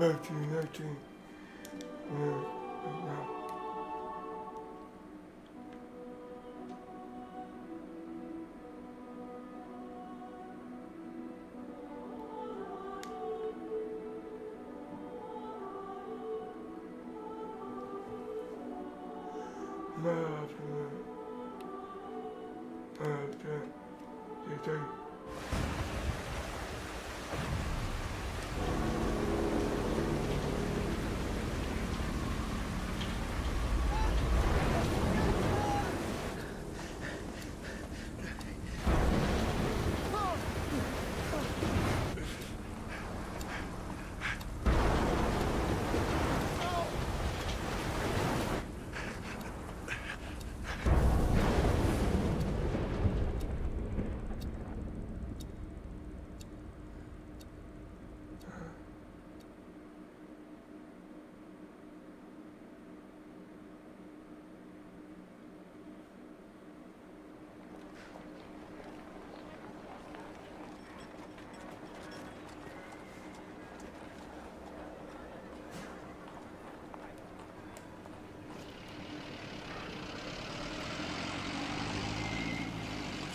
nothing.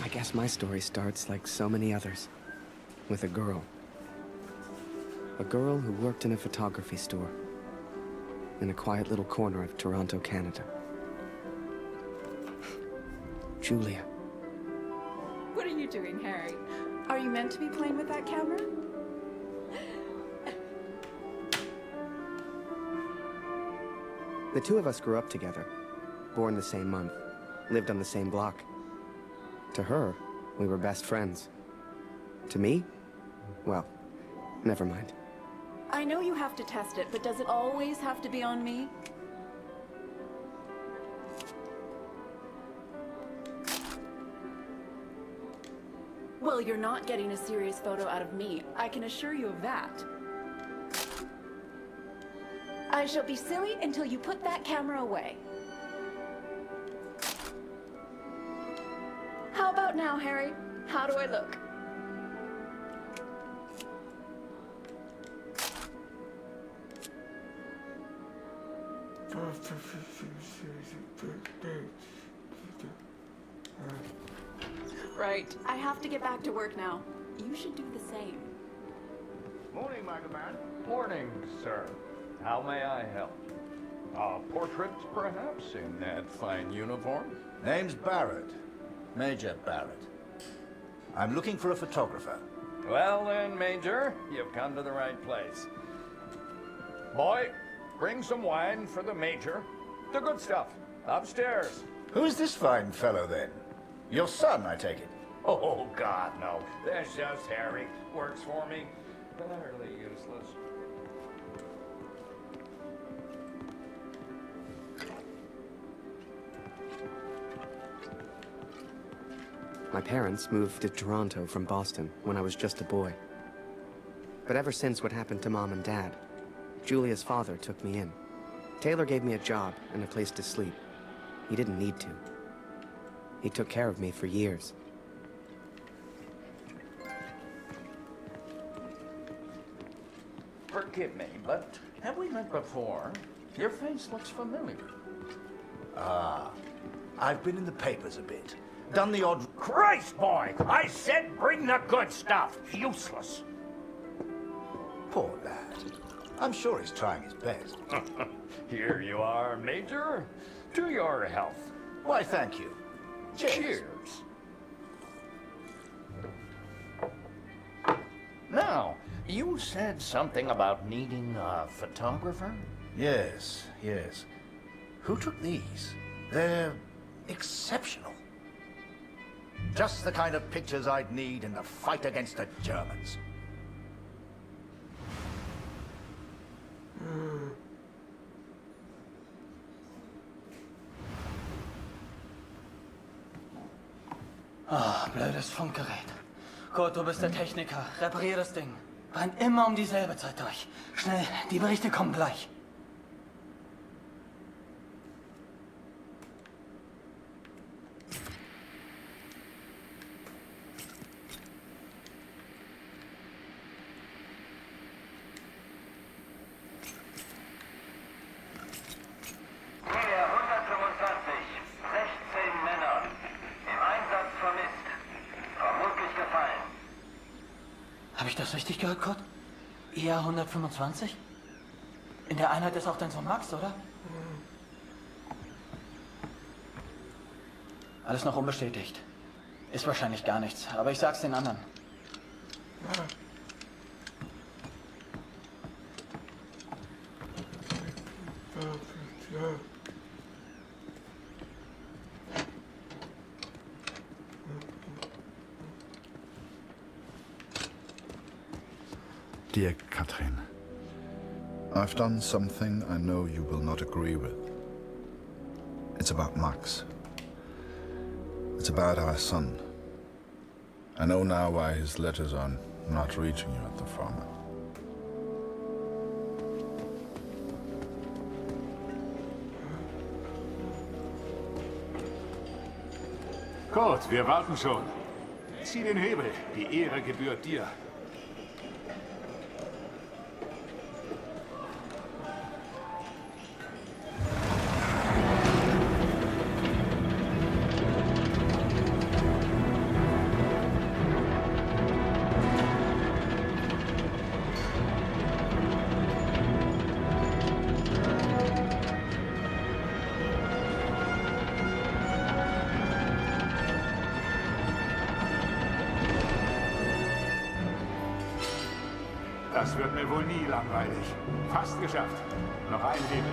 I guess my story starts like so many others, with a girl. A girl who worked in a photography store, in a quiet little corner of Toronto, Canada. Julia. What are you doing, Harry? Are you meant to be playing with that camera? The two of us grew up together, born the same month, lived on the same block. To her, we were best friends. To me? Well, never mind. I know you have to test it, but does it always have to be on me? Well, you're not getting a serious photo out of me. I can assure you of that. I shall be silly until you put that camera away. How about now, Harry? How do I look? Right. I have to get back to work now. You should do the same. Morning, Magaman. Morning, sir. How may I help? Portraits, perhaps, in that fine uniform? Name's Barrett. Major Barrett. I'm looking for a photographer. Well then, Major, you've come to the right place. Boy, bring some wine for the Major. The good stuff. Upstairs. Who's this fine fellow, then? Your son, I take it. Oh, God, no. That's just Harry. Works for me. Utterly useless. My parents moved to Toronto from Boston when I was just a boy. But ever since what happened to Mom and Dad, Julia's father took me in. Taylor gave me a job and a place to sleep. He didn't need to. He took care of me for years. Forgive me, but have we met before? Your face looks familiar. Ah, I've been in the papers a bit. Done the odd... Christ, boy! I said bring the good stuff. Useless. Poor lad. I'm sure he's trying his best. Here you are, Major. To your health. Why, thank you. Cheers. Now, you said something about needing a photographer? Yes, yes. Who took these? They're exceptional. Just the kind of pictures I'd need in the fight against the Germans. Blödes Funkgerät. Gut, du bist der Techniker. Reparier das Ding. Brennt immer um dieselbe Zeit durch. Schnell, die Berichte kommen gleich. ich das richtig gehört, Kurt? ER 125? In der Einheit ist auch dein Sohn Max, oder? Alles noch unbestätigt. Ist wahrscheinlich gar nichts, aber ich sag's den anderen. Dear Katrin, I've done something I know you will not agree with. It's about Max. It's about our son. I know now why his letters are not reaching you at the farm. Kurt, wir warten schon. Zieh den Hebel. Die Ehre gebührt dir. Das wird mir wohl nie langweilig. Fast geschafft. Noch ein Hebel.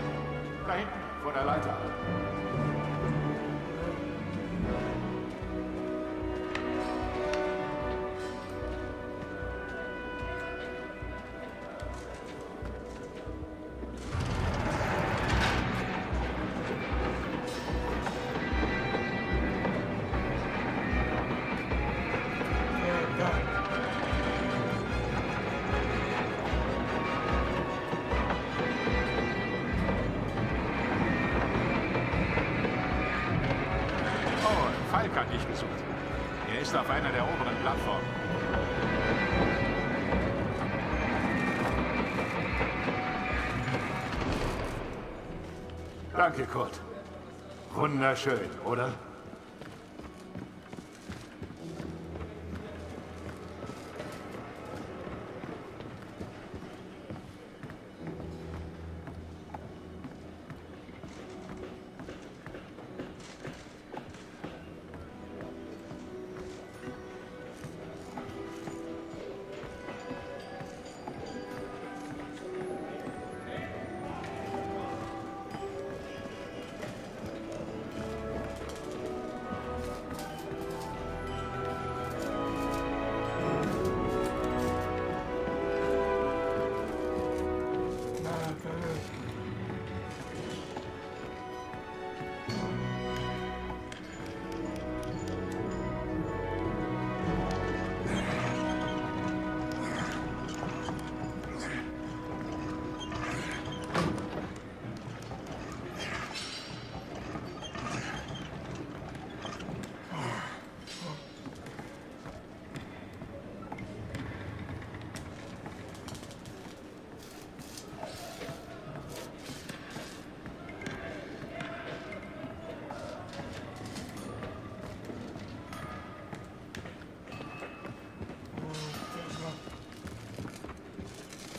Da hinten, vor der Leiter. Falk hat dich gesucht. Er ist auf einer der oberen Plattformen. Danke, Kurt. Wunderschön, oder?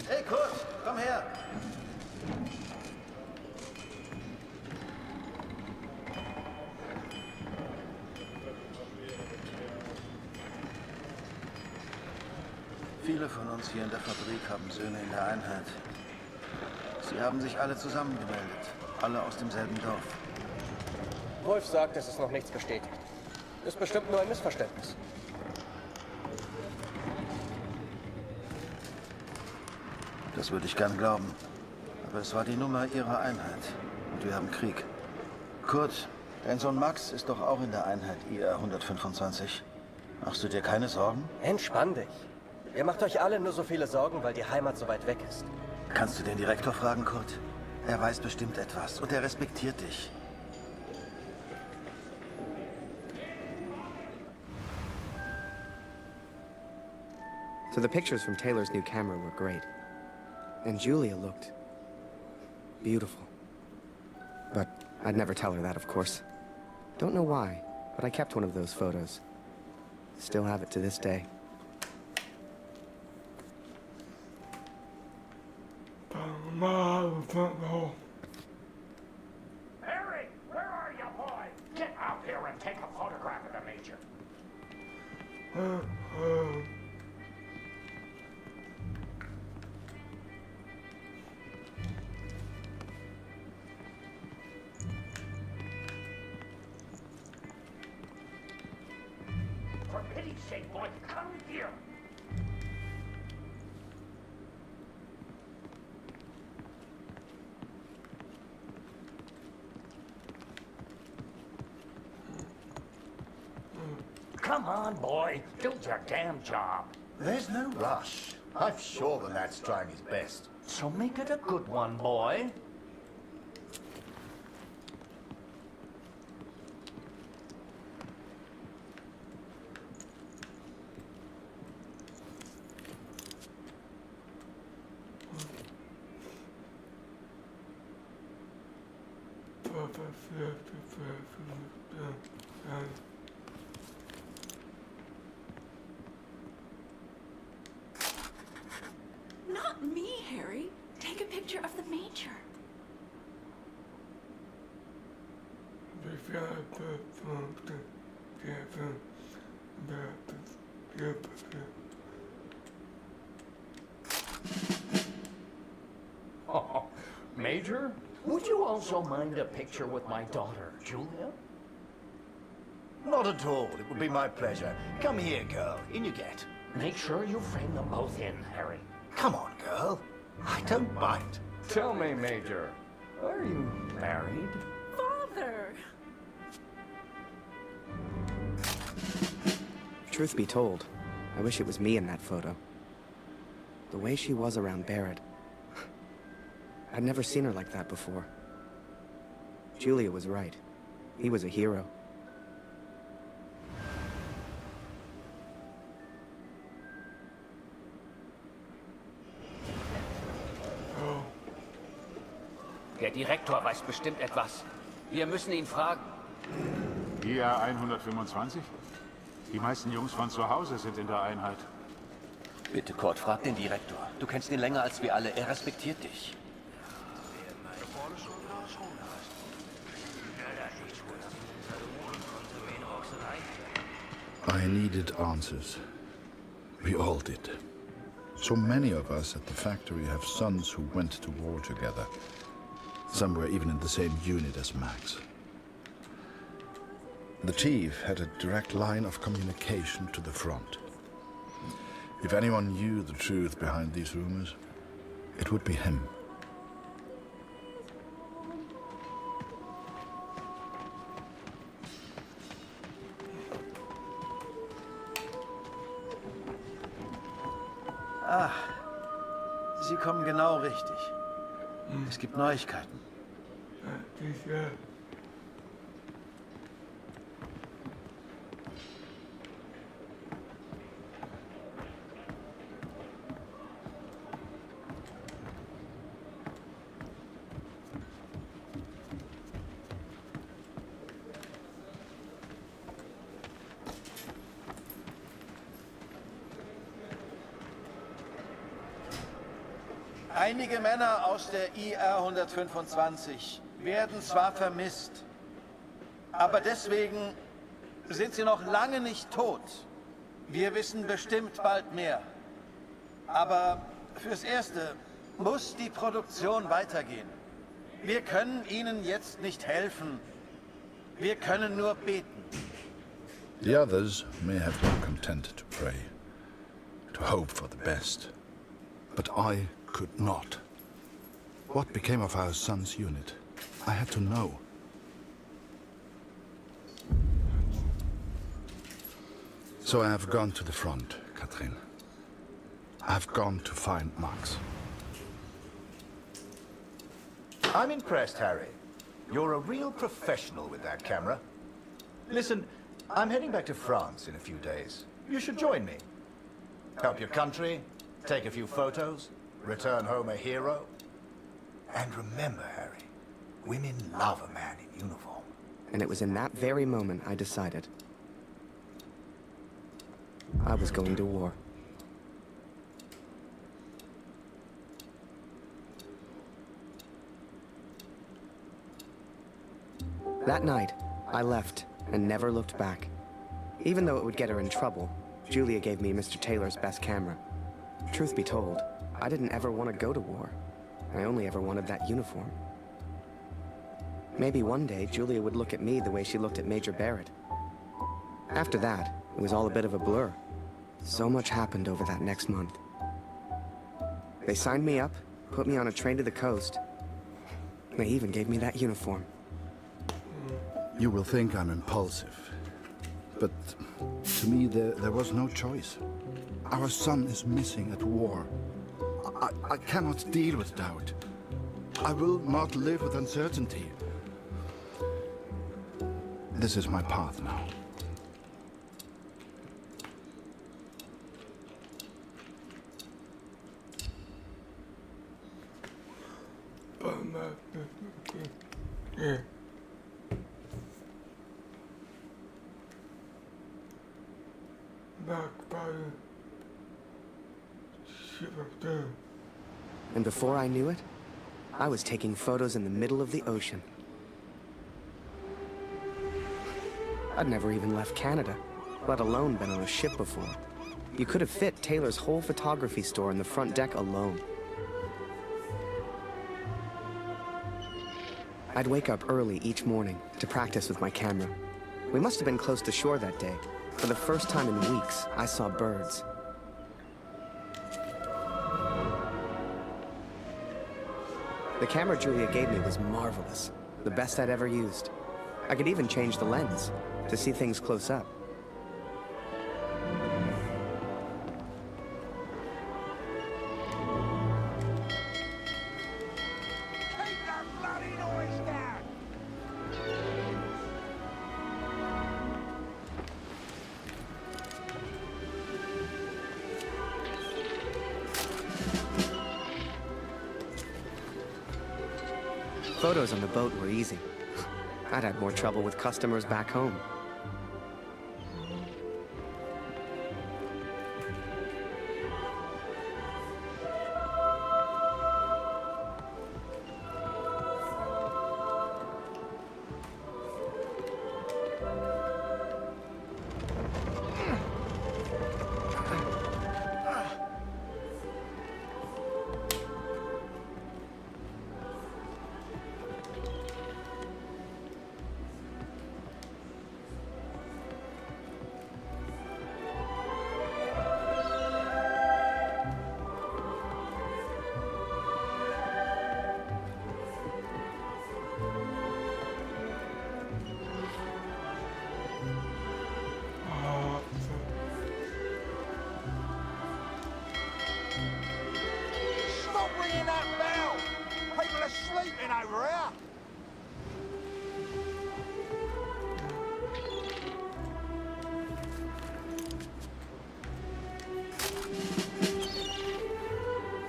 Hey Kurt, komm her! Viele von uns hier in der Fabrik haben Söhne in der Einheit. Sie haben sich alle zusammengemeldet. Alle aus demselben Dorf. Wolf sagt, es ist noch nichts bestätigt. Ist bestimmt nur ein Missverständnis. Das würde ich gern glauben. Aber es war die Nummer ihrer Einheit. Und wir haben Krieg. Kurt, dein Sohn Max ist doch auch in der Einheit IR 125. Machst du dir keine Sorgen? Entspann dich. Ihr macht euch alle nur so viele Sorgen, weil die Heimat so weit weg ist. Kannst du den Direktor fragen, Kurt? Er weiß bestimmt etwas und er respektiert dich. So the pictures from Taylor's new camera were great. And Julia looked beautiful. But I'd never tell her that, of course. Don't know why, but I kept one of those photos. Still have it to this day. Harry, where are you, boy? Get out here and take a photograph of the Major. For pity's sake, boy, come here. Come on, boy. Do your damn job. There's no rush. I'm sure the lad's trying his best. So make it a good one, boy. Not me, Harry. Take a picture of the Major. Oh, Major? Would you also mind a picture with my daughter, Julia? Not at all. It would be my pleasure. Come here, girl. In you get. Make sure you frame them both in, Harry. Come on, girl. I don't mind. Tell me, Major, are you married? Father! Truth be told, I wish it was me in that photo. The way she was around Barrett. I'd never seen her like that before. Julia was right. He was a hero. Der Direktor weiß bestimmt etwas. Wir müssen ihn fragen. IA 125? Die meisten Jungs von zu Hause sind in der Einheit. Bitte, Kurt, frag den Direktor. Du kennst ihn länger als wir alle. Er respektiert dich. I needed answers. We all did. So many of us at the factory have sons who went to war together. Some were even in the same unit as Max. The chief had a direct line of communication to the front. If anyone knew the truth behind these rumors, it would be him. Ah, Sie kommen genau richtig. Es gibt Neuigkeiten. Einige Männer aus der IR 125 werden zwar vermisst, aber deswegen sind sie noch lange nicht tot. Wir wissen bestimmt bald mehr. Aber fürs Erste muss die Produktion weitergehen. Wir können ihnen jetzt nicht helfen. Wir können nur beten. The others may have been content to pray, to hope for the best. But I could not. What became of our son's unit? I had to know. So I have gone to the front, Katrin. I have gone to find Max. I'm impressed, Harry. You're a real professional with that camera. Listen, I'm heading back to France in a few days. You should join me. Help your country, take a few photos, return home a hero. And remember, Harry, women love a man in uniform. And it was in that very moment I decided I was going to war. That night, I left and never looked back. Even though it would get her in trouble, Julia gave me Mr. Taylor's best camera. Truth be told, I didn't ever want to go to war. I only ever wanted that uniform. Maybe one day, Julia would look at me the way she looked at Major Barrett. After that, it was all a bit of a blur. So much happened over that next month. They signed me up, put me on a train to the coast. They even gave me that uniform. You will think I'm impulsive, but to me there was no choice. Our son is missing at war. I cannot deal with doubt. I will not live with uncertainty. This is my path now. And before I knew it, I was taking photos in the middle of the ocean. I'd never even left Canada, let alone been on a ship before. You could have fit Taylor's whole photography store in the front deck alone. I'd wake up early each morning to practice with my camera. We must have been close to shore that day. For the first time in weeks, I saw birds. The camera Julia gave me was marvelous, the best I'd ever used. I could even change the lens to see things close up. Photos on the boat were easy. I'd had more trouble with customers back home.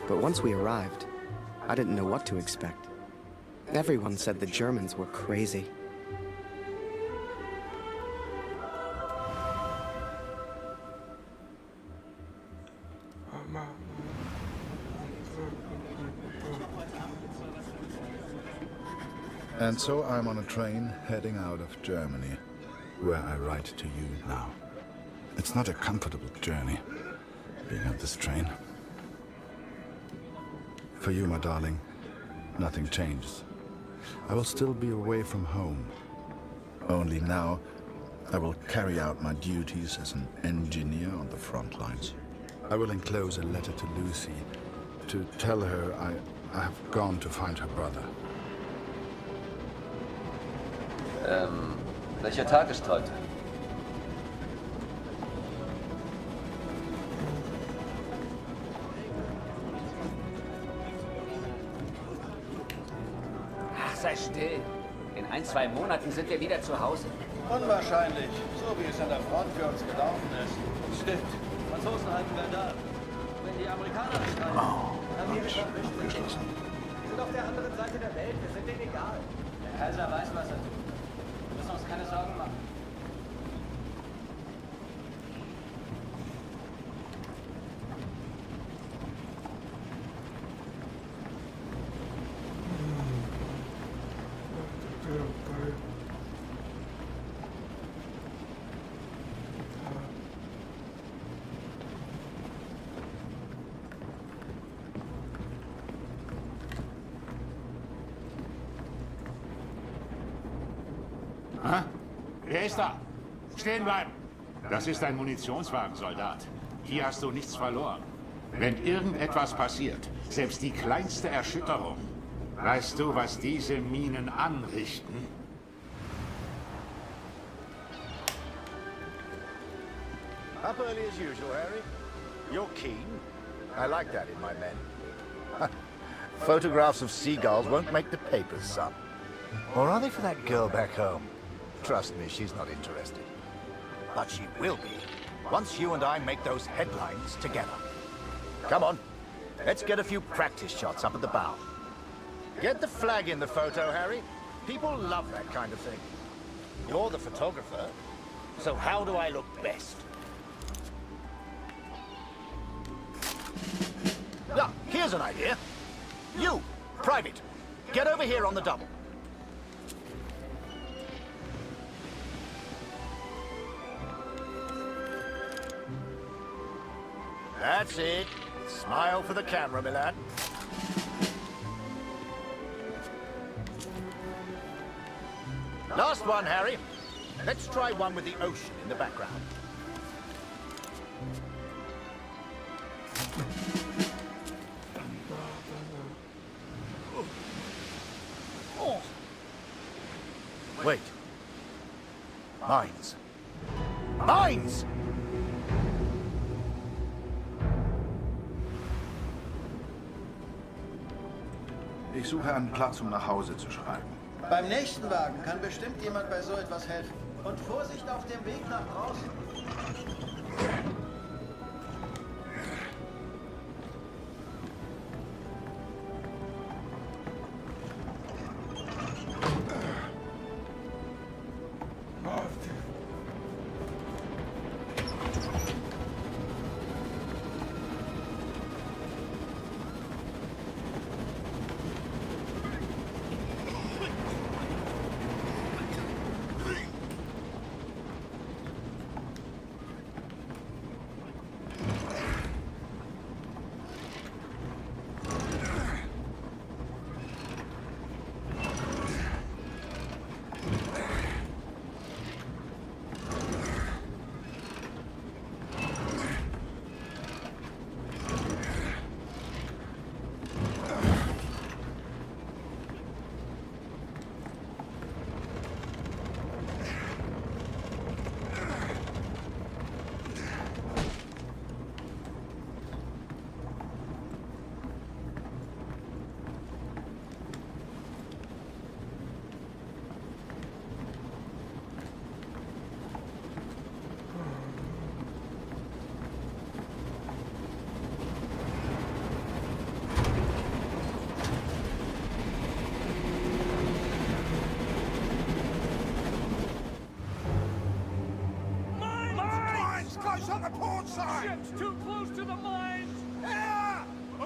But once we arrived, I didn't know what to expect. Everyone said the Germans were crazy. And so I'm on a train heading out of Germany, where I write to you now. It's not a comfortable journey, being on this train. For you, my darling, nothing changes. I will still be away from home. Only now, I will carry out my duties as an engineer on the front lines. I will enclose a letter to Lucy to tell her I have gone to find her brother. Welcher Tag ist heute? Ach, sei still. In 1-2 Monaten sind wir wieder zu Hause. Unwahrscheinlich, so wie es an der Front für uns gelaufen ist. Stimmt. Franzosen halten wir da. Wenn die Amerikaner streichen, dann wir erwischt. Wir sind auf der anderen Seite der Welt. Wir sind denen egal. Der Kaiser weiß, was er tut. Wir müssen uns keine Sorgen machen. Wer ist da? Stehen bleiben! Das ist ein Munitionswagen, Soldat. Hier hast du nichts verloren. Wenn irgendetwas passiert, selbst die kleinste Erschütterung, weißt du, was diese Minen anrichten? Up early as usual, Harry. You're keen. I like that in my men. Photographs of seagulls won't make the papers, son. Or are they for that girl back home? Trust me, she's not interested. But she will be, once you and I make those headlines together. Come on, let's get a few practice shots up at the bow. Get the flag in the photo, Harry. People love that kind of thing. You're the photographer, so how do I look best? Now, here's an idea. You, Private, get over here on the double. That's it. Smile for the camera, my lad. Last one, Harry. Let's try one with the ocean in the background. Wait. Mines. Mines! Ich suche einen Platz, um nach Hause zu schreiben. Beim nächsten Wagen kann bestimmt jemand bei so etwas helfen. Und Vorsicht auf dem Weg nach draußen.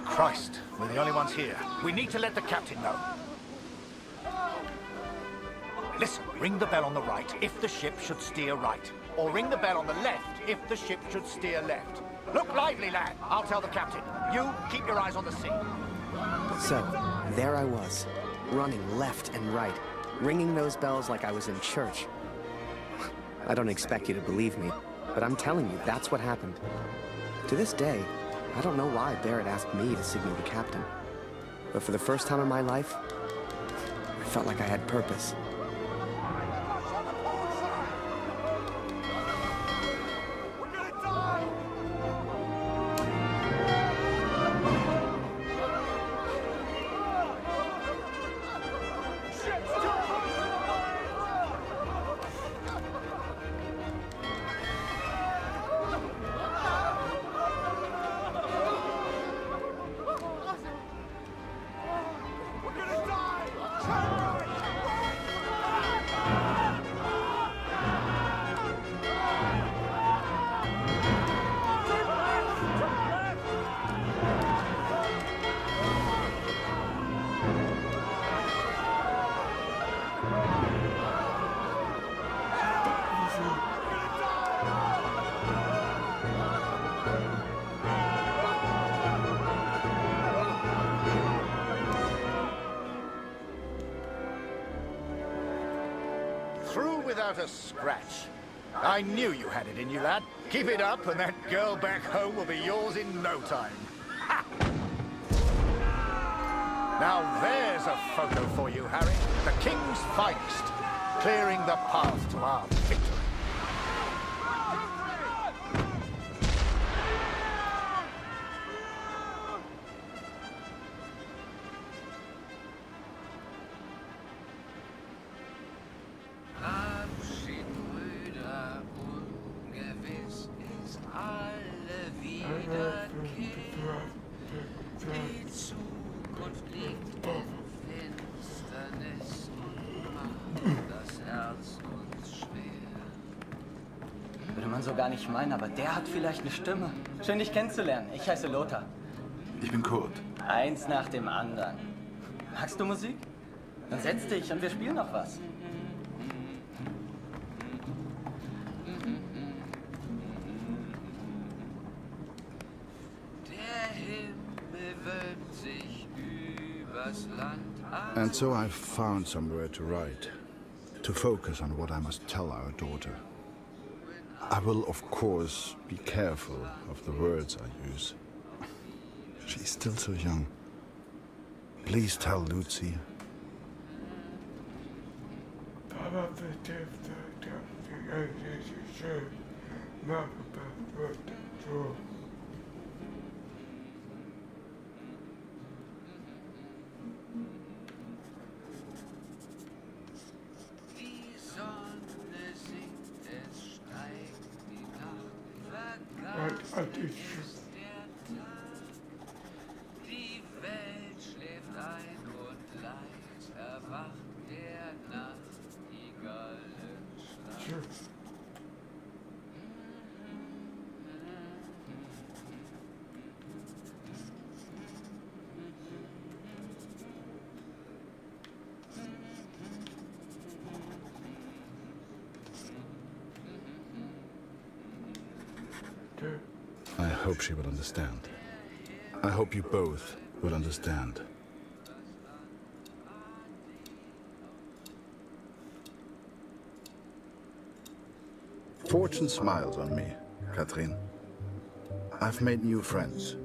Christ, we're the only ones here. We need to let the captain know. Listen, ring the bell on the right if the ship should steer right. Or ring the bell on the left if the ship should steer left. Look lively, lad. I'll tell the captain. You, keep your eyes on the sea. So, there I was, running left and right, ringing those bells like I was in church. I don't expect you to believe me, but I'm telling you, that's what happened. To this day, I don't know why Barrett asked me to signal the captain. But for the first time in my life, I felt like I had purpose. without a scratch. I knew you had it in you, lad. Keep it up, and that girl back home will be yours in no time. Ha! Now there's a photo for you, Harry. The King's finest, clearing the path to our victory. Würde man so gar nicht meinen, aber der hat vielleicht eine Stimme. Schön, dich kennenzulernen. Ich heiße Lothar. Ich bin Kurt. Eins nach dem anderen. Magst du Musik? Dann setz dich und wir spielen noch was. And so I found somewhere to write, to focus on what I must tell our daughter. I will, of course, be careful of the words I use. She's still so young. Please tell Lucy. Die Welt schläft ein und leicht erwacht der Nachtigallenschlag. I hope she will understand. I hope you both will understand. Fortune smiles on me, Katrin. I've made new friends,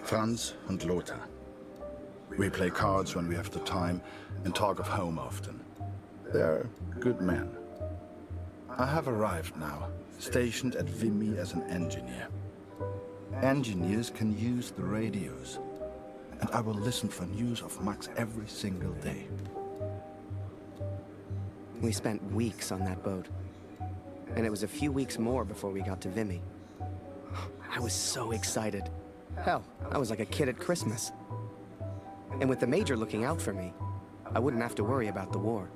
Franz and Lothar. We play cards when we have the time and talk of home often. They're good men. I have arrived now, stationed at Vimy as an engineer. Engineers can use the radios, and I will listen for news of Max every single day. We spent weeks on that boat, and it was a few weeks more before we got to Vimy. I was so excited. Hell, I was like a kid at Christmas. And with the Major looking out for me, I wouldn't have to worry about the war.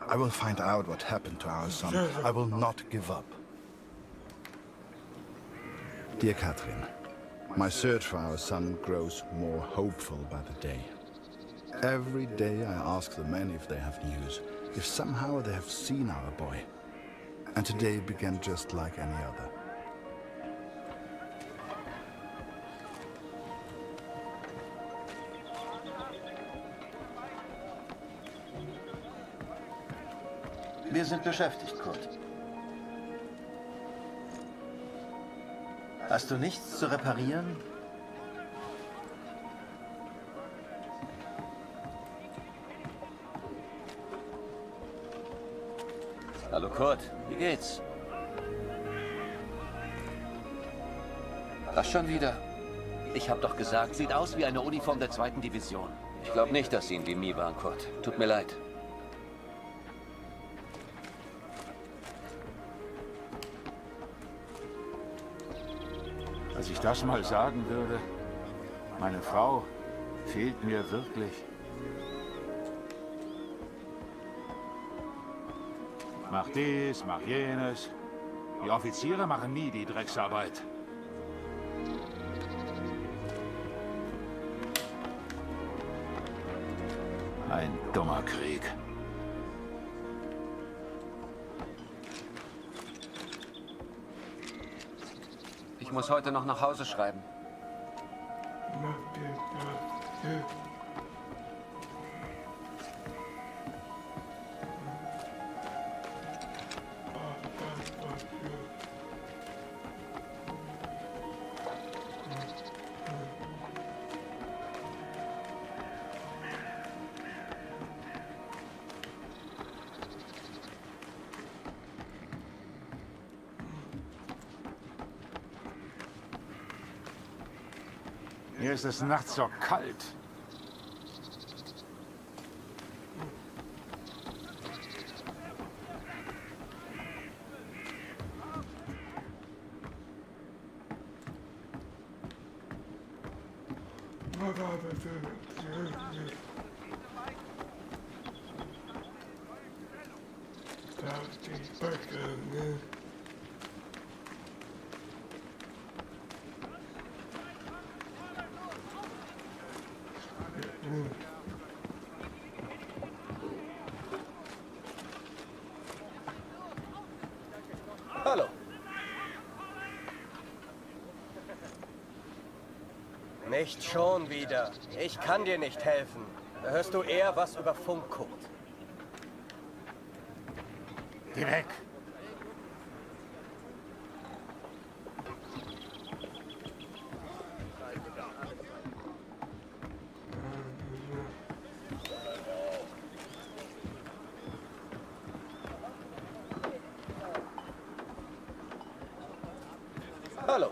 I will find out what happened to our son. I will not give up. Dear Katrin, my search for our son grows more hopeful by the day. Every day I ask the men if they have news, if somehow they have seen our boy. And today began just like any other. Wir sind beschäftigt, Kurt. Hast du nichts zu reparieren? Hallo Kurt, wie geht's? Was schon wieder? Ich hab doch gesagt, sieht aus wie eine Uniform der 2. Division. Ich glaube nicht, dass Sie in Vimy waren, Kurt. Tut mir leid. Als ich das mal sagen würde, meine Frau fehlt mir wirklich. Mach dies, mach jenes. Die Offiziere machen nie die Drecksarbeit. Ein dummer Krieg. Ich muss heute noch nach Hause schreiben. Hier ist es nachts so kalt. Hallo. Nicht schon wieder. Ich kann dir nicht helfen. Da hörst du eher, was über Funk guckt. Geh weg. Hallo.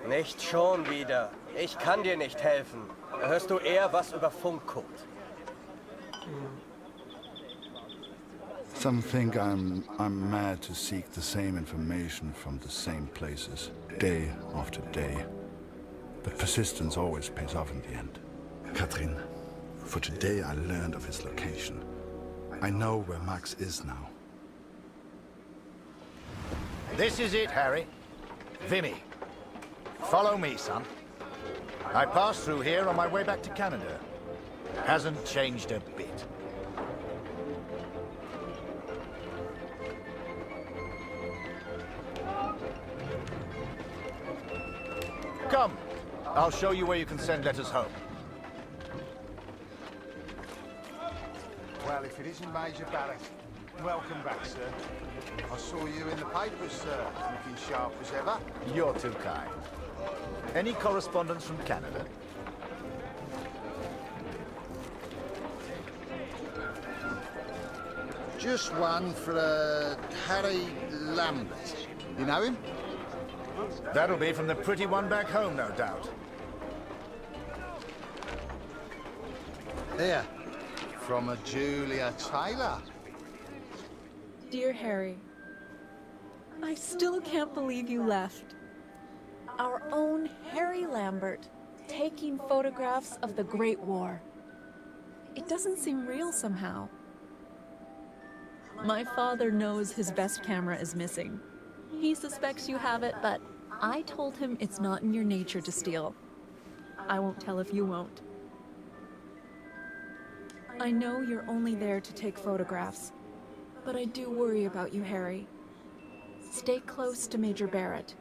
Nicht schon wieder. Ich kann dir nicht helfen. Da hörst du eher, was über Funk guckt. Some think I'm mad to seek the same information from the same places, day after day. But persistence always pays off in the end. Katrin, for today I learned of his location. I know where Max is now. This is it, Harry. Vimy. Follow me, son. I passed through here on my way back to Canada. Hasn't changed a bit. Come. I'll show you where you can send letters home. Well, if it isn't Major Barrett, welcome back, sir. I saw you in the papers, sir, looking sharp as ever. You're too kind. Any correspondence from Canada? Just one for Harry Lambert. You know him? That'll be from the pretty one back home, no doubt. Here, from a Julia Taylor. Dear Harry, I still can't believe you left. Our own Harry Lambert, taking photographs of the Great War. It doesn't seem real somehow. My father knows his best camera is missing. He suspects you have it, but I told him it's not in your nature to steal. I won't tell if you won't. I know you're only there to take photographs, but I do worry about you, Harry. Stay close to Major Barrett.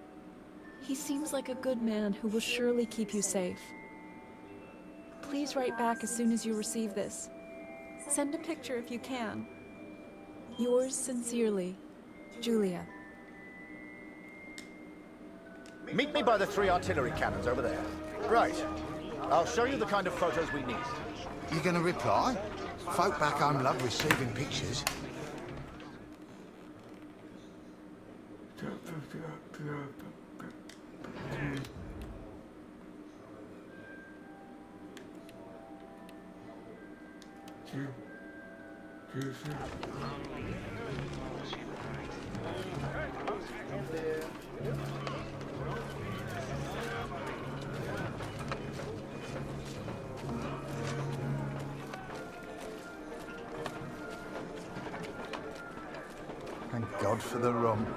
He seems like a good man who will surely keep you safe. Please write back as soon as you receive this. Send a picture if you can. Yours sincerely, Julia. Meet me by the 3 artillery cannons over there. Right. I'll show you the kind of photos we need. You gonna reply? Folk back home love receiving pictures. Thank God for the rum.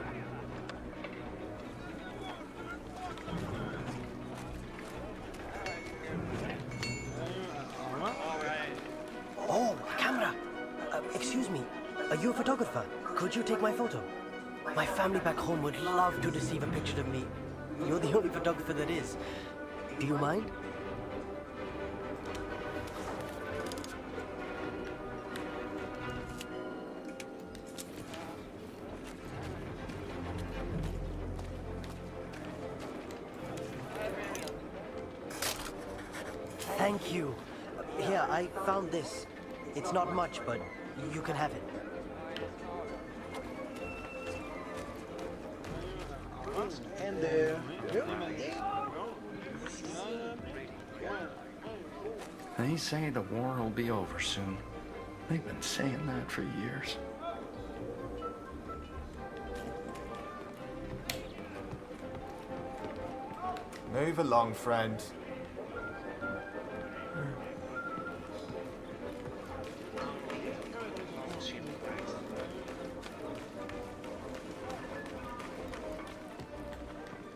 you a photographer? Could you take my photo? My family back home would love to receive a picture of me. You're the only photographer that is. Do you mind? Thank you. Here, I found this. It's not much, but you can have it. And there. They say the war will be over soon. They've been saying that for years. Move along, friend.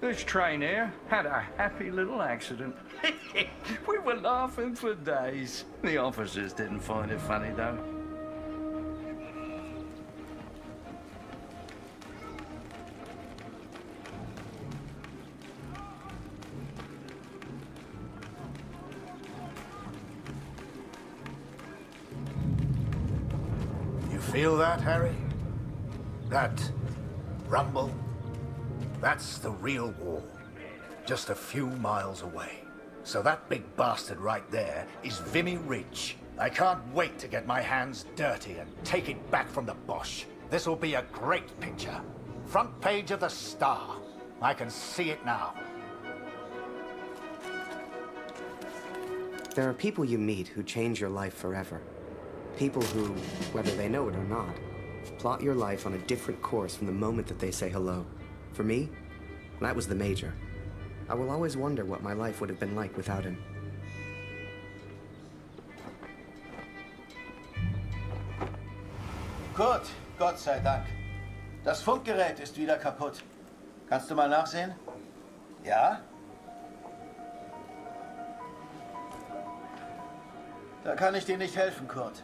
This train here had a happy little accident. We were laughing for days. The officers didn't find it funny, though. You feel that, Harry? That rumble? That's the real war. Just a few miles away. So that big bastard right there is Vimy Ridge. I can't wait to get my hands dirty and take it back from the Bosch. This'll be a great picture. Front page of the Star. I can see it now. There are people you meet who change your life forever. People who, whether they know it or not, plot your life on a different course from the moment that they say hello. For me, that was the Major. I will always wonder what my life would have been like without him. Kurt, Gott sei Dank. Das Funkgerät ist wieder kaputt. Kannst du mal nachsehen? Ja? Da kann ich dir nicht helfen, Kurt.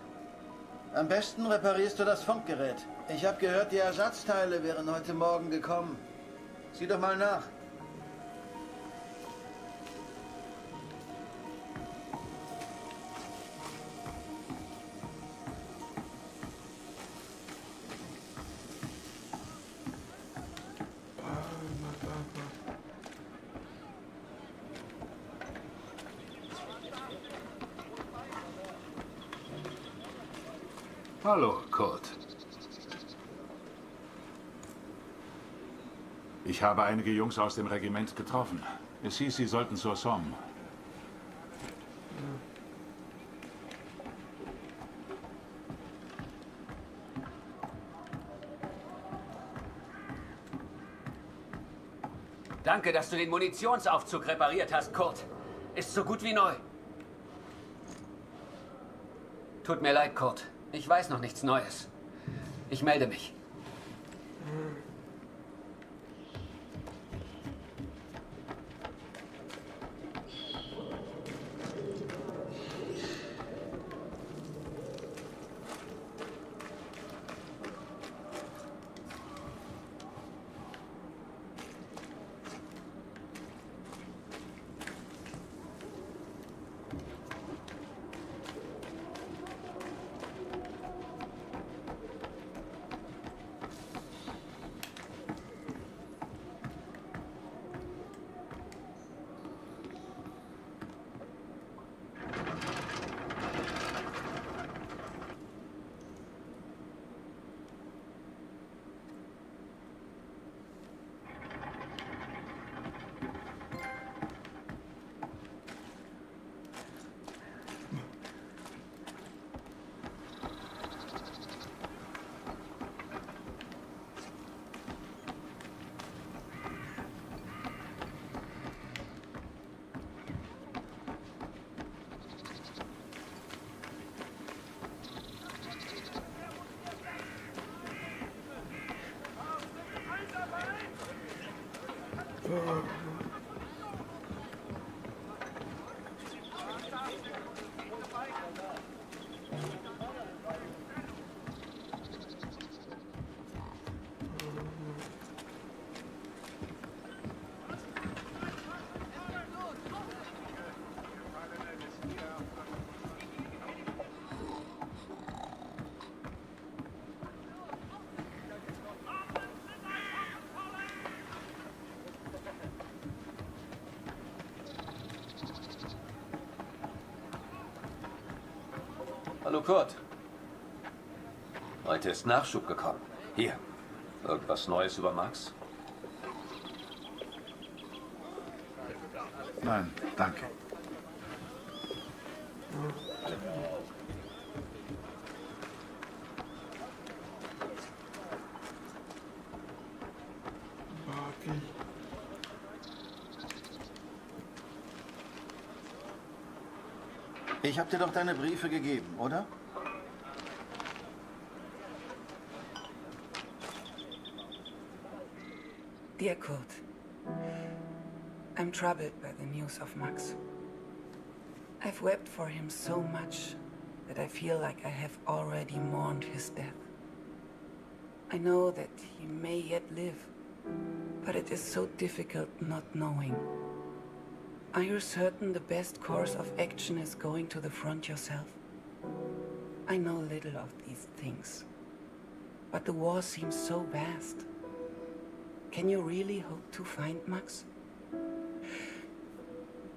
Am besten reparierst du das Funkgerät. Ich habe gehört, die Ersatzteile wären heute Morgen gekommen. Sieh doch mal nach. Hallo, Kurt. Ich habe einige Jungs aus dem Regiment getroffen. Es hieß, sie sollten zur Somme. Danke, dass du den Munitionsaufzug repariert hast, Kurt. Ist so gut wie neu. Tut mir leid, Kurt. Ich weiß noch nichts Neues. Ich melde mich. Hallo Kurt. Heute ist Nachschub gekommen. Hier. Irgendwas Neues über Max? Nein, danke. Ich habe dir doch deine Briefe gegeben, oder? Dear Kurt, I'm troubled by the news of Max. I've wept for him so much that I feel like I have already mourned his death. I know that he may yet live, but it is so difficult not knowing. Are you certain the best course of action is going to the front yourself? I know little of these things, but the war seems so vast. Can you really hope to find Max?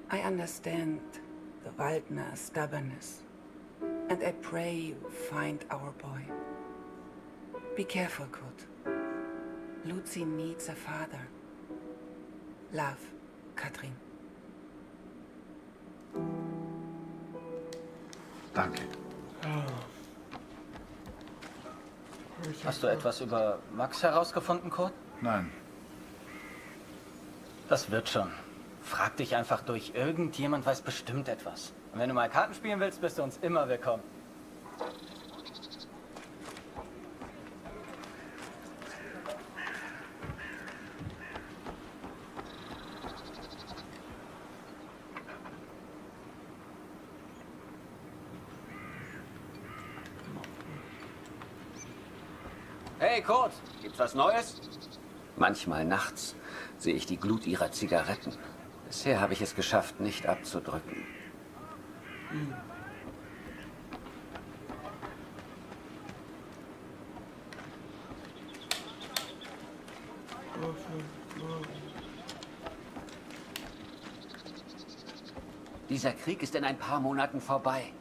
I understand the Waldner stubbornness, and I pray you find our boy. Be careful, Kurt. Lucy needs a father. Love, Katrin. Danke. Hast du etwas über Max herausgefunden, Kurt? Nein. Das wird schon. Frag dich einfach durch. Irgendjemand weiß bestimmt etwas. Und wenn du mal Karten spielen willst, bist du uns immer willkommen. Hey Kurt, gibt's was Neues? Manchmal nachts sehe ich die Glut ihrer Zigaretten. Bisher habe ich es geschafft, nicht abzudrücken. Dieser Krieg ist in ein paar Monaten vorbei.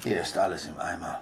Hier ist alles im Eimer.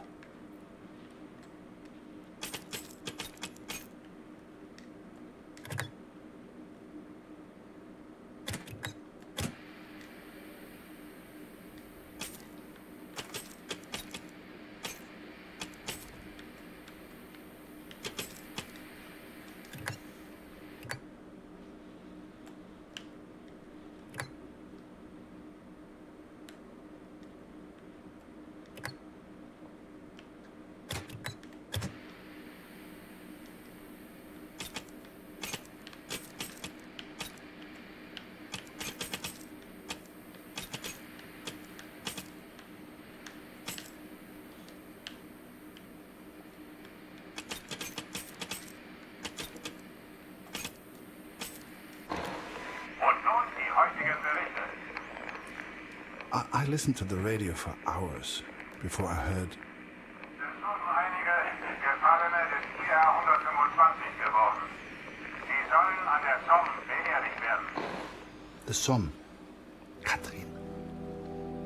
I listened to the radio for hours before I heard. Es wurden einige Gefallene des IR 125 geworden. Sie sollen an der Somme beerdigt werden. The Somme. Katrin.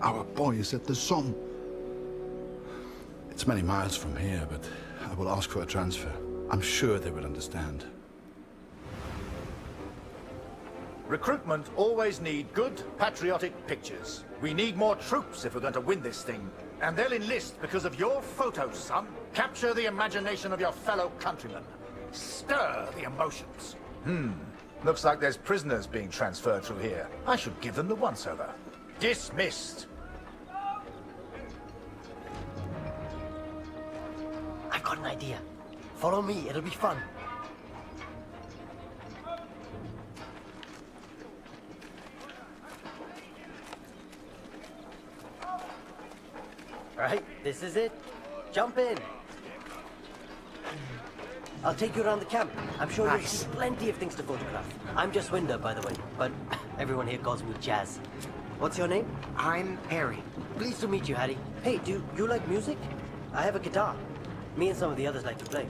Our boy is at the Somme. It's many miles from here, but I will ask for a transfer. I'm sure they will understand. Recruitment always need good, patriotic pictures. We need more troops if we're going to win this thing. And they'll enlist because of your photos, son. Capture the imagination of your fellow countrymen. Stir the emotions. Looks like there's prisoners being transferred through here. I should give them the once-over. Dismissed. I've got an idea. Follow me, it'll be fun. Right, this is it. Jump in. I'll take you around the camp. I'm sure you'll see plenty of things to photograph. I'm just Winder, by the way, but everyone here calls me Jazz. What's your name? I'm Harry. Pleased to meet you, Harry. Hey, do you like music? I have a guitar. Me and some of the others like to play.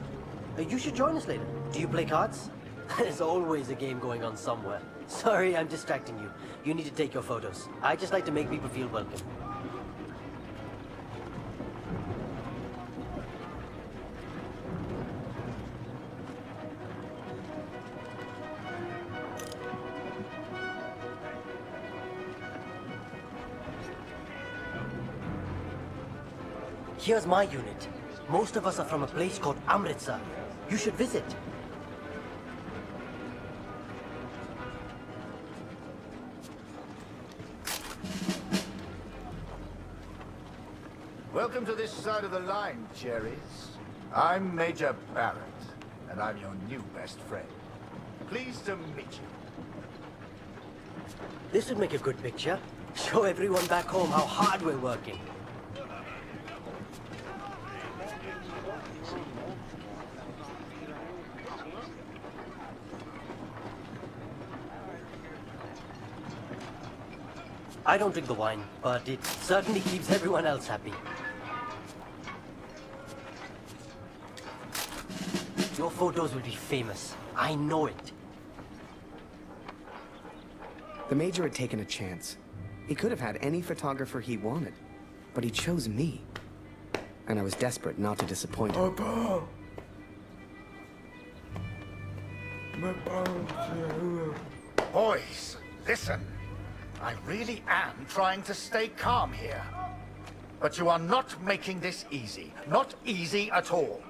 You should join us later. Do you play cards? There's always a game going on somewhere. Sorry, I'm distracting you. You need to take your photos. I just like to make people feel welcome. Here's my unit. Most of us are from a place called Amritsar. You should visit. Welcome to this side of the line, cherries. I'm Major Barrett, and I'm your new best friend. Pleased to meet you. This would make a good picture. Show everyone back home how hard we're working. I don't drink the wine, but it certainly keeps everyone else happy. Your photos will be famous. I know it. The Major had taken a chance. He could have had any photographer he wanted, but he chose me. And I was desperate not to disappoint him. Boys, listen. I really am trying to stay calm here. But you are not making this easy. Not easy at all.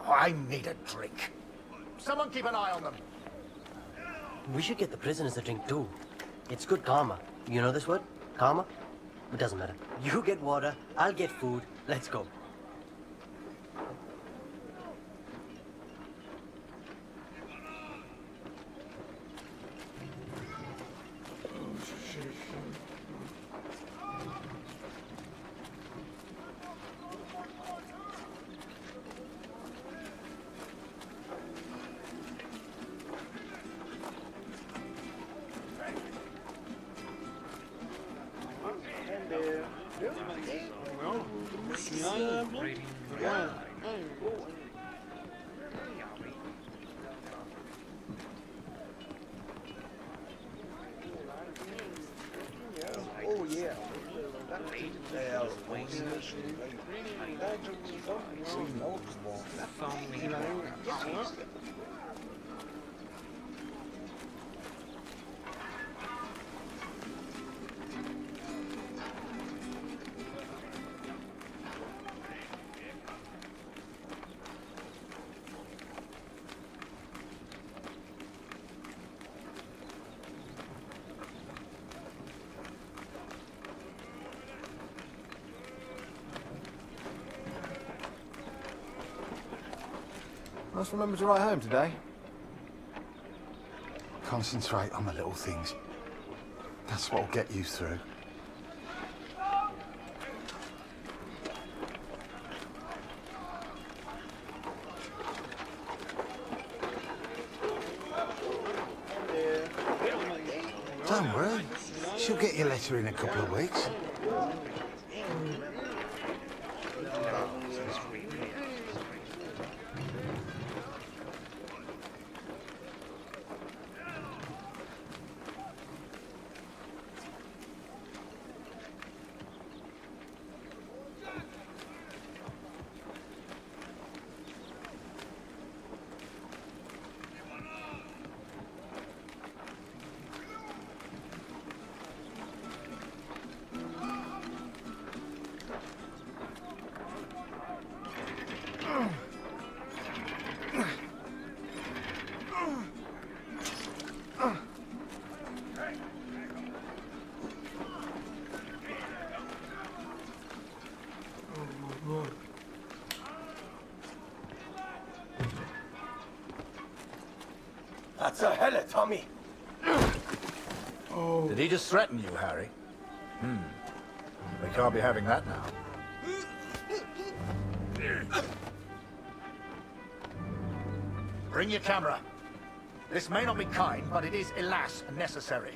I need a drink. Someone keep an eye on them. We should get the prisoners a drink too. It's good karma. You know this word? Karma? It doesn't matter. You get water, I'll get food. Let's go. Must remember to write home today. Concentrate on the little things. That's what'll get you through. Don't worry. She'll get your letter in a couple of weeks. That's a hella, Tommy. Oh. Did he just threaten you, Harry? We can't be having that now. Bring your camera. This may not be kind, but it is, alas, necessary.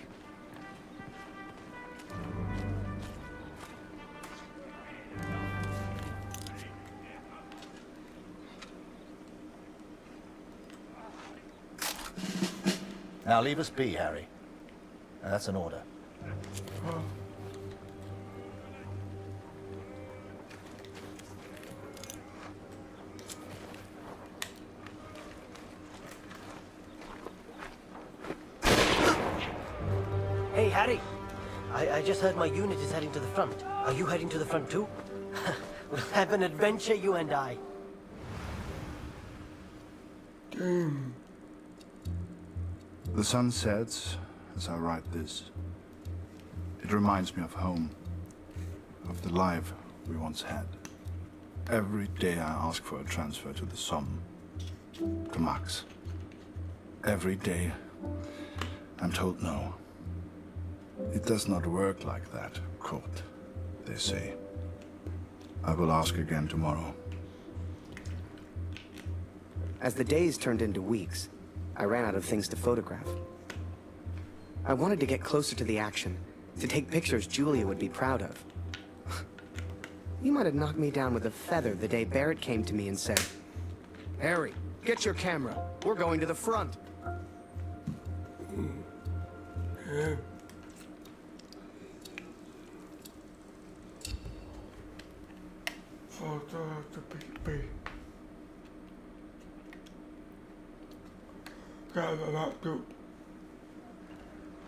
Now leave us be, Harry. That's an order. Hey, Harry. I just heard my unit is heading to the front. Are you heading to the front too? We'll have an adventure, you and I. The sun sets as I write this. It reminds me of home, of the life we once had. Every day I ask for a transfer to the Somme, to Max. Every day I'm told no. It does not work like that, Kurt, they say. I will ask again tomorrow. As the days turned into weeks, I ran out of things to photograph. I wanted to get closer to the action, to take pictures Julia would be proud of. You might have knocked me down with a feather the day Barrett came to me and said, "Harry, get your camera. We're going to the front."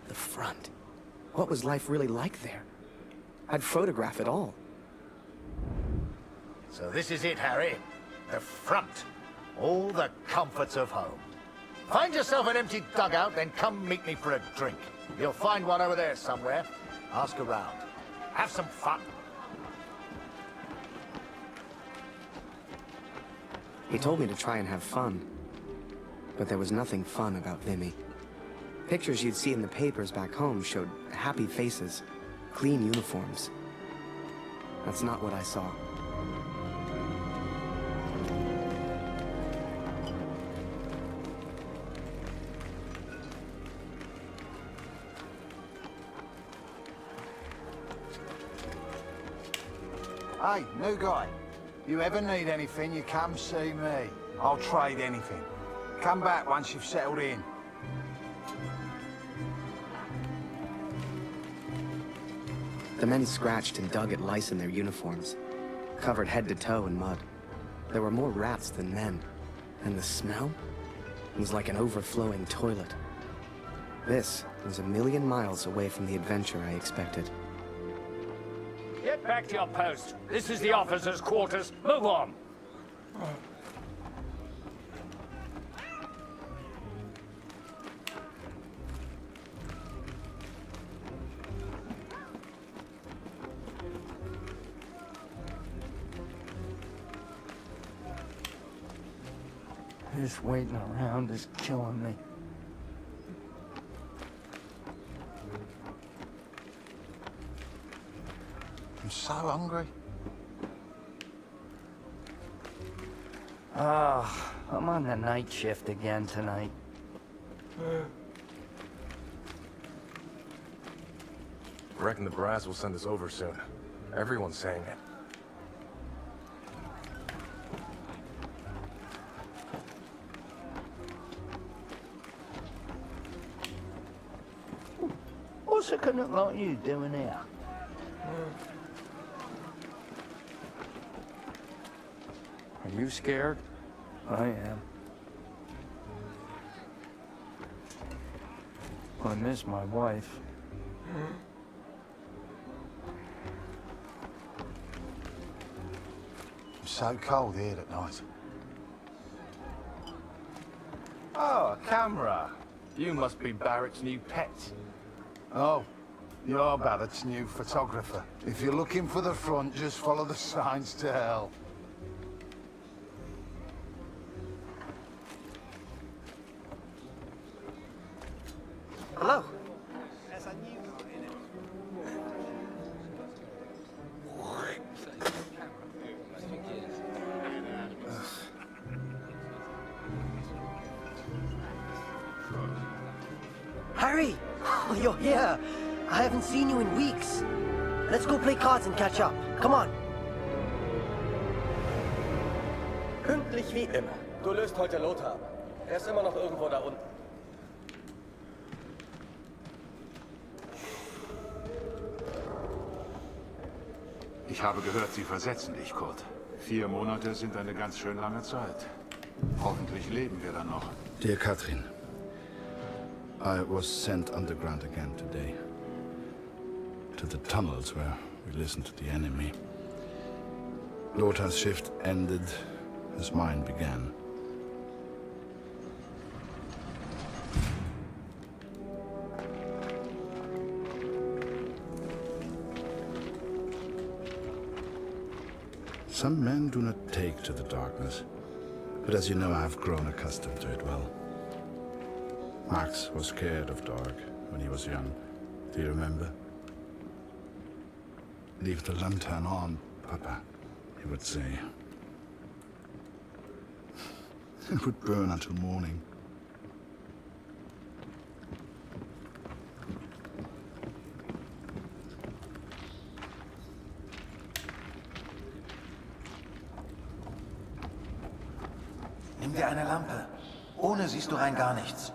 The front. What was life really like there? I'd photograph it all. So this is it, Harry. The front. All the comforts of home. Find yourself an empty dugout, then come meet me for a drink. You'll find one over there somewhere. Ask around. Have some fun. He told me to try and have fun. But there was nothing fun about Vimy. Pictures you'd see in the papers back home showed happy faces, clean uniforms. That's not what I saw. Hey, new guy. You ever need anything, you come see me. I'll trade anything. Come back once you've settled in. The men scratched and dug at lice in their uniforms, covered head to toe in mud. There were more rats than men, and the smell was like an overflowing toilet. This was a million miles away from the adventure I expected. Get back to your post. This is the officers' quarters. Move on. This waiting around is killing me. I'm so hungry. I'm on the night shift again tonight. Reckon the brass will send us over soon. Everyone's saying it. What's a canuck like you doing here? Are you scared? I am. I miss my wife. It's so cold here at night. Oh, a camera. You must be Barrett's new pet. Oh, you're Barrett's new photographer. If you're looking for the front, just follow the signs to hell. Hello. Harry! Oh, you're here. I haven't seen you in weeks. Let's go play cards and catch up. Come on. Pünktlich wie immer. Du löst heute Lothar. Er ist immer noch irgendwo da unten. Ich habe gehört, Sie versetzen dich, Kurt. 4 Monate sind eine ganz schön lange Zeit. Hoffentlich leben wir dann noch. Dear Catherine, I was sent underground again today. To the tunnels where we listened to the enemy. Lothar's shift ended as mine began. Some men do not take to the darkness, but as you know, I have grown accustomed to it well. Max was scared of dark when he was young. Do you remember? Leave the lantern on, Papa, he would say. It would burn until morning. Nimm dir eine Lampe. Ohne siehst du rein gar nichts.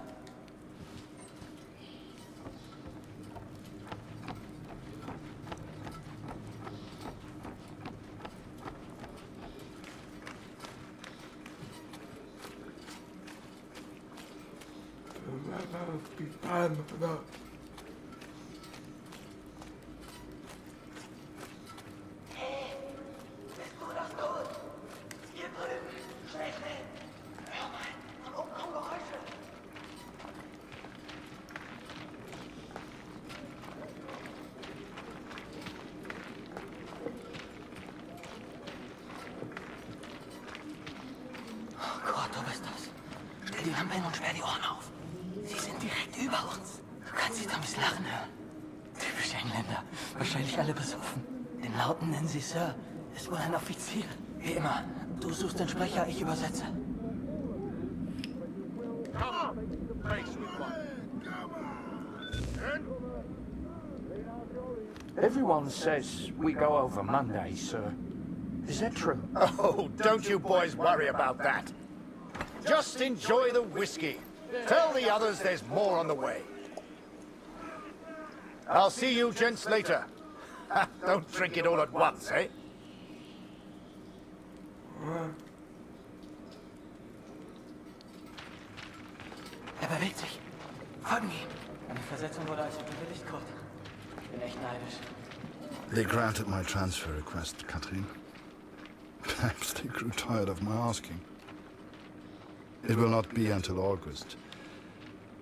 Gott, du bist das. Stell die Lampe hin und sperr die Ohren auf. Sie sind direkt über uns. Du kannst sie damit lachen hören. Typisch Engländer. Wahrscheinlich alle besoffen. Den Lauten nennen sie Sir. Ist wohl ein Offizier. Wie immer. Du suchst den Sprecher, ich übersetze. Everyone says we go over Monday, sir. Is that true? Oh, don't you boys worry about that. Just enjoy the whiskey. Tell the others there's more on the way. I'll see you gents later. Don't drink it all at once, eh? Er bewegt sich. Folgen ihm. Eine Versetzung wurde also bewilligt, Kurt. Ich bin echt neidisch. They granted my transfer request, Catherine. Perhaps they grew tired of my asking. It will not be until August,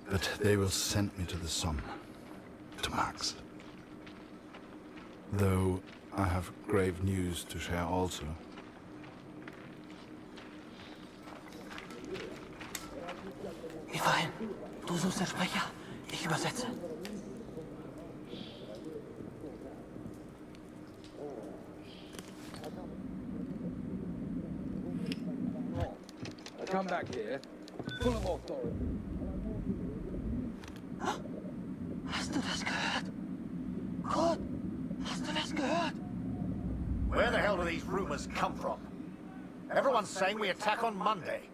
but they will send me to the Somme, to Max. Though I have grave news to share also. Wie vorhin. Du suchst den Sprecher, ich übersetze. I come back here, full of authority. Hast du das gehört? Kurt, hast du das gehört? Where the hell do these rumors come from? Everyone's saying we attack on Monday.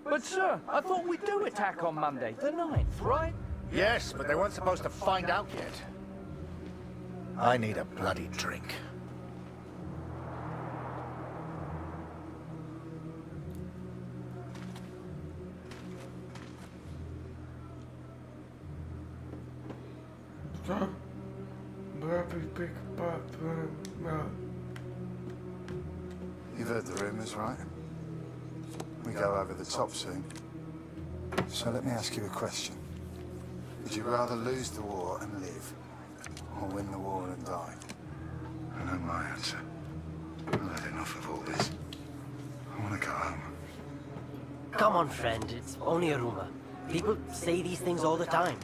But sir, I thought we do attack on Monday, the 9th, right? Yes, but they weren't supposed to find out yet. I need a bloody drink. You've heard the rumors, right? We go over the top soon. So let me ask you a question. Would you rather lose the war and live, or win the war and die? I know my answer. I've had enough of all this. I want to go home. Come on, friend. It's only a rumor. People say these things all the time.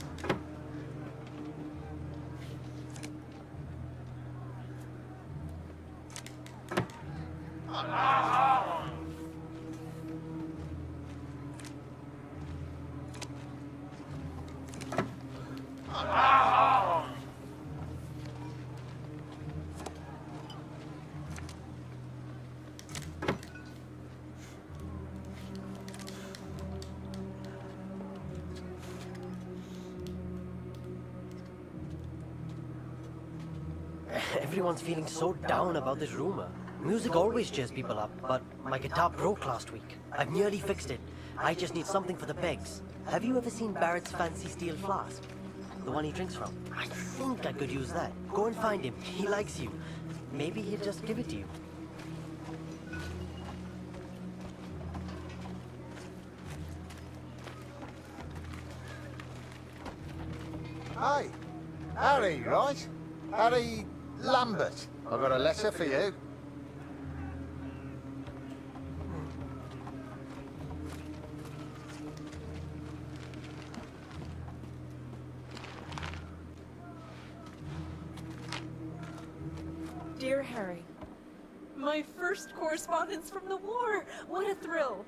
Everyone's feeling so down about this rumor. Music always cheers people up, but my guitar broke last week. I've nearly fixed it. I just need something for the pegs. Have you ever seen Barrett's fancy steel flask? The one he drinks from? I think I could use that. Go and find him. He likes you. Maybe he'll just give it to you. Hey, Harry, right? Harry Lambert. I've got a letter for you. Dear Harry, my first correspondence from the war! What a thrill!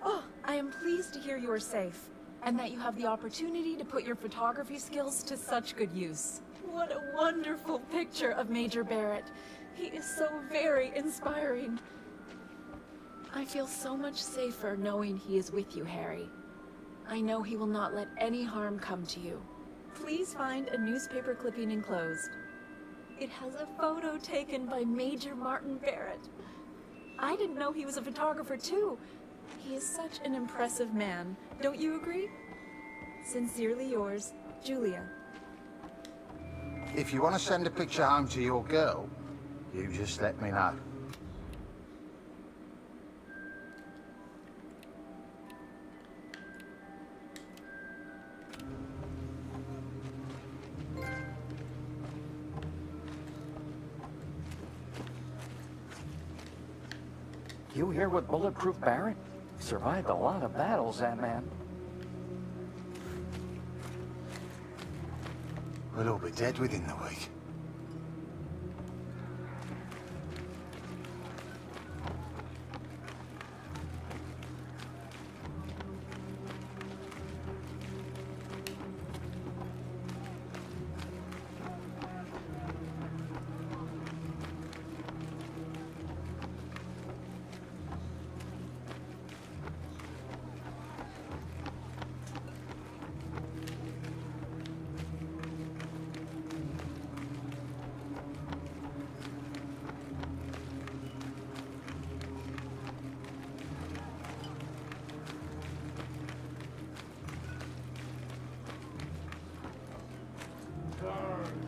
Oh, I am pleased to hear you are safe, and that you have the opportunity to put your photography skills to such good use. What a wonderful picture of Major Barrett. He is so very inspiring. I feel so much safer knowing he is with you, Harry. I know he will not let any harm come to you. Please find a newspaper clipping enclosed. It has a photo taken by Major Martin Barrett. I didn't know he was a photographer too. He is such an impressive man. Don't you agree? Sincerely yours, Julia. If you want to send a picture home to your girl, you just let me know. You here with Bulletproof Barrett? Survived a lot of battles, that man. We'll all be dead within the week.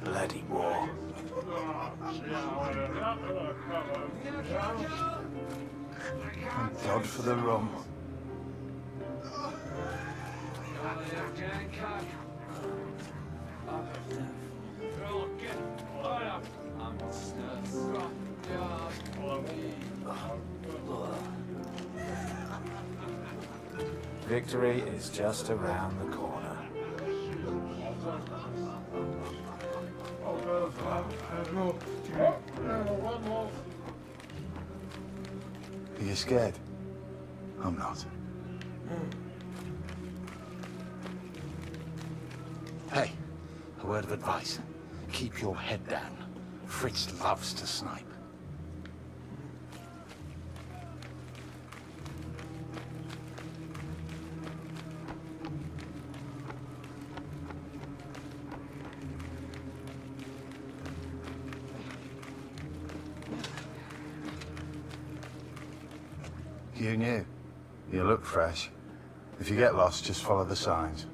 Bloody war. Thank God for the rum. Victory is just around the corner. Are you scared? I'm not. Hey, a word of advice. Keep your head down. Fritz loves to snipe. You knew. You look fresh. If you get lost, just follow the signs.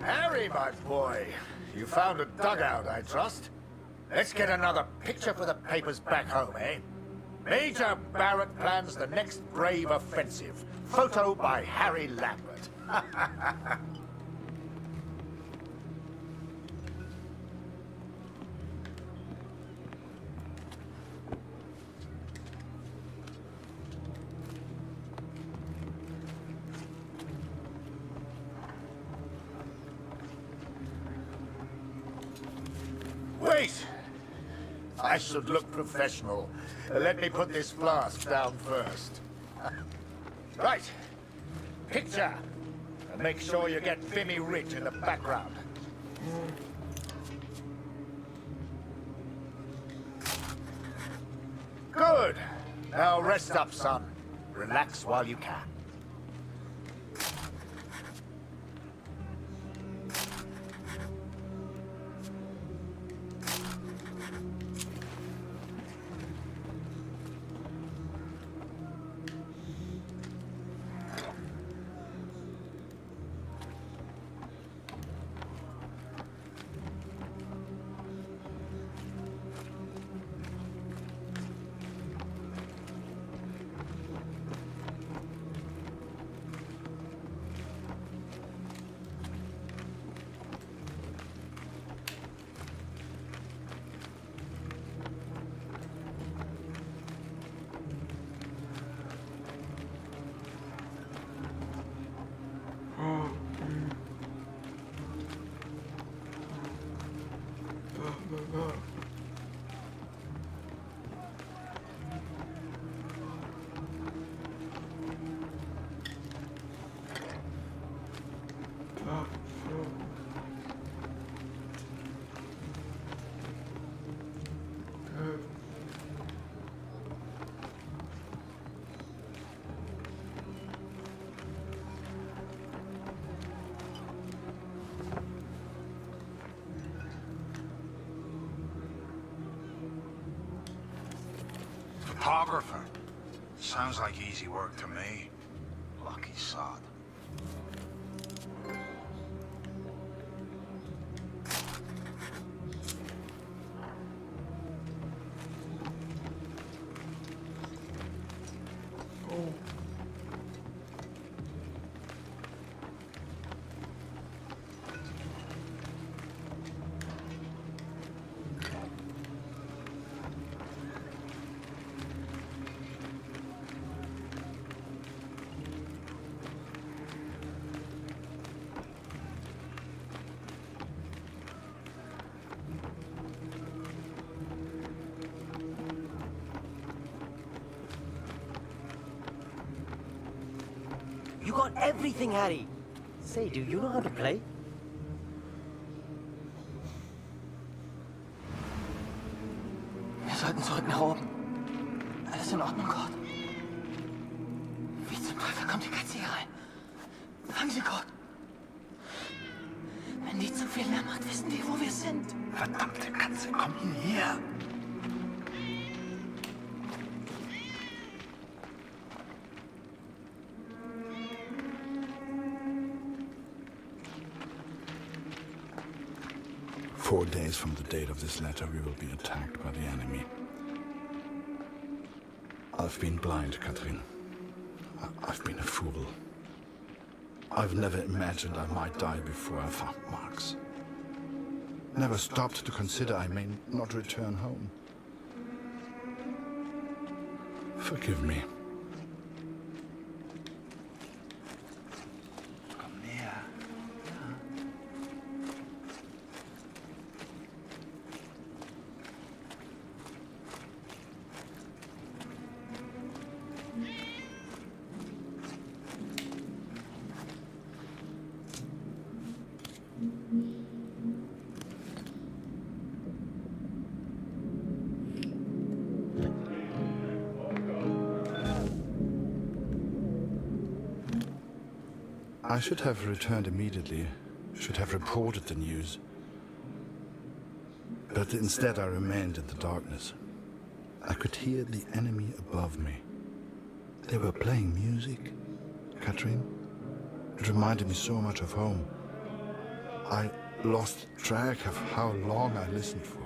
Harry, my boy, you found a dugout, I trust. Let's get another picture for the papers back home, eh? Major Barrett plans the next brave offensive. Photo by Harry Lambert. Wait! I should look professional. Let me put this flask down first. Right. Picture. And make sure you get Vimy Ridge in the background. Good. Now rest up, son. Relax while you can. Photographer. Sounds like easy work to me. Lucky sod. You got everything, Harry. Say, do you know how to play? Wir sollten zurück nach oben. Alles in Ordnung, Kurt? Wie zum Teufel kommt die Katze hier rein? Fangen Sie, Kurt. Wenn die zu viel Lärm macht, wissen die, wo wir sind. Verdammte Katze, komm hierher. 4 days from the date of this letter, we will be attacked by the enemy. I've been blind, Catherine. I've been a fool. I've never imagined I might die before I found Marx. Never stopped to consider I may not return home. Forgive me. I should have returned immediately, should have reported the news. But instead I remained in the darkness. I could hear the enemy above me. They were playing music, Catherine. It reminded me so much of home. I lost track of how long I listened for.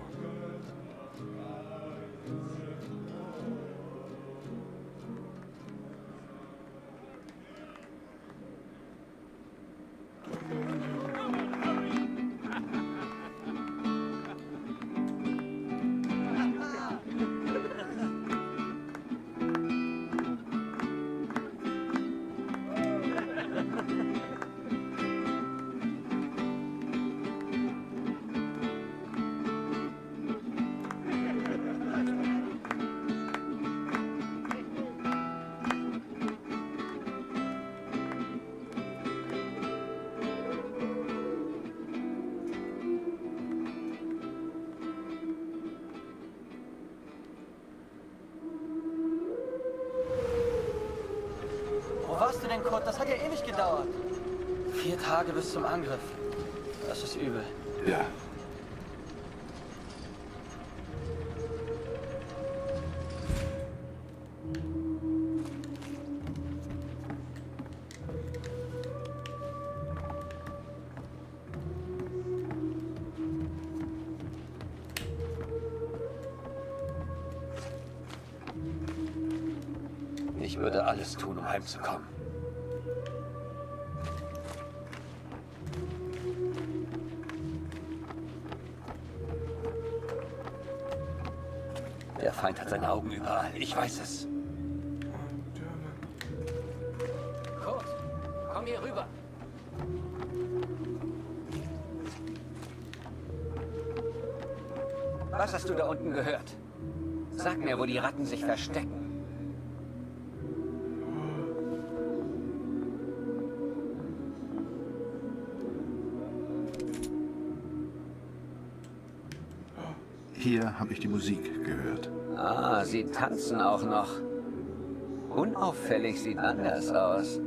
du denn, Kurt? Das hat ja ewig gedauert. 4 Tage bis zum Angriff. Das ist übel. Ja. Ich würde alles tun, um heimzukommen. Der Feind hat seine Augen überall. Ich weiß es. Kurt, komm hier rüber. Was hast du da unten gehört? Sag mir, wo die Ratten sich verstecken. Hier habe ich die Musik gehört. Ah, sie tanzen auch noch. Unauffällig sieht anders aus.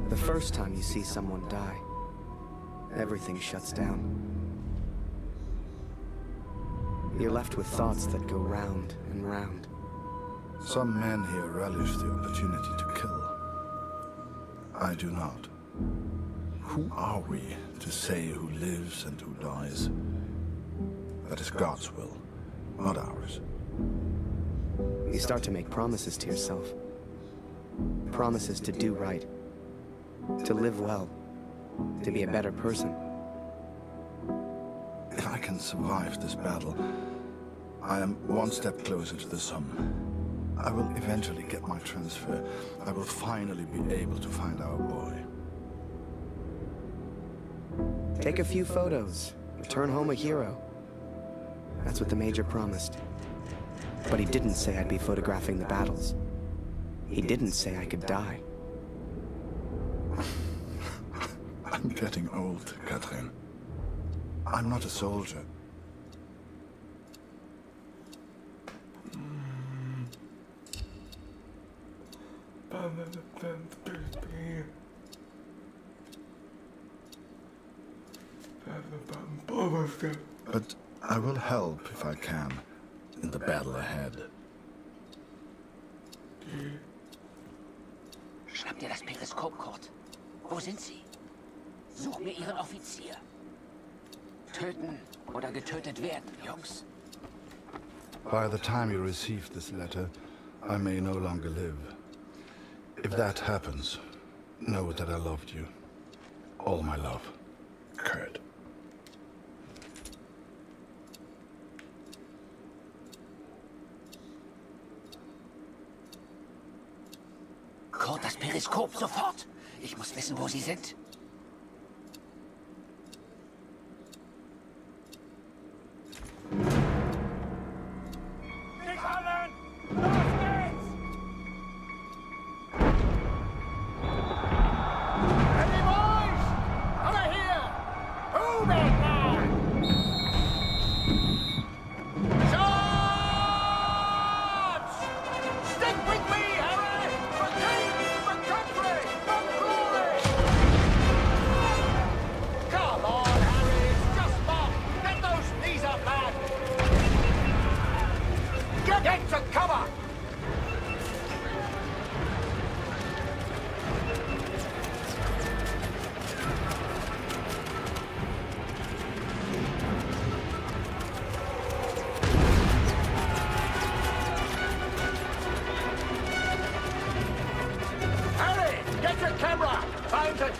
The first time you see someone die, everything shuts down. You're left with thoughts that go round and round. Some men here relish the opportunity to kill. I do not. Who are we to say who lives and who dies? That is God's will, not ours. You start to make promises to yourself. Promises to do right. To live well. To be a better person. If I can survive this battle, I am one step closer to the sun. I will eventually get my transfer. I will finally be able to find our boy. Take a few photos. Return home a hero. That's what the Major promised. But he didn't say I'd be photographing the battles. He didn't say I could die. I'm getting old, Catherine. I'm not a soldier. But I will help if I can in the battle ahead. Schnapp dir das Periskop, Kurt. Wo sind sie? Such mir ihren Offizier. Töten oder getötet werden, Jungs. By the time you receive this letter, I may no longer live. If that happens, know that I loved you. All my love, Kurt. Kurt, das Periskop, sofort! Ich muss wissen, wo sie sind.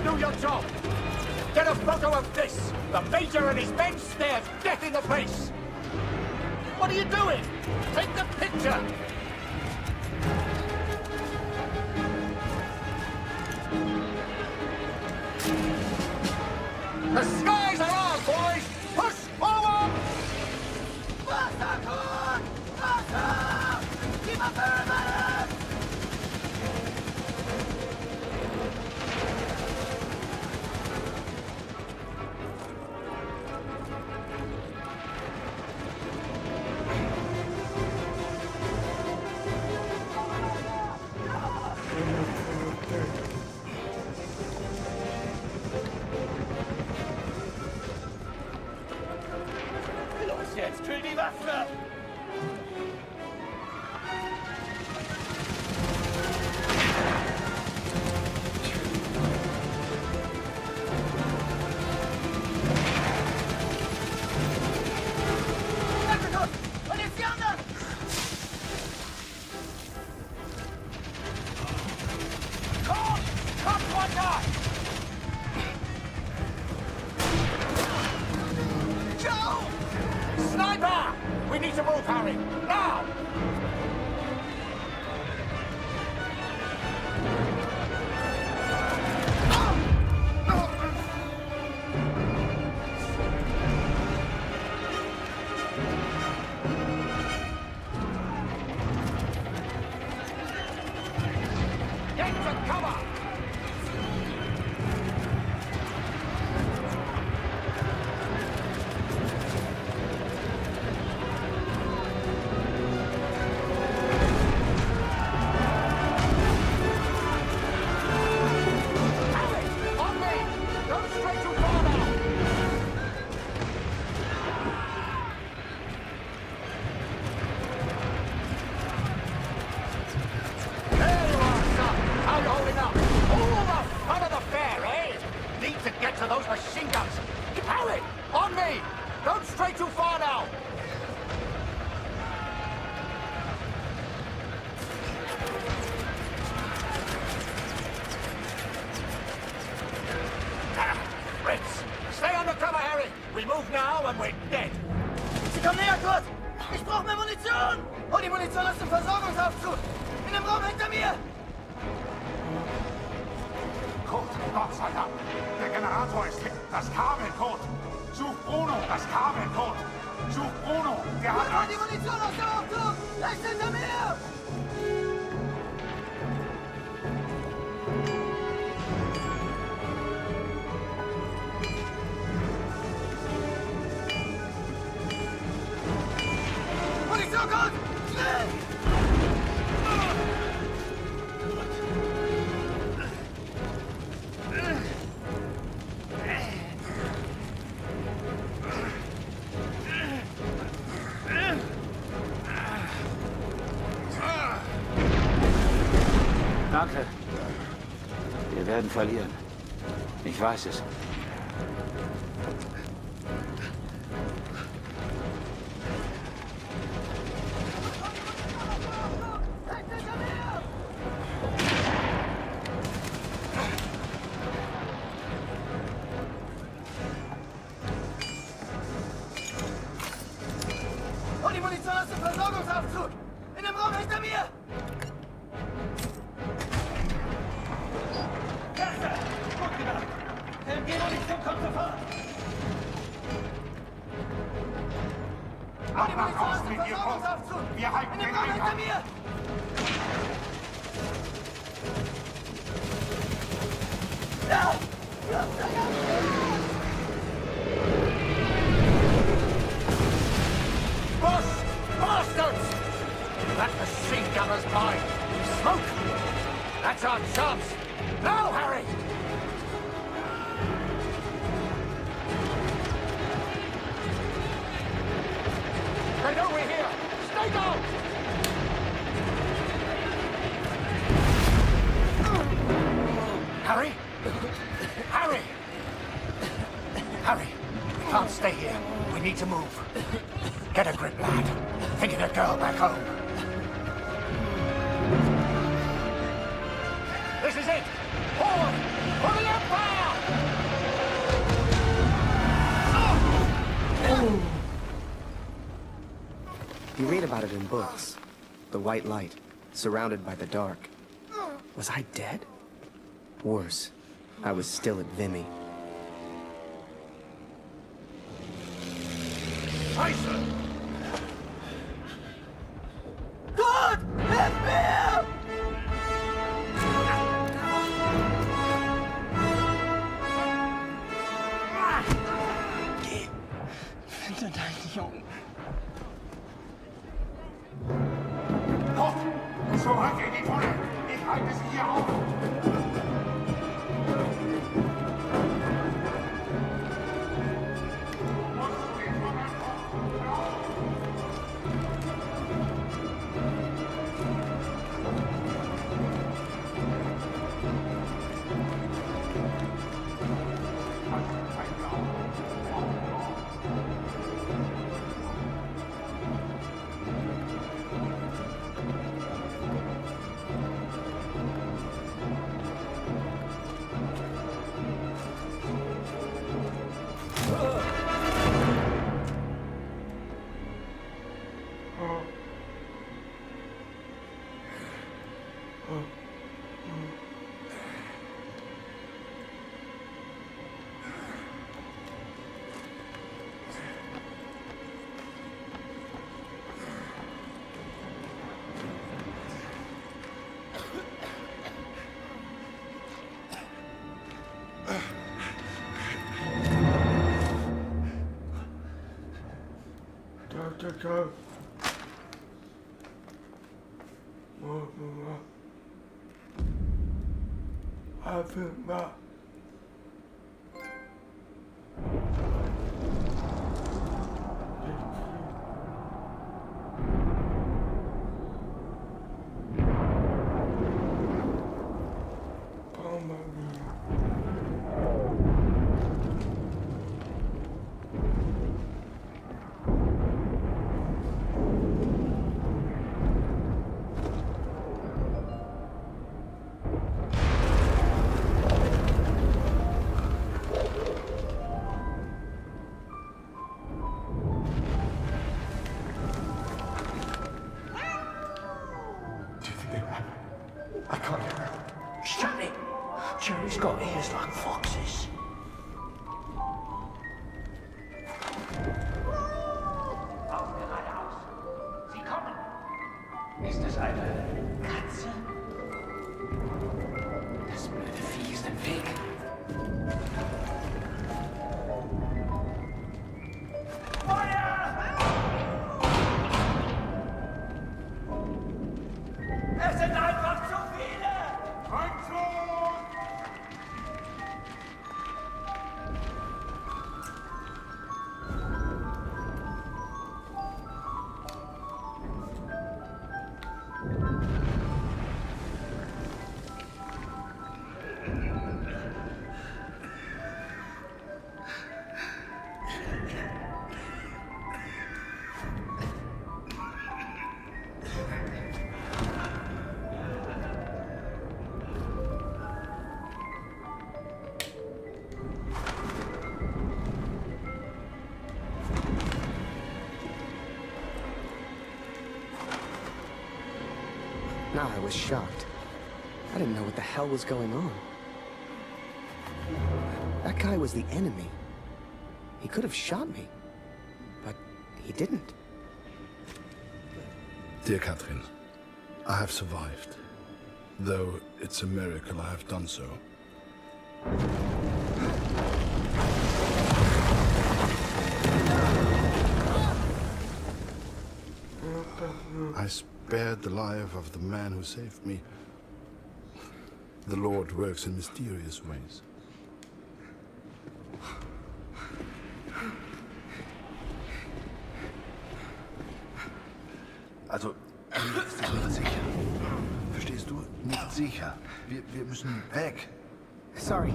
Do your job! Get a photo of this! The Major and his men stared death in the face! What are you doing? Take the picture! The skies are ours, boys! Push forward! Los jetzt, kühl die Waffe! Und jetzt die anderen! Kommt runter! Joe! Sniper! We need to move, Harry! Now! Get to cover! Harry! On me! Don't stray too far now! There you are, son! How you holding up? All the fun of the fair, eh? Need to get to those machine guns! Harry! On me! Don't stray too far now! Fritz! Stay under cover, Harry! We move now and we're dead! Sie kommen näher, Kurt! Ich brauche mehr Munition! Hol die Munition aus dem Versorgungsaufzug! In dem Raum hinter mir! Kurt, Gott sei Dank. Der Generator ist weg. Das Kabel, Kurt. Such Bruno, das Kabel, Kurt. Such Bruno, der hat Hol die Munition aus dem Aufzug! Rechts hinter mir! Munition, Kurt! Schnell! Danke. Wir werden verlieren. Ich weiß es. Hol die Munition aus dem Versorgungsaufzug! In dem Raum hinter mir! Kerze! Gut gemacht! Die Munition kommt sofort! Hol die Munition aus dem Versorgungsaufzug! Wir halten In den dem Raum hinter Eingang. mir! Ja! Bust! Bastards! That machine gunner's mine! Smoke! That's our chance! Now, Harry! They know we're here! Stay down! Harry? Harry! Harry, we can't stay here. We need to move. Get a grip, lad. Think of the girl back home. This is it! Forward! For the Empire! You read about it in books. The white light, surrounded by the dark. Was I dead? Worse, I was still at Vimy. Scheiße! God! Help me! Geh! Finde deinen Jungen. Gott! Zurück in die Tunnel! Ich halte sie hier auf! Go. I think that Jerry's got ears like foxes. Auf geradeaus. Sie kommen. Ist es eine Katze? Das blöde Vieh ist im Weg. Feuer! Es sind einfach zu viele! Rückzug! Now I was shocked. I didn't know what the hell was going on. That guy was the enemy. He could have shot me, but he didn't. Dear Catherine, I have survived. Though it's a miracle I have done so. I spared the life of the man who saved me. The Lord works in mysterious ways. Also, ist nicht sicher. Verstehst du? Nicht sicher. Wir müssen weg. Sorry,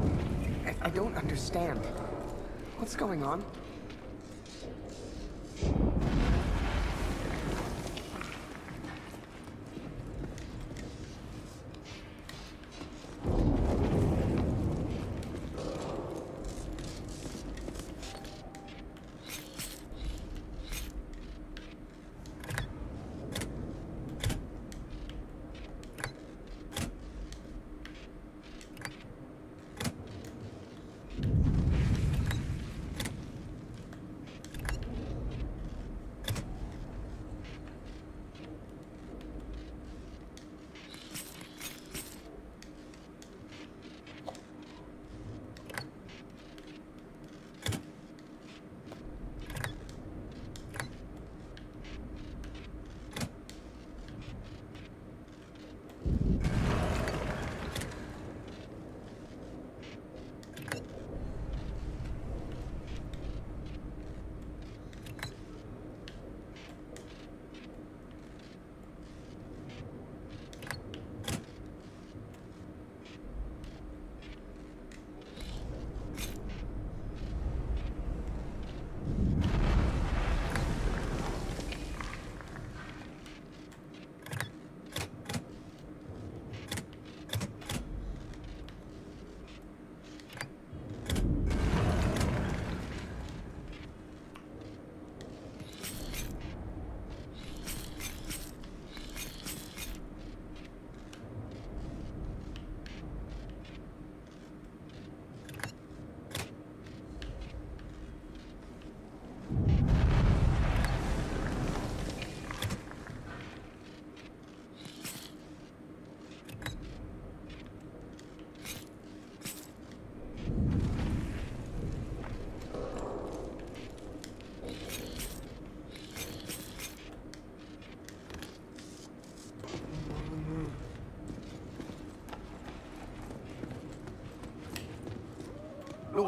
I don't understand. What's going on?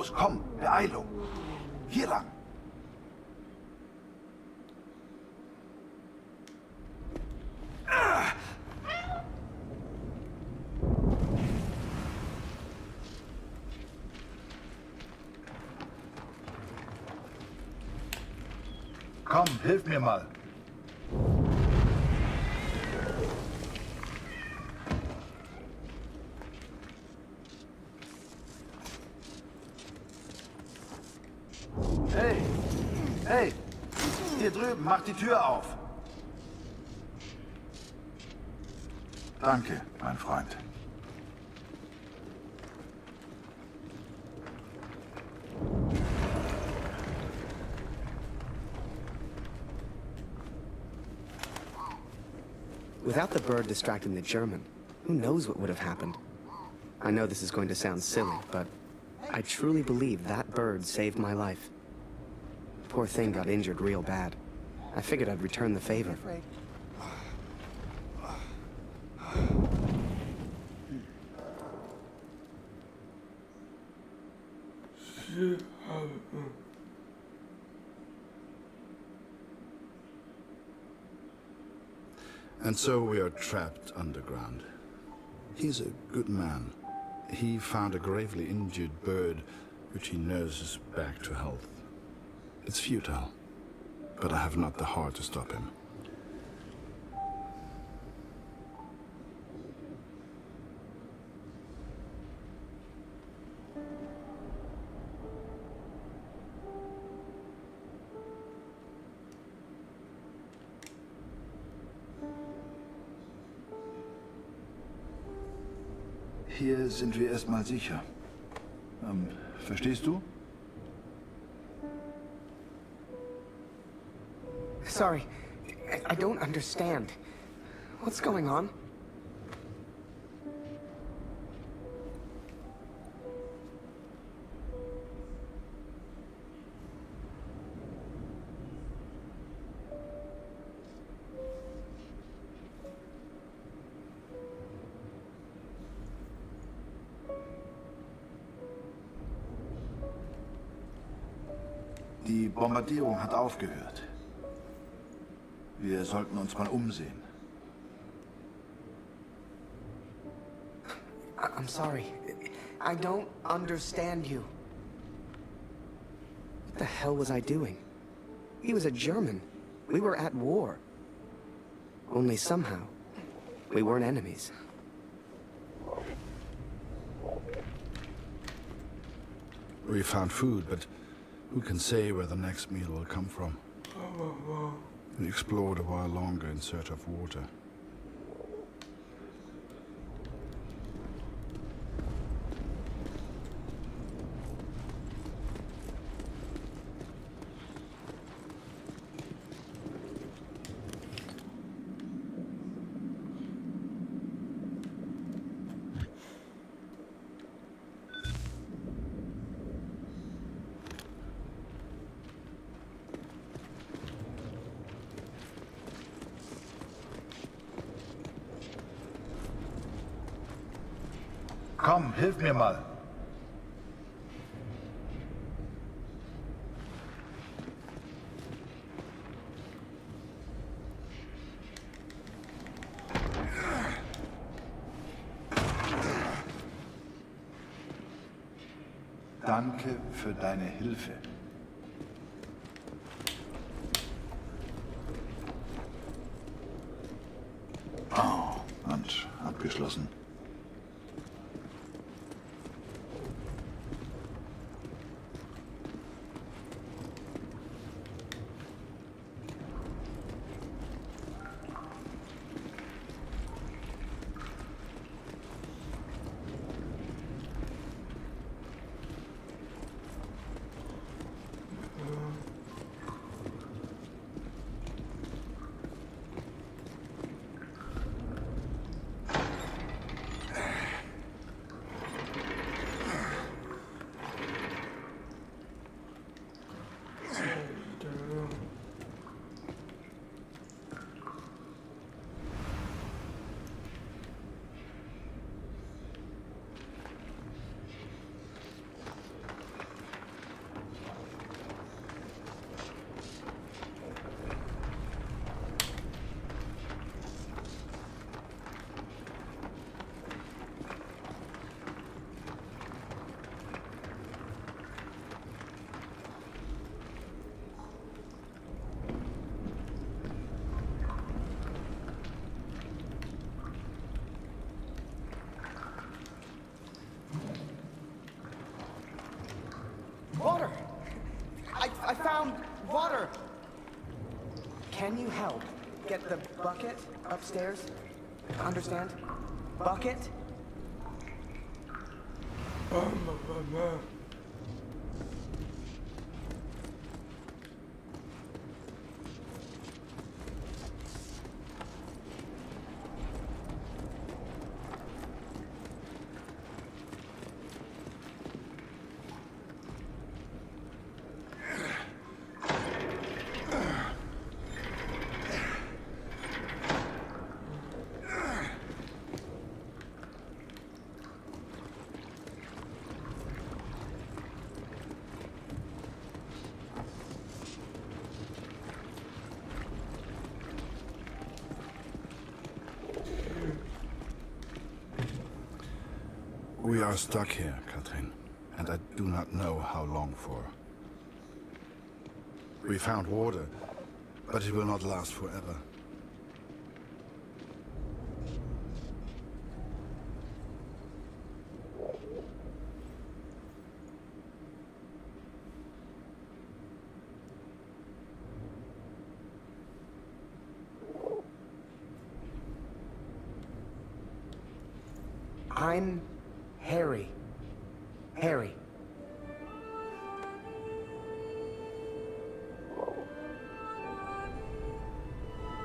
Los, komm, Beeilung. Hier lang. Komm, hilf mir mal. Hey, hey, hier drüben, mach die Tür auf. Danke, mein Freund. Without the bird distracting the German, who knows what would have happened? I know this is going to sound silly, but I truly believe that bird saved my life. Poor thing got injured real bad. I figured I'd return the favor. And so we are trapped underground. He's a good man. He found a gravely injured bird, which he nurses back to health. It's futile, but I have not the heart to stop him. Hier sind wir erstmal sicher. Verstehst du? Sorry, I don't understand. What's going on? Die Bombardierung hat aufgehört. Wir sollten uns mal umsehen. I'm sorry. I don't understand you. What the hell was I doing? He was a German. We were at war. Only somehow, we weren't enemies. We found food, but who can say where the next meal will come from? We explored a while longer in search of water. Komm, hilf mir mal. Danke für deine Hilfe. Oh, Mensch, abgeschlossen. water! Can you help get the bucket upstairs? Understand? Bucket? We are stuck here, Katrin, and I do not know how long for. We found water, but it will not last forever. I'm Harry. Harry.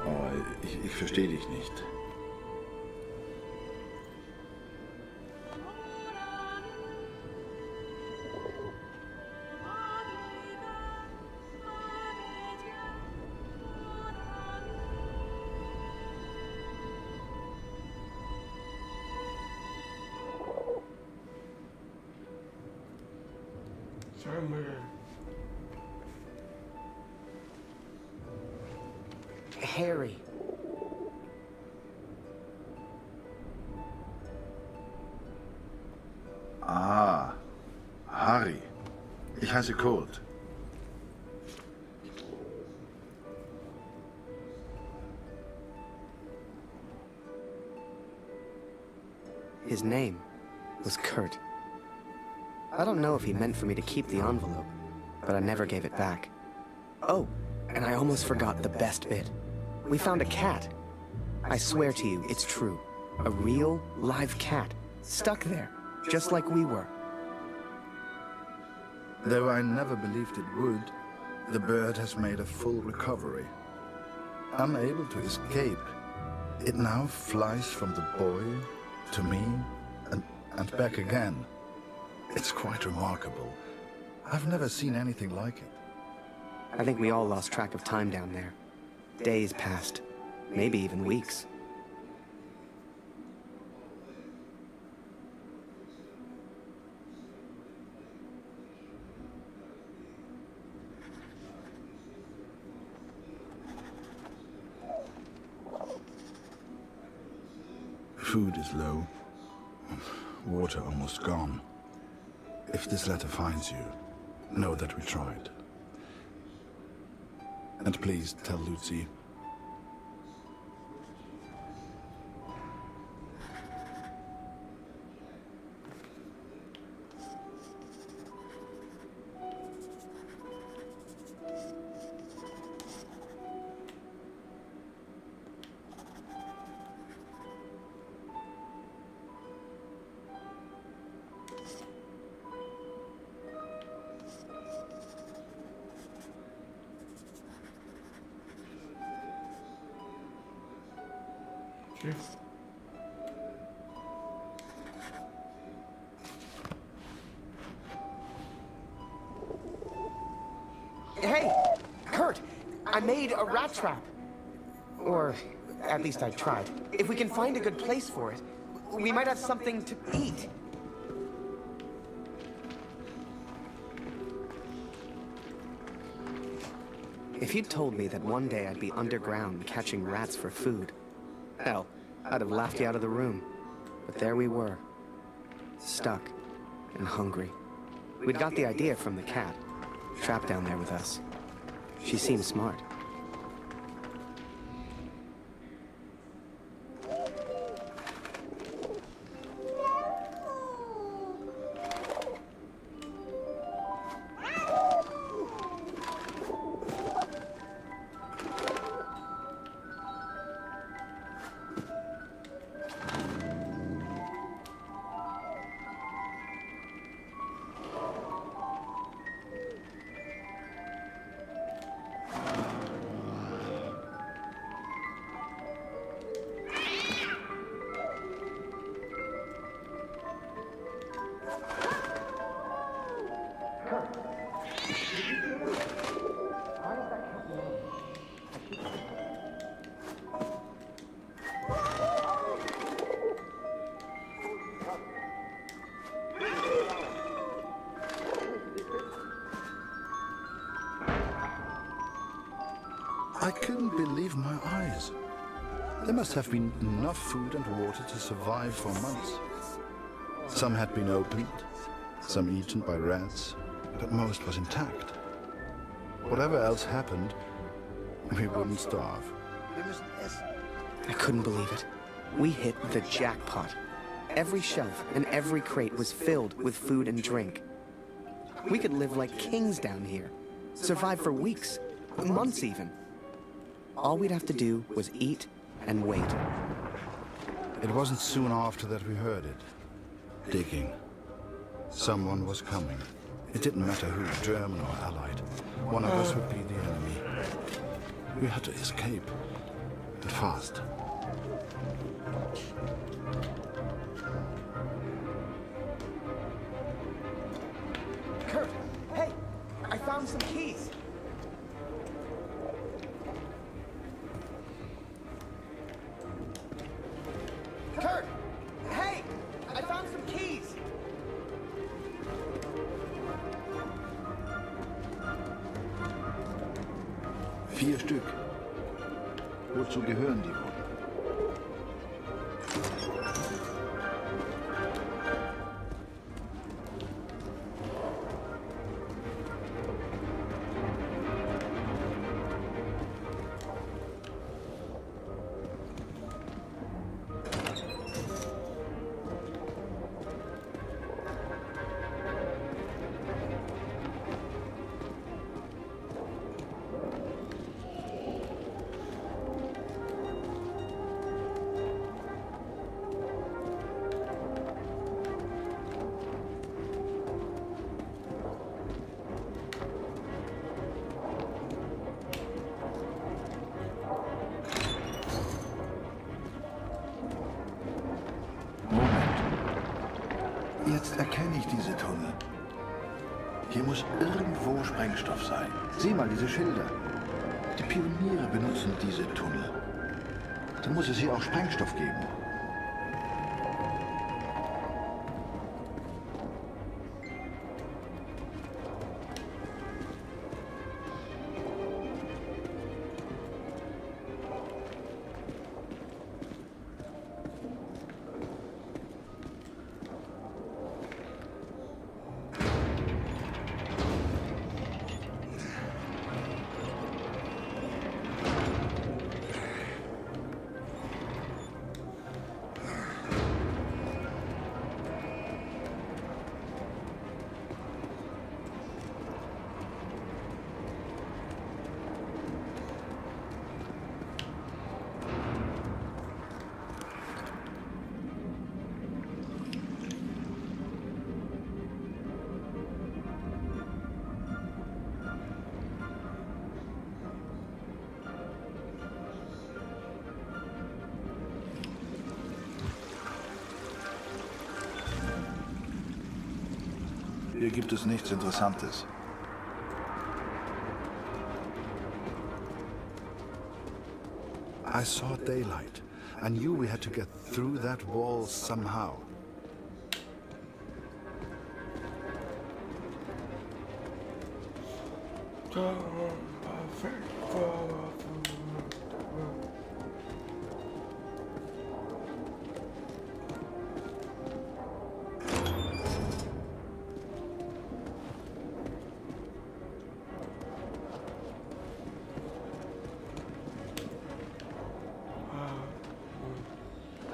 Oh, ich verstehe dich nicht. Harry. Ah, Harry. Ich heiße Colt. His name was Kurt. I don't know if he meant for me to keep the envelope, but I never gave it back. Oh, and I almost forgot the best bit. We found a cat. I swear to you, it's true. A real, live cat, stuck there, just like we were. Though I never believed it would, the bird has made a full recovery. Unable to escape, it now flies from the boy to me and back again. It's quite remarkable. I've never seen anything like it. I think we all lost track of time down there. Days passed, maybe even weeks. Food is low, water almost gone. If this letter finds you, know that we tried. And please tell Lucy. Hey, Kurt, I made a rat trap. Or, at least I tried. If we can find a good place for it, we might have something to eat. If you'd told me that one day I'd be underground catching rats for food, hell, I'd have laughed you out of the room. But there we were, stuck and hungry. We'd got the idea from the cat, trapped down there with us. She seemed smart. I couldn't believe my eyes. There must have been enough food and water to survive for months. Some had been opened, some eaten by rats, but most was intact. Whatever else happened, we wouldn't starve. I couldn't believe it. We hit the jackpot. Every shelf and every crate was filled with food and drink. We could live like kings down here. Survive for weeks, months even. All we'd have to do was eat and wait. It wasn't soon after that we heard it. Digging. Someone was coming. It didn't matter who, German or Allied. One of us would be the enemy. We had to escape. And fast. Kurt, hey, I found some keys. Kurt, hey, I found some keys. 4 Stück. Wozu gehören die wohl? Jetzt erkenne ich diese Tunnel. Hier muss irgendwo Sprengstoff sein. Sieh mal diese Schilder. Die Pioniere benutzen diese Tunnel. Dann muss es hier auch Sprengstoff geben. Hier gibt es nichts Interessantes. I saw daylight. I knew we had to get through that wall somehow.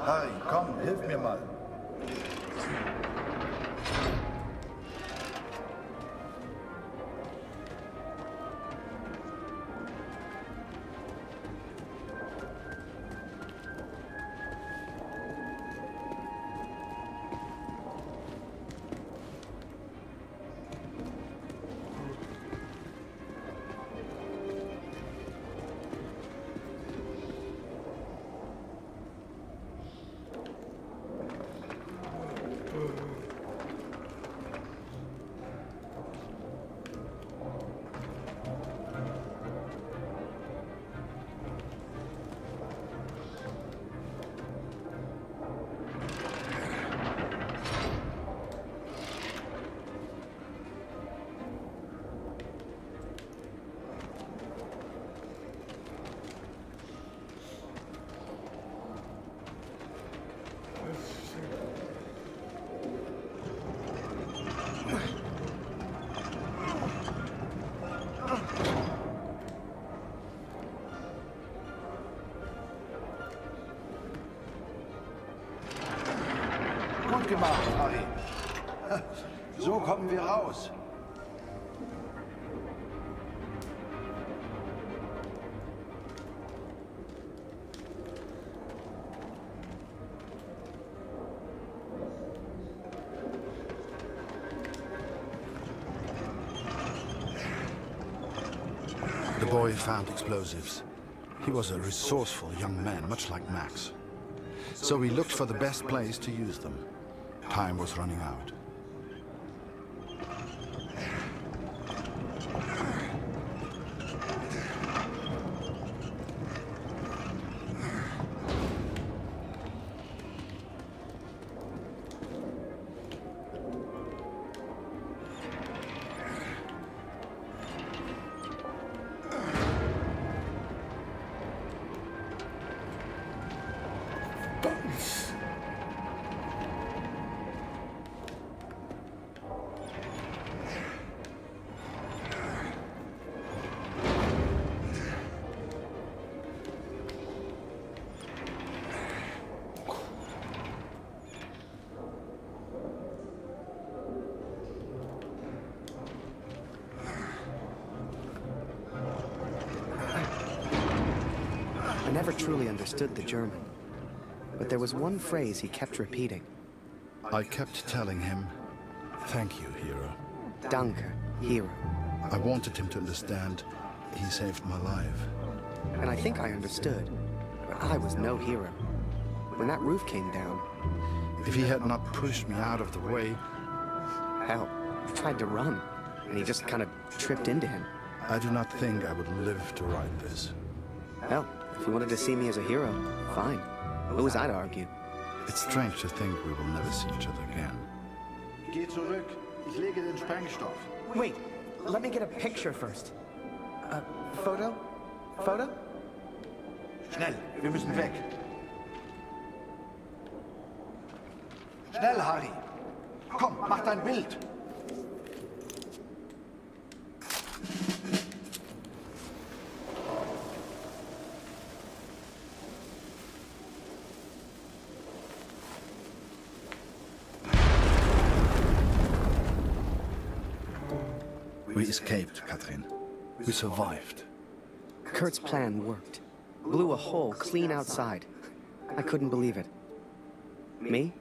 Harry, komm, hilf mir mal. gemacht, Harry. So kommen wir raus. The boy found explosives. He was a resourceful young man, much like Max. So we looked for the best place to use them. Time was running out. I never truly understood the German, but there was one phrase he kept repeating. I kept telling him, "Thank you, hero." Danke, hero. I wanted him to understand he saved my life. And I think I understood, but I was no hero. When that roof came down... If he had not pushed me out of the way... Hell, I tried to run, and he just kind of tripped into him. I do not think I would live to write this. Hell, if you wanted to see me as a hero, fine. Who was I to argue? It's strange to think we will never see each other again. Geh zurück. Ich lege den Sprengstoff. Wait, let me get a picture first. Photo? Photo? Schnell, wir müssen weg. Schnell, Harry. Komm, mach dein Bild. We escaped, Katrin. We survived. Kurt's plan worked. Blew a hole clean outside. I couldn't believe it. Me?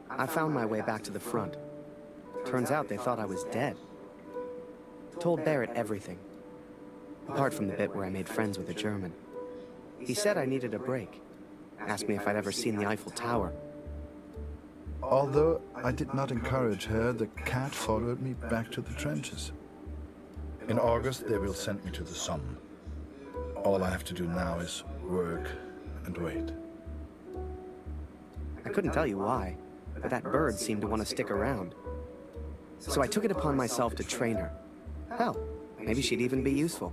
I found my way back to the front. Turns out they thought I was dead. Told Barrett everything. Apart from the bit where I made friends with a German. He said I needed a break. Asked me if I'd ever seen the Eiffel Tower. Although I did not encourage her, the cat followed me back to the trenches. In August, they will send me to the sun. All I have to do now is work and wait. I couldn't tell you why, but that bird seemed to want to stick around. So I took it upon myself to train her. Hell, maybe she'd even be useful.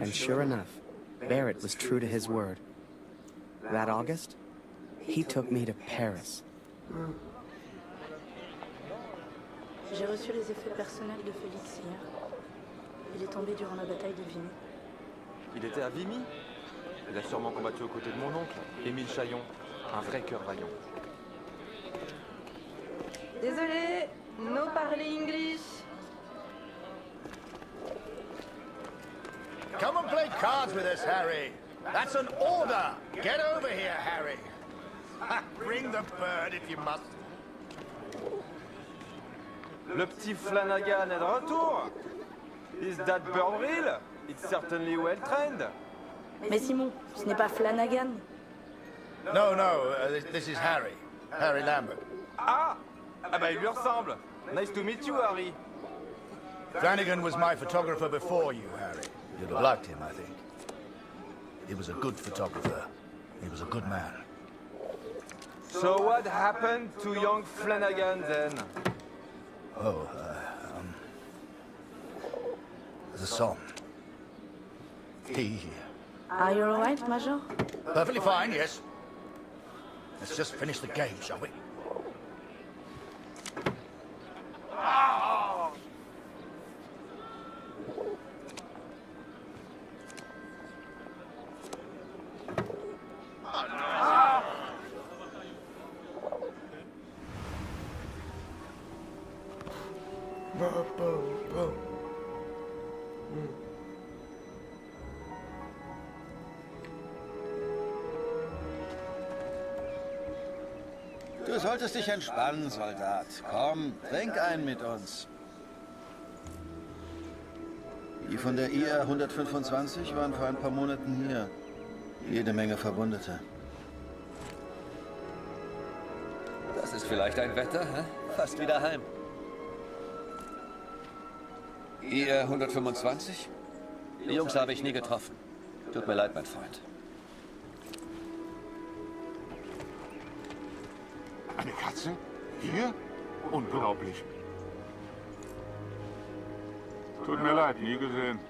And sure enough, Barrett was true to his word. That August, he took me to Paris. J'ai reçu les effets personnels de Félix hier. Il est tombé durant la bataille de Vimy. Il était à Vimy? Il a sûrement combattu aux côtés de mon oncle, Émile Chaillon, un vrai cœur vaillant. Désolé, no parler English. Come and play cards with us, Harry. That's an order. Get over here, Harry. Bring the bird if you must. Le petit Flanagan est de retour. Is that bird real? It's certainly well trained. Mais Simon, ce n'est pas Flanagan. No, this is Harry. Harry Lambert. Ah! Ah bah il lui ressemble. Nice to meet you, Harry. Flanagan was my photographer before you, Harry. You'd have liked him, I think. He was a good photographer. He was a good man. So what happened to young Flanagan then? Oh, the son. He Are you alright, Major? Perfectly fine, yes. Let's just finish the game, shall we? Du solltest dich entspannen, Soldat. Komm, trink einen mit uns. Die von der IR 125 waren vor ein paar Monaten hier. Jede Menge Verwundete. Das ist vielleicht ein Wetter, hä? Fast wieder heim. IR 125? Die Jungs habe ich nie getroffen. Tut mir leid, mein Freund. Eine Katze? Hier? Unglaublich. Tut mir leid, nie gesehen.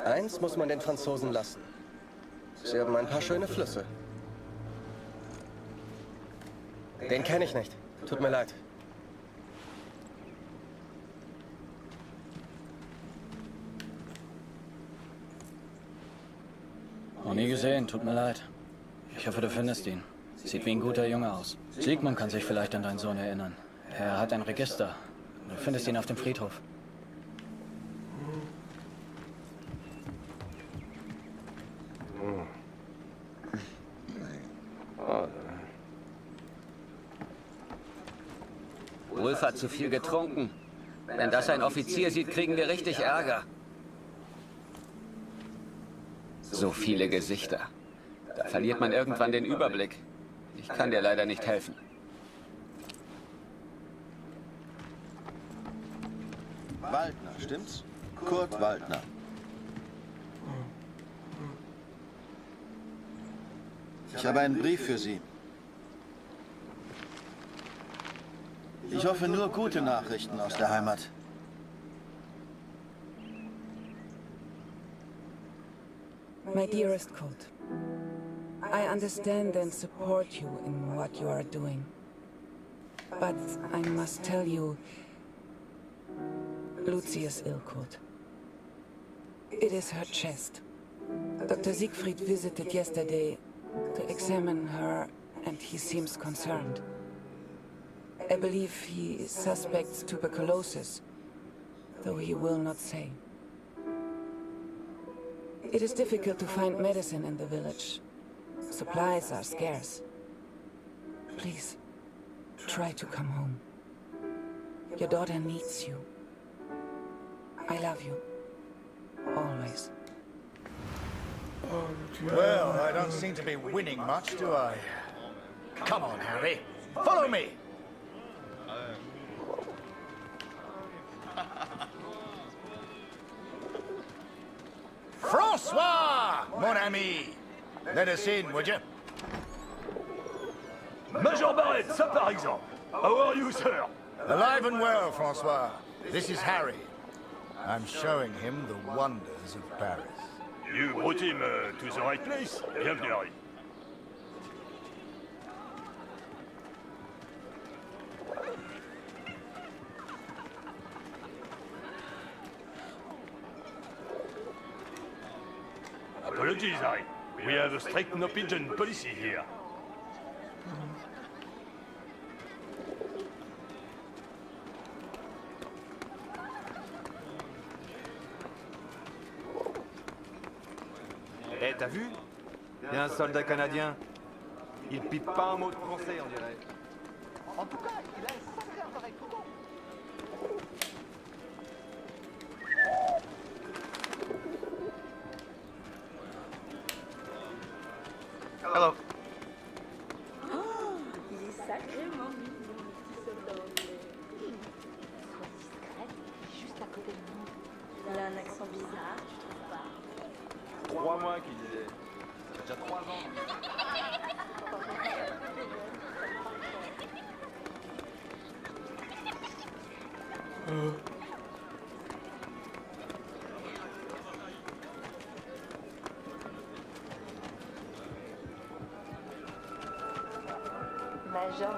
Eins muss man den Franzosen lassen. Sie haben ein paar schöne Flüsse. Den kenne ich nicht. Tut mir leid. Noch nie gesehen, tut mir leid. Ich hoffe, du findest ihn. Sieht wie ein guter Junge aus. Sigmund kann sich vielleicht an deinen Sohn erinnern. Er hat ein Register. Du findest ihn auf dem Friedhof. Wolf hat zu viel getrunken. Wenn das ein Offizier sieht, kriegen wir richtig Ärger. So viele Gesichter. Da verliert man irgendwann den Überblick. Ich kann dir leider nicht helfen. Waldner, stimmt's? Kurt Waldner. Ich habe einen Brief für Sie. Ich hoffe nur gute Nachrichten aus der Heimat. My dearest Colt, I understand and support you in what you are doing. But I must tell you, Lucy is ill, Colt. It is her chest. Dr. Siegfried visited yesterday to examine her, and he seems concerned. I believe he suspects tuberculosis, though he will not say. It is difficult to find medicine in the village. Supplies are scarce. Please, try to come home. Your daughter needs you. I love you. Always. Well, I don't seem to be winning much, do I? Come on, Harry. Follow me! François, mon ami! Let us in, would you? Major Barrett, ça par exemple. How are you, sir? Alive and well, François. This is Harry. I'm showing him the wonders of Paris. You brought him to the right place. Bienvenue, Harry. Apologies, Harry. We have a strict no-pigeon policy here. Eh, t'as vu? Il y a un soldat canadien. Il pipe pas un mot de français, on dirait. En tout cas, il a un sacré appareil photo. Hello. Oh, il est sacrément mignon, le petit soldat anglais. Sois discrète, juste à côté de moi. Major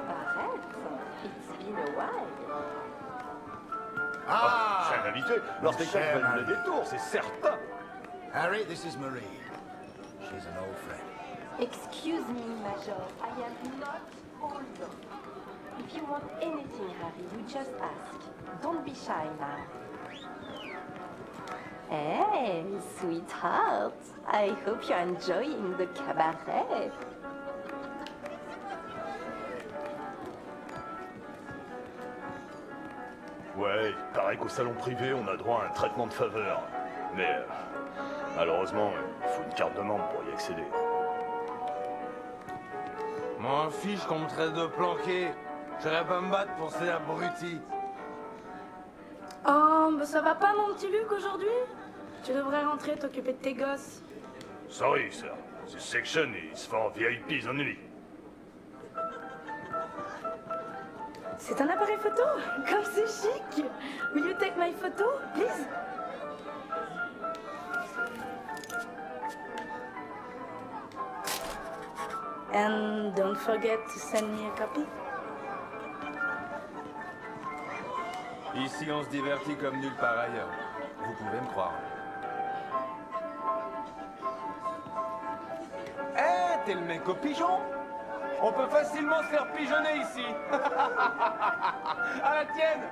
Barrett, it's been a while. Ah! C'est un invité. Leur spectacle va nous des tours, c'est certain. Harry, this is Marie. She's an old friend. Excuse me, Major, I am not old. If you want anything, Harry, you just ask. Don't be shy now. Hey, sweetheart. I hope you're enjoying the cabaret. Ouais, il paraît qu'au salon privé, on a droit à un traitement de faveur. Mais malheureusement, il faut une carte de membre pour y accéder. M'en fiche qu'on me traite de planqué. J'irai pas me battre pour ces abrutis. Oh, bah ça va pas mon petit Luc aujourd'hui? Tu devrais rentrer t'occuper de tes gosses. Sorry, sir. This section is for VIPs only. C'est un appareil photo? Comme c'est chic! Will you take my photo, please? And don't forget to send me a copy. Ici, on se divertit comme nulle part ailleurs. Vous pouvez me croire. Eh, t'es le mec au pigeon? On peut facilement se faire pigeonner ici. À la tienne.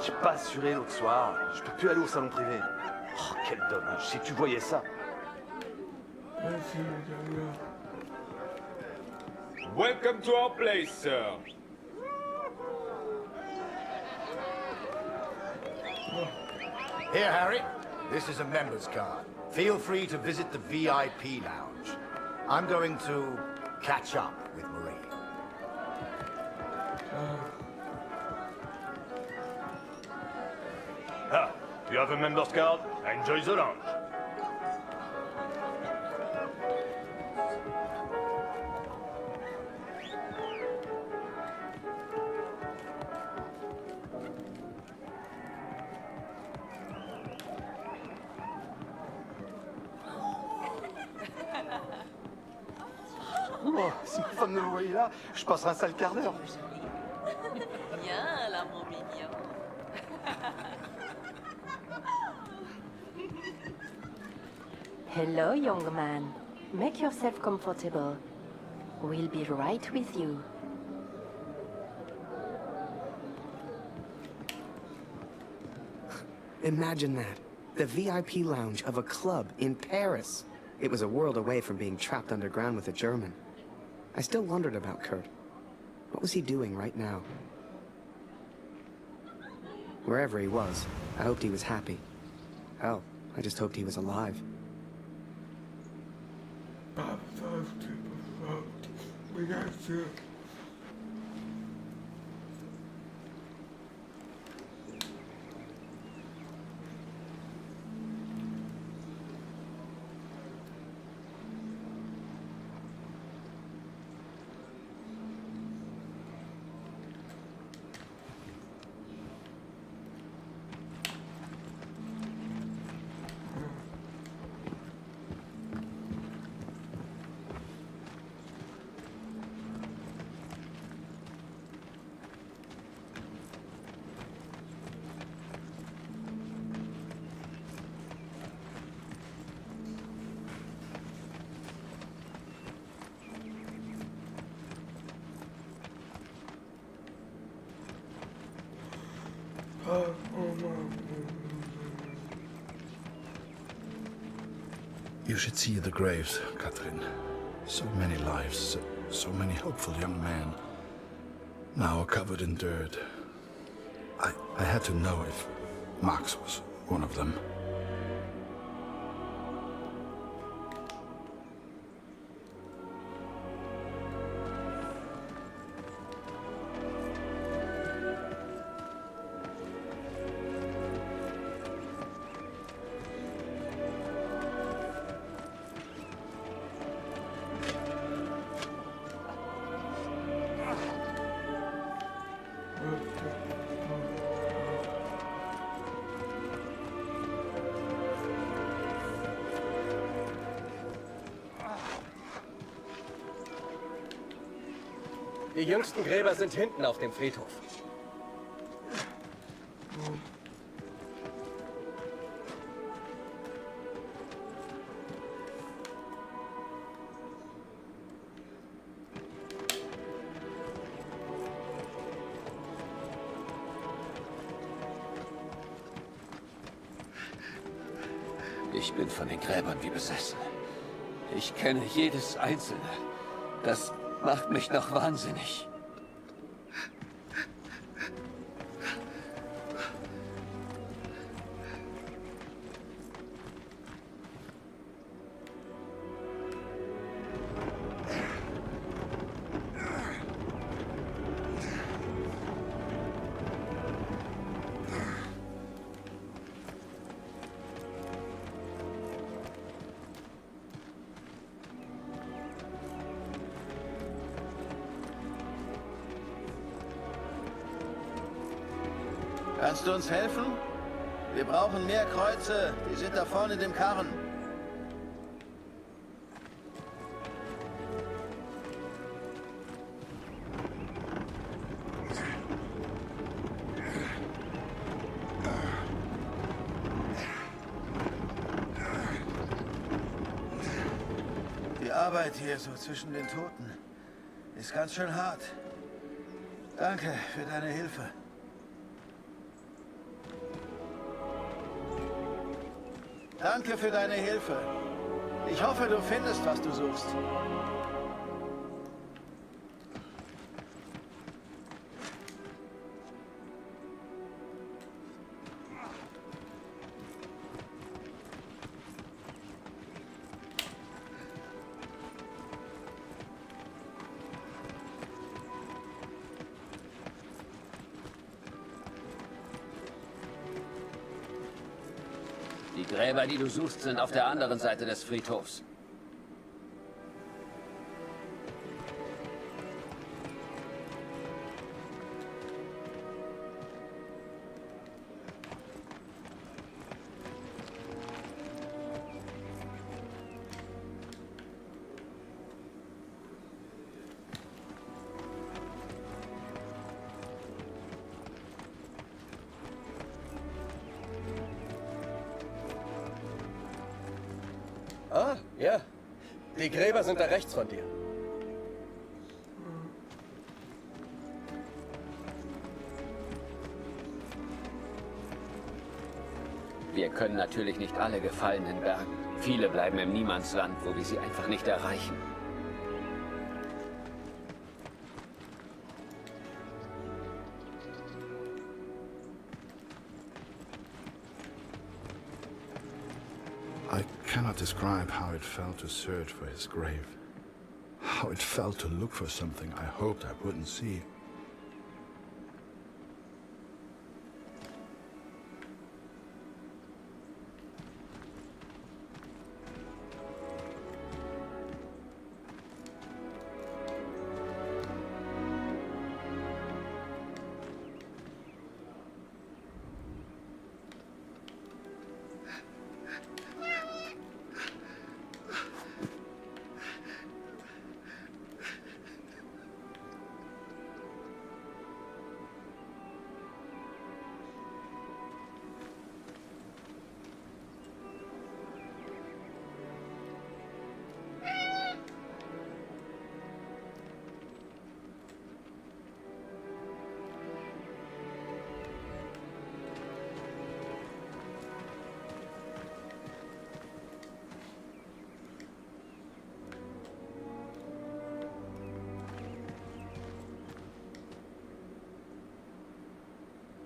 J'ai pas assuré l'autre soir. Je peux plus aller au salon privé. Oh, quel dommage. Si tu voyais ça. Welcome to our place, sir. Here, Harry. This is a member's card. Feel free to visit the VIP lounge. I'm going to catch up with Marie. Ah, you have a member's card? Enjoy the lounge. Oh, si ma femme me voyait là, je passerai un sale quart d'heure. Viens là, mon mignon. Hello, young man. Make yourself comfortable. We'll be right with you. Imagine that. The VIP lounge of a club in Paris. It was a world away from being trapped underground with a German. I still wondered about Kurt. What was he doing right now? Wherever he was, I hoped he was happy. Hell, I just hoped he was alive. We got to. You should see the graves, Catherine. So many lives, so many hopeful young men, now covered in dirt. I had to know if Max was one of them. Die jüngsten Gräber sind hinten auf dem Friedhof. Ich bin von den Gräbern wie besessen. Ich kenne jedes einzelne. Das macht mich noch wahnsinnig. Kannst du uns helfen? Wir brauchen mehr Kreuze. Die sind da vorne in dem Karren. Die Arbeit hier so zwischen den Toten ist ganz schön hart. Danke für deine Hilfe. Danke für deine Hilfe. Ich hoffe, du findest, was du suchst. Die Gräber, die du suchst, sind auf der anderen Seite des Friedhofs. Ah, ja. Die Gräber sind da rechts von dir. Wir können natürlich nicht alle Gefallenen bergen. Viele bleiben im Niemandsland, wo wir sie einfach nicht erreichen. I cannot describe how it felt to search for his grave. How it felt to look for something I hoped I wouldn't see.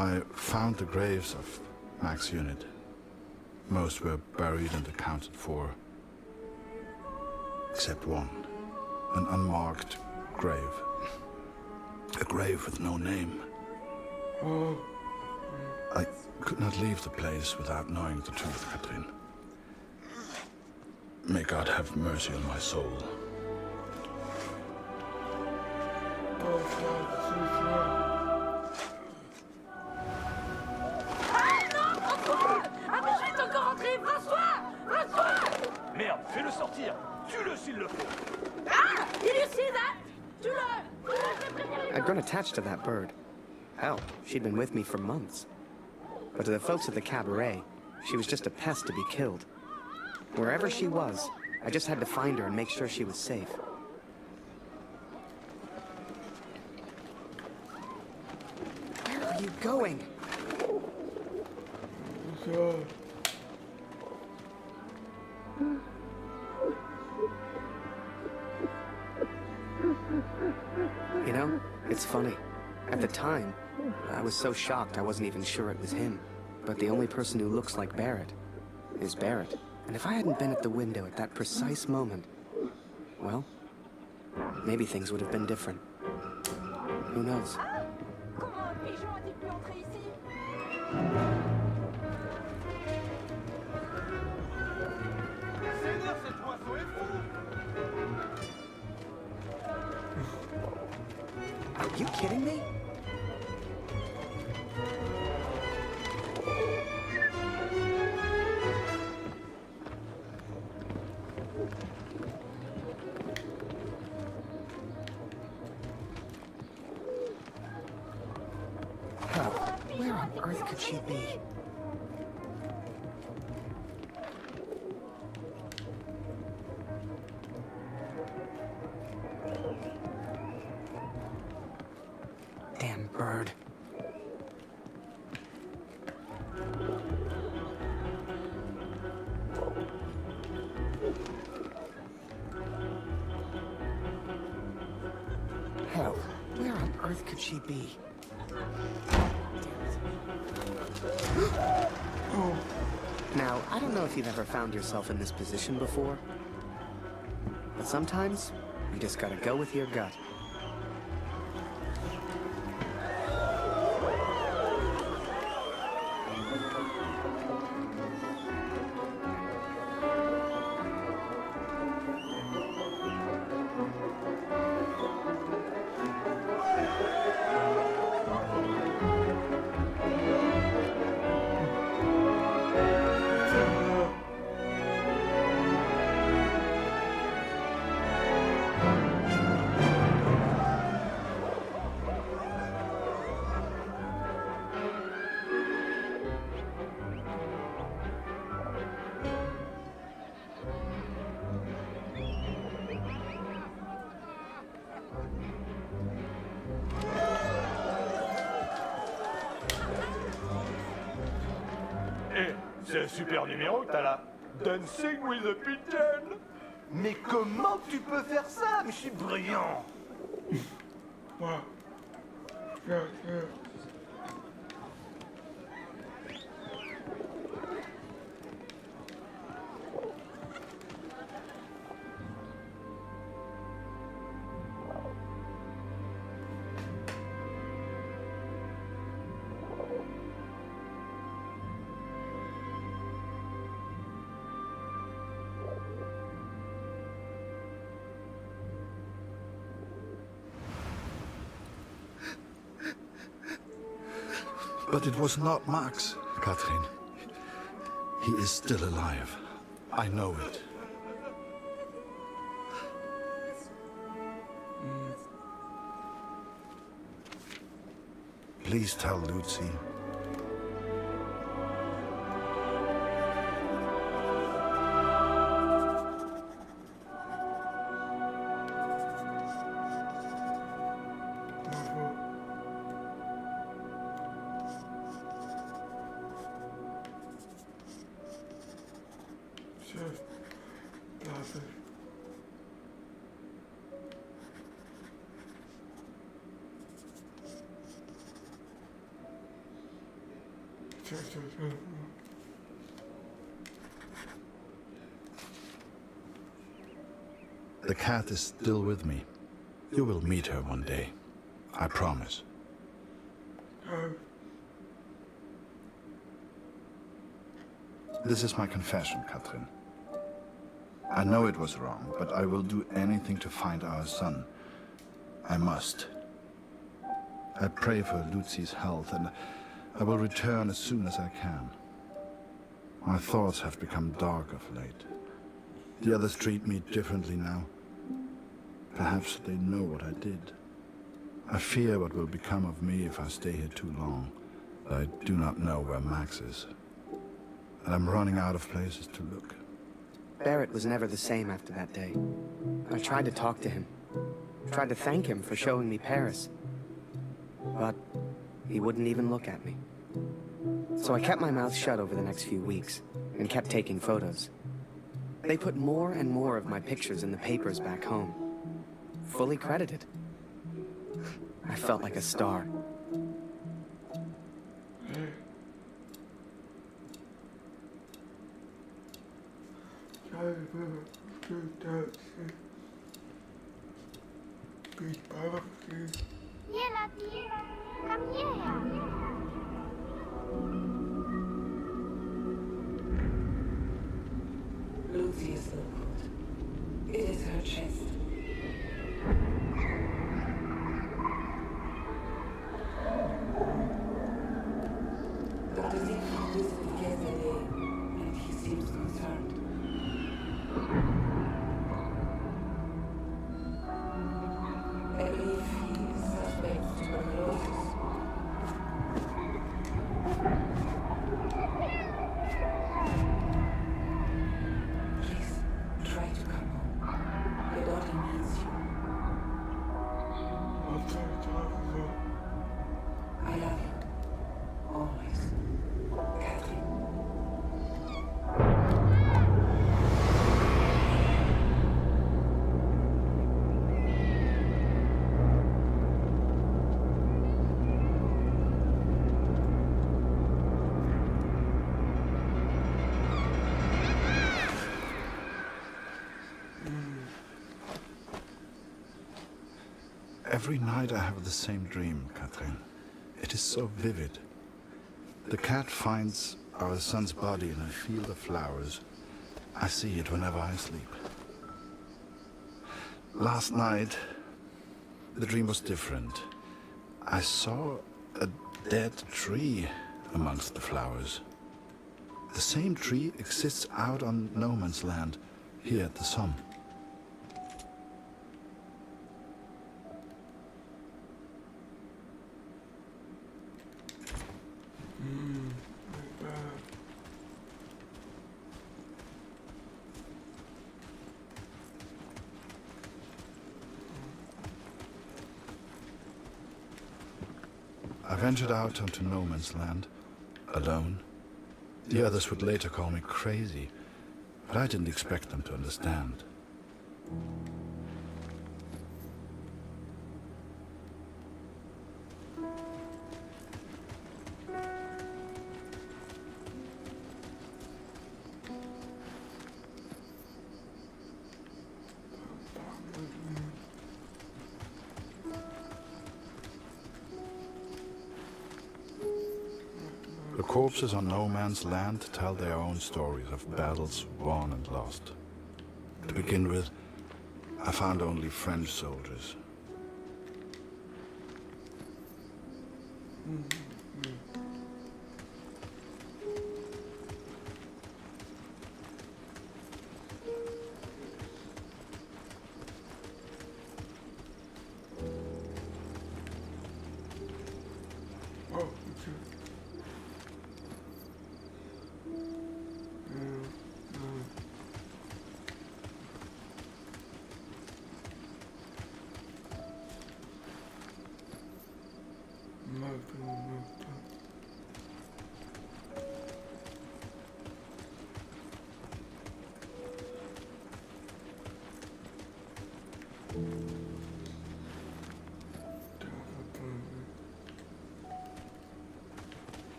I found the graves of Mac's unit. Most were buried and accounted for, except one, an unmarked grave. A grave with no name. I could not leave the place without knowing the truth, Catherine. May God have mercy on my soul. Merde, fais-le sortir. Tue-le s'il le faut. Ah! Did you see that? Tue-le! I'd grown attached to that bird. Hell, she'd been with me for months. But to the folks at the cabaret, she was just a pest to be killed. Wherever she was, I just had to find her and make sure she was safe. Where are you going? You know, it's funny. At the time, I was so shocked I wasn't even sure it was him. But the only person who looks like Barrett is Barrett. And if I hadn't been at the window at that precise moment, well, maybe things would have been different. Who knows? Are you kidding me? Where on earth could she be? Damn bird. Hell, where on earth could she be? Now, I don't know if you've ever found yourself in this position before, but sometimes you just gotta go with your gut. C'est un super numéro que t'as là. Dancing with a pigeon. Mais comment tu peux faire ça? Mais je suis brillant. But it was not Max, Catherine. He is still alive. I know it. Please tell Lucy. The cat is still with me. You will meet her one day. I promise. This is my confession, Catherine. I know it was wrong, but I will do anything to find our son. I must. I pray for Lucy's health, and I will return as soon as I can. My thoughts have become dark of late. The others treat me differently now. Perhaps they know what I did. I fear what will become of me if I stay here too long. I do not know where Max is. And I'm running out of places to look. Barrett was never the same after that day. I tried to talk to him. Tried to thank him for showing me Paris. But he wouldn't even look at me. So I kept my mouth shut over the next few weeks and kept taking photos. They put more and more of my pictures in the papers back home. Fully credited. I felt like a star. Here, Lucky. Come here. Lucy is so good. It is her chest. Dr. Siegfried visited yesterday, and he seems concerned. I believe he suspects tuberculosis. Please, try to come home. Your daughter needs you. I love you. Always. Catherine. Every night I have the same dream, Catherine. It is so vivid. The cat finds our son's body in a field of flowers. I see it whenever I sleep. Last night, the dream was different. I saw a dead tree amongst the flowers. The same tree exists out on no man's land, here at the Somme. I ventured out onto no man's land, alone. The others would later call me crazy, but I didn't expect them to understand. The corpses on no man's land tell their own stories of battles won and lost. To begin with, I found only French soldiers.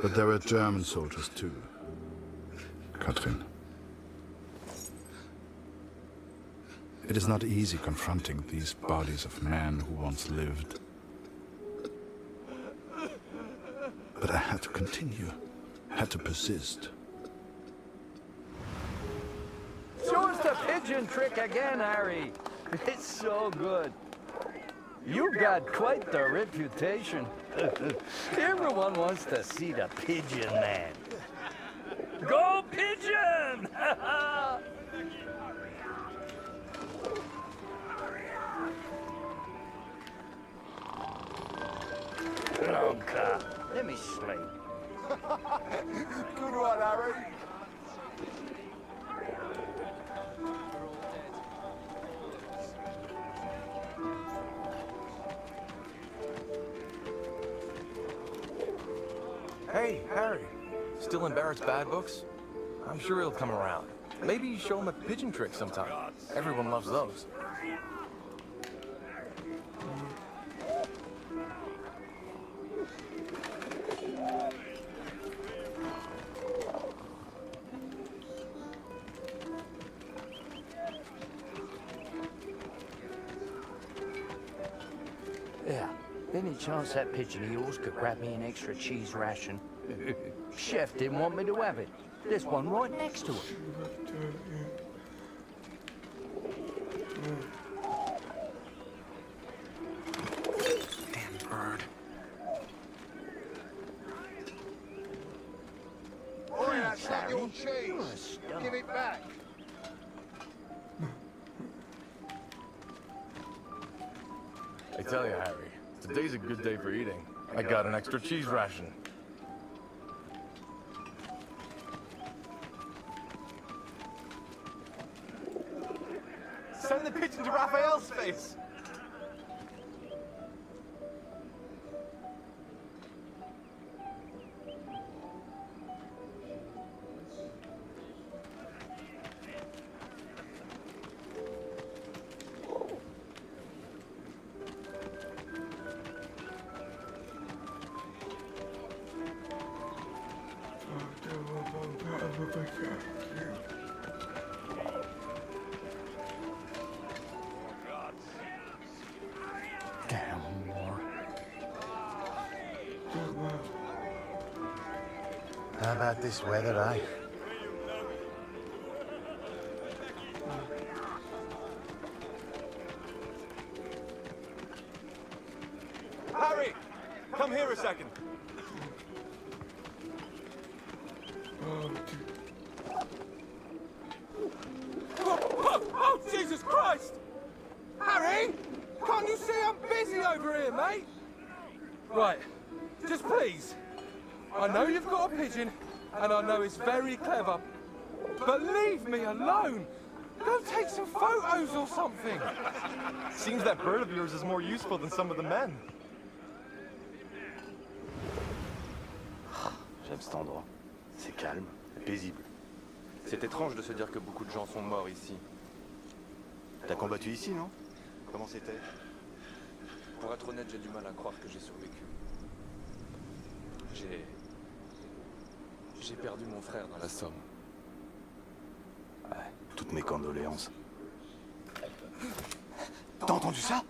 But there were German soldiers too, Katrin. It is not easy confronting these bodies of men who once lived. But I had to continue, had to persist. Show us the pigeon trick again, Harry. It's so good. You got quite the reputation. Everyone wants to see the pigeon man. Go pigeon! Blanca, let me sleep. Good one, Harry. Hey, Harry. Still in Barrett's bad books? I'm sure he'll come around. Maybe you show him a pigeon trick sometime. Everyone loves those. Yeah. Any chance that pigeon of yours could grab me an extra cheese ration? Chef didn't want me to have it. There's one right next to it. Damn bird. Boy, that's not your cheese. Give it back. I tell you, Harry, today's a good day for eating. I got an extra cheese ration. Send the pigeon to Raphael's face! Damn war. How about this weather, eh? Harry! Come here a second. Oh, Jesus Christ! Harry! Can't you see I'm busy over here, mate? Right, just please. I know you've got a pigeon, and I know it's very clever, but leave me alone. Go take some photos or something. Seems that bird of yours is more useful than some of the men. J'aime cet endroit. C'est calme, paisible. C'est étrange de se dire que beaucoup de gens sont morts ici. T'as combattu ici, non? Comment c'était? Pour être honnête, j'ai du mal à croire que j'ai survécu. J'ai perdu mon frère dans la Somme. Ouais, toutes mes condoléances. T'as entendu ça?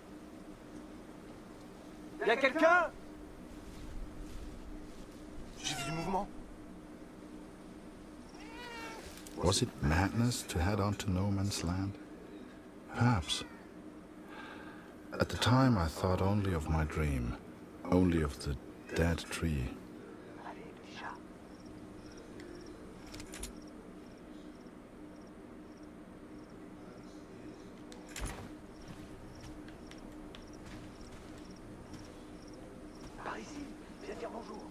Y'a quelqu'un? J'ai vu du mouvement. Was it madness to head on to no man's land? Perhaps. At the time I thought only of my dream, only of the dead tree. Par ici, viens dire bonjour.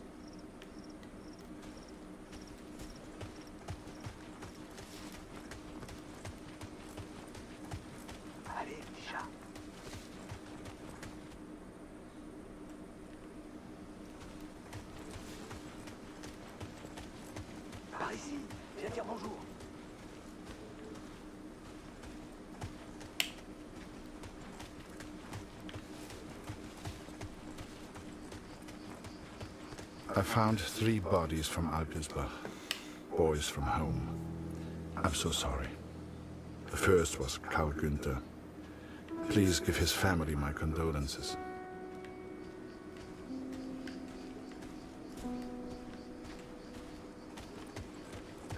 Allez, petit chat. Par ici, viens dire bonjour. I found 3 bodies from Alpirsbach, boys from home. I'm so sorry. The first was Karl Günther. Please give his family my condolences.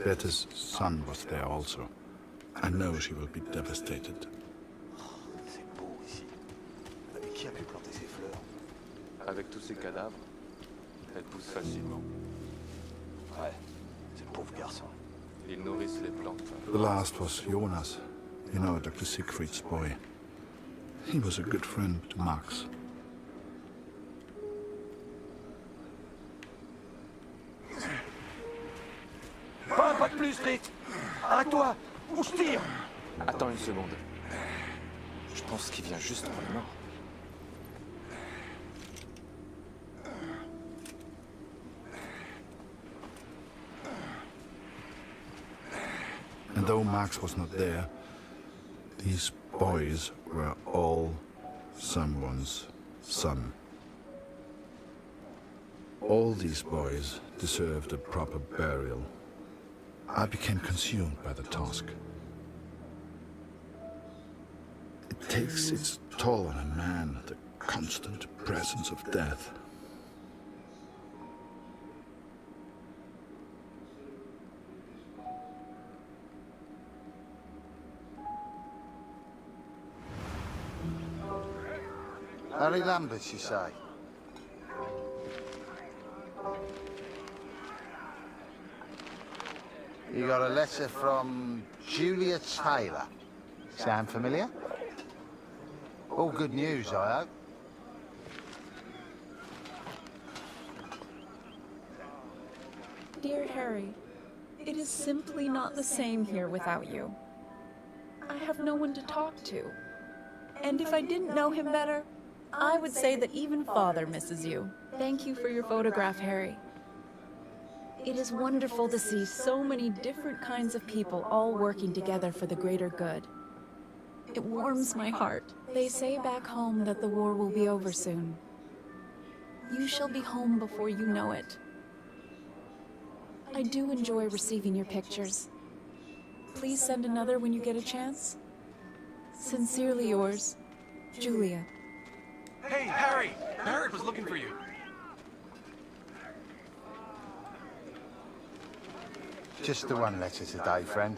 Bette's son was there also. I know she will be devastated. C'est beau ici. Mais qui a pu planter ces fleurs? Avec tous ces cadavres, elles poussent facilement. Ouais, c'est le pauvre garçon. Ils nourrissent les plantes. The last was Jonas, you know, Dr. Siegfried's boy. He was a good friend to Max. Pas un pas de plus, Rick. Arrête-toi, ou je tire. Attends une seconde. Je pense qu'il vient juste pour le mort. And though Max was not there, these boys were all someone's son. All these boys deserved a proper burial. I became consumed by the task. It takes its toll on a man, the constant presence of death. Harry Lambert, you say? You got a letter from Julia Taylor. Sound familiar? All good news, I hope. Dear Harry, it is simply not the same here without you. I have no one to talk to. And if I didn't know him better, I would say that even Father misses you. Thank you for your photograph, Harry. It is wonderful to see so many different kinds of people all working together for the greater good. It warms my heart. They say back home that the war will be over soon. You shall be home before you know it. I do enjoy receiving your pictures. Please send another when you get a chance. Sincerely yours, Julia. Hey, Harry! Barrett was looking for you. Just the one letter today, friend.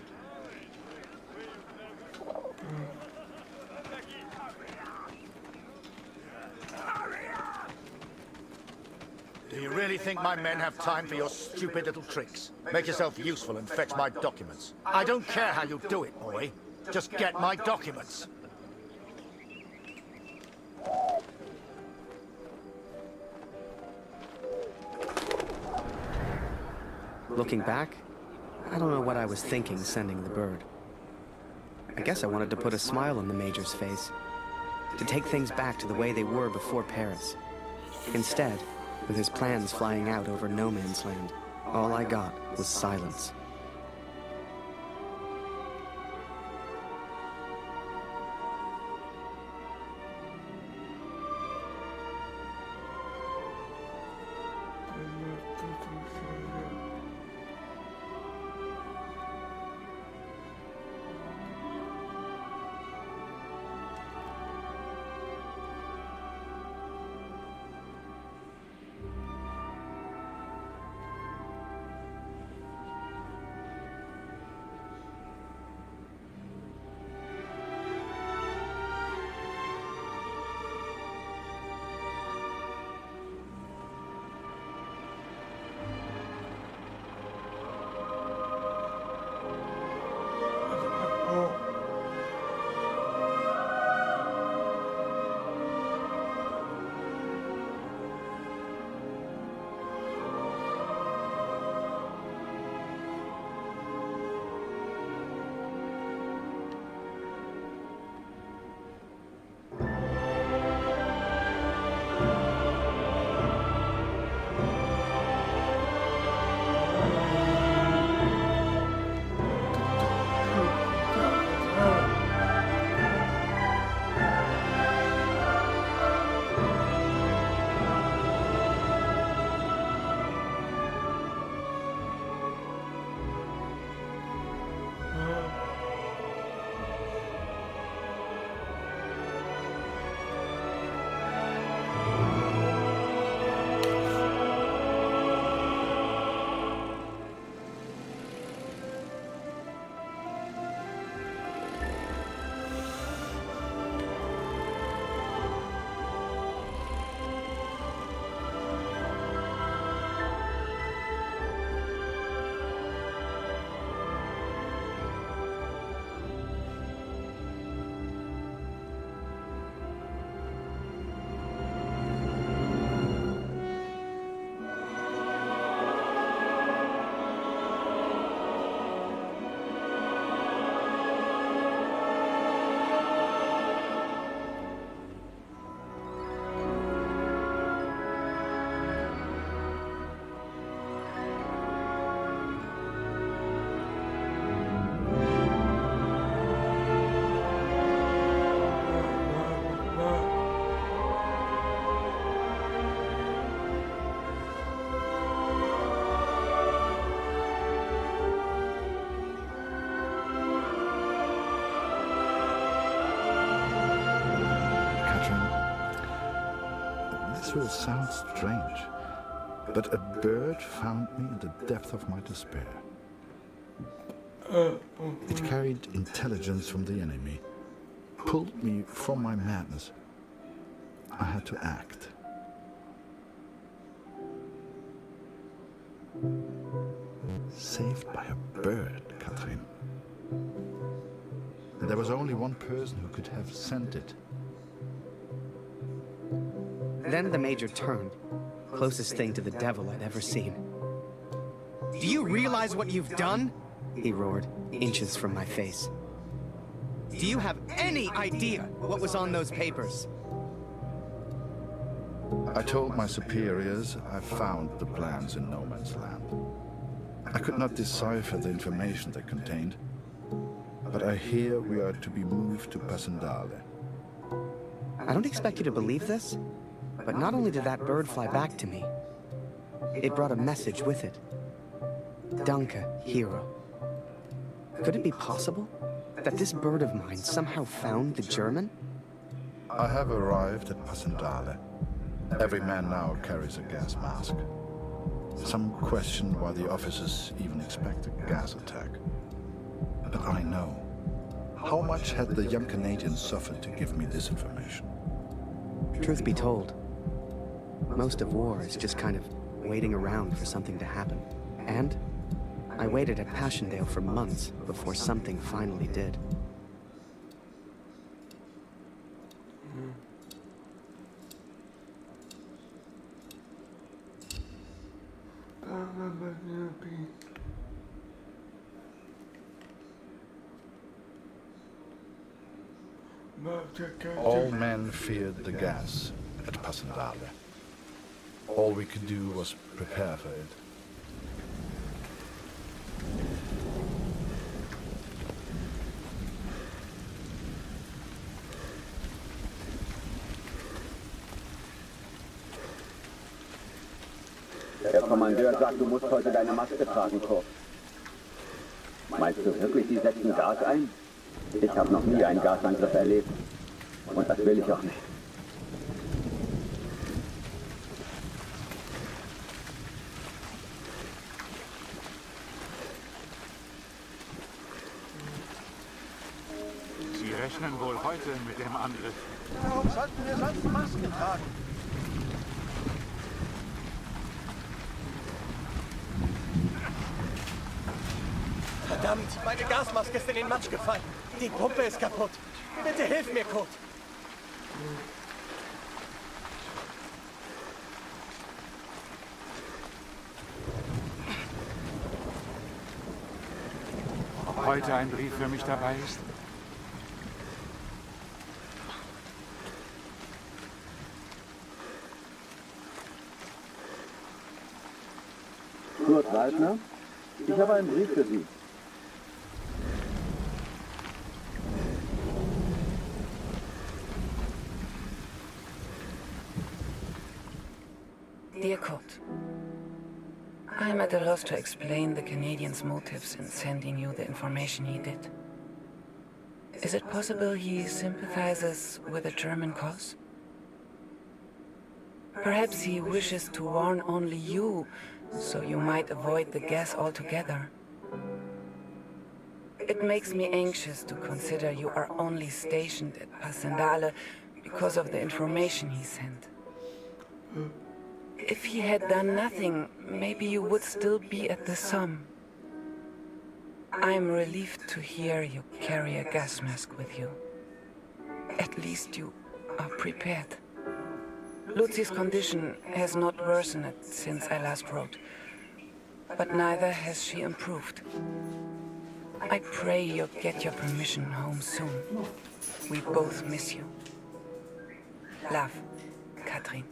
Do you really think my men have time for your stupid little tricks? Make yourself useful and fetch my documents. I don't care how you do it, boy. Just get my documents. Looking back, I don't know what I was thinking sending the bird. I guess I wanted to put a smile on the Major's face, to take things back to the way they were before Paris. Instead, with his plans flying out over no man's land, all I got was silence. this will sound strange, but a bird found me in the depth of my despair. It carried intelligence from the enemy, pulled me from my madness. I had to act. Saved by a bird, Katrin. And there was only one person who could have sent it. Then the Major turned. Closest thing to the devil I'd ever seen. Do you realize what you've done? He roared, inches from my face. Do you have any idea what was on those papers? I told my superiors I found the plans in no man's land. I could not decipher the information they contained, but I hear we are to be moved to Passendale. I don't expect you to believe this, but not only did that bird fly back to me, it brought a message with it. Danke, hero. Could it be possible that this bird of mine somehow found the German? I have arrived at Passendale. Every man now carries a gas mask. Some question why the officers even expect a gas attack. But I know. How much had the young Canadian suffered to give me this information? Truth be told, most of war is just kind of waiting around for something to happen. And I waited at Passchendaele for months before something finally did. All men feared the gas at Passendale. All we could do was prepare for it. Der Kommandeur sagt, du musst heute deine Maske tragen, Kurt. Meinst du wirklich, die setzen Gas ein? Ich habe noch nie einen Gasangriff erlebt. Und das will ich auch nicht. Sie rechnen wohl heute mit dem Angriff. Warum sollten wir sonst Masken tragen? Verdammt, meine Gasmaske ist in den Matsch gefallen. Die Pumpe ist kaputt. Bitte hilf mir, Kurt. Ob heute ein Brief für mich dabei ist? Kurt Waldner, ich habe einen Brief für Sie. Dear Kurt, I am at a loss to explain the Canadian's motives in sending you the information he did. Is it possible he sympathizes with the German cause? Perhaps he wishes to warn only you, so you might avoid the gas altogether. It makes me anxious to consider you are only stationed at Passendale because of the information he sent. If he had done nothing, maybe you would still be at the Somme. I'm relieved to hear you carry a gas mask with you. At least you are prepared. Lucy's condition has not worsened since I last wrote, but neither has she improved. I pray you'll get your permission home soon. We both miss you. Love, Katrin.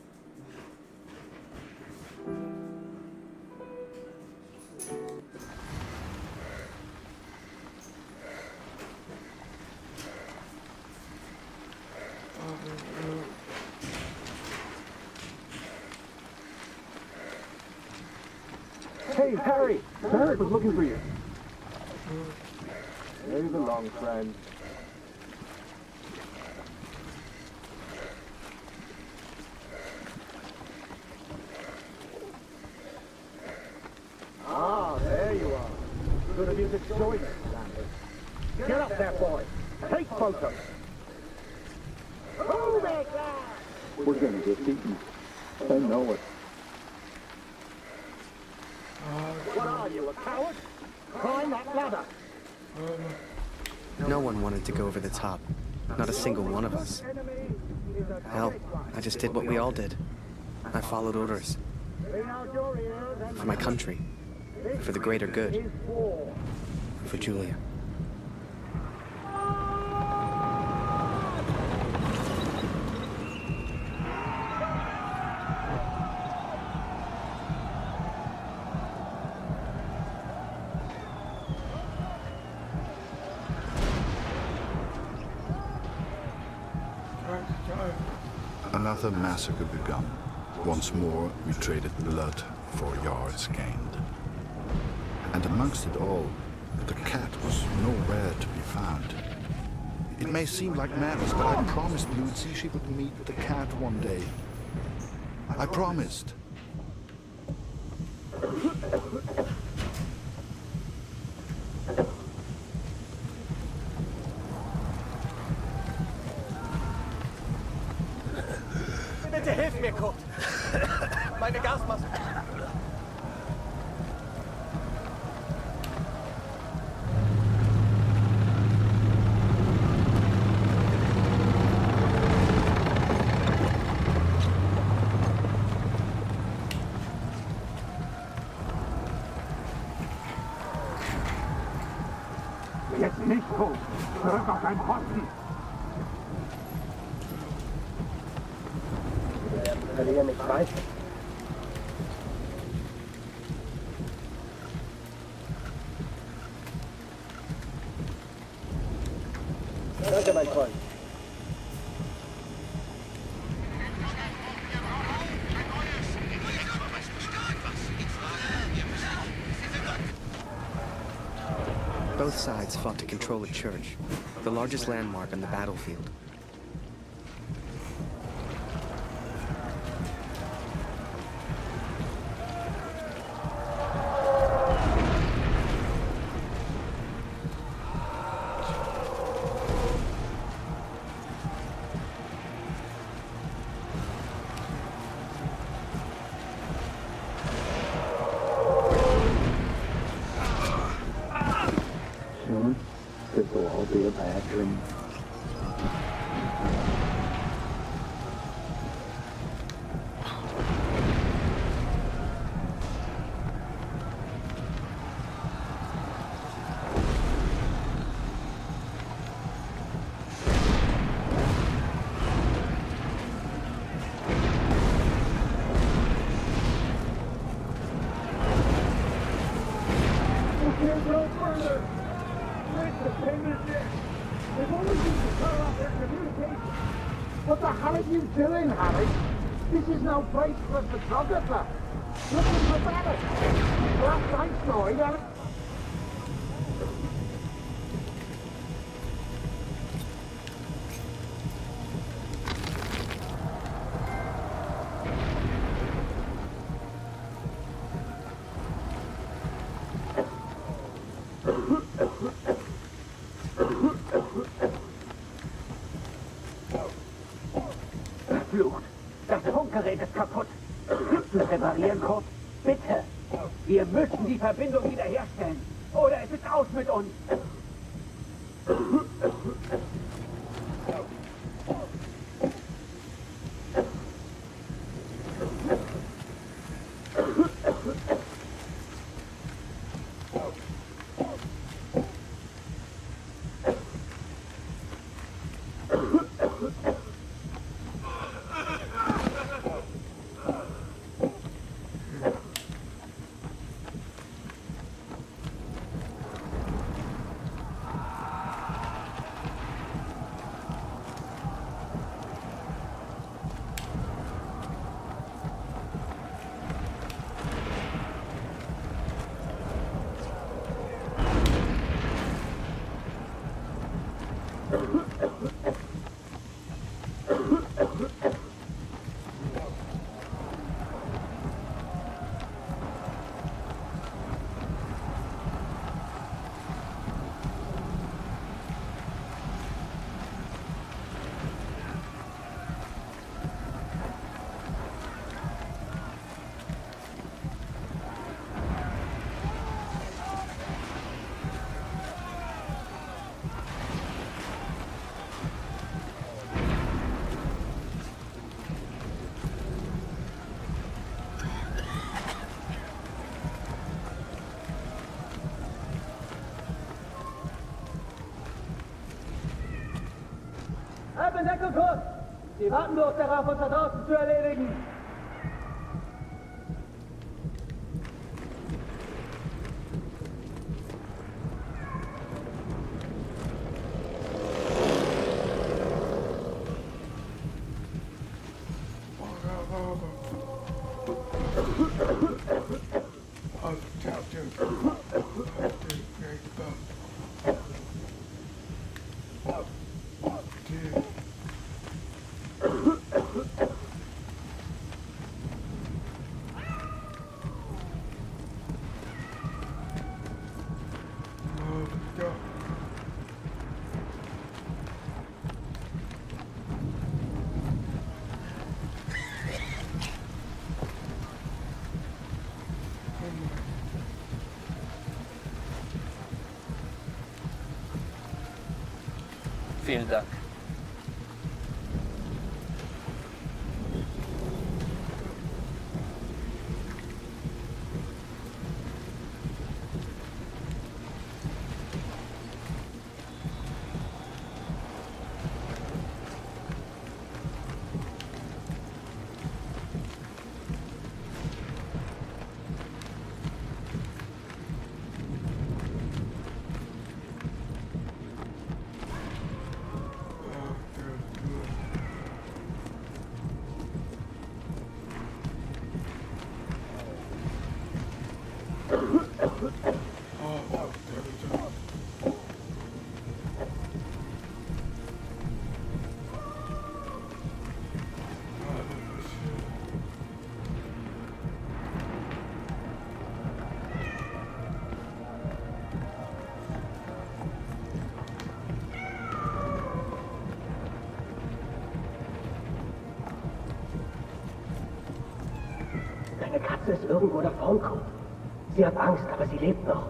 Hey, Harry! Barrett was looking for you. There you belong, friend. choice, Sandy. Get up there, boy. Take photos. Move it! We're gonna get eaten. I know it. What are you, a coward? Climb that ladder. No one wanted to go over the top. Not a single one of us. Hell, I just did what we all did. I followed orders. For my country. For the greater good. For Julia. Another massacre begun. Once more, we traded blood for yards gained. And amongst it all, the cat was nowhere to be found. It may seem like madness, but I promised Lucy she would meet the cat one day. I promised. Bitte hilf mir, Kurt. Meine Gasmaske. Jetzt nicht, Kurt. Zurück auf deinen Posten. Verlieren nicht weit. Danke, mein Freund. Both sides fought to control a church, the largest landmark on the battlefield. This will all be a bad dream. You can't go further! They've only used to cut off their communication. What the hell are you doing, Harry? This is no place for a photographer. Looking for better. Last night's story, Verflucht! Das Funkgerät ist kaputt. Kannst du es reparieren, Kurt? Bitte! Wir müssen die Verbindung wiederherstellen. Oder es ist aus mit uns. Aardman, Deckung kurz! Sie warten bloß darauf, uns da draußen zu erledigen! Vielen Dank. Deine Katze ist irgendwo davonkommen. Sie hat Angst, aber sie lebt noch.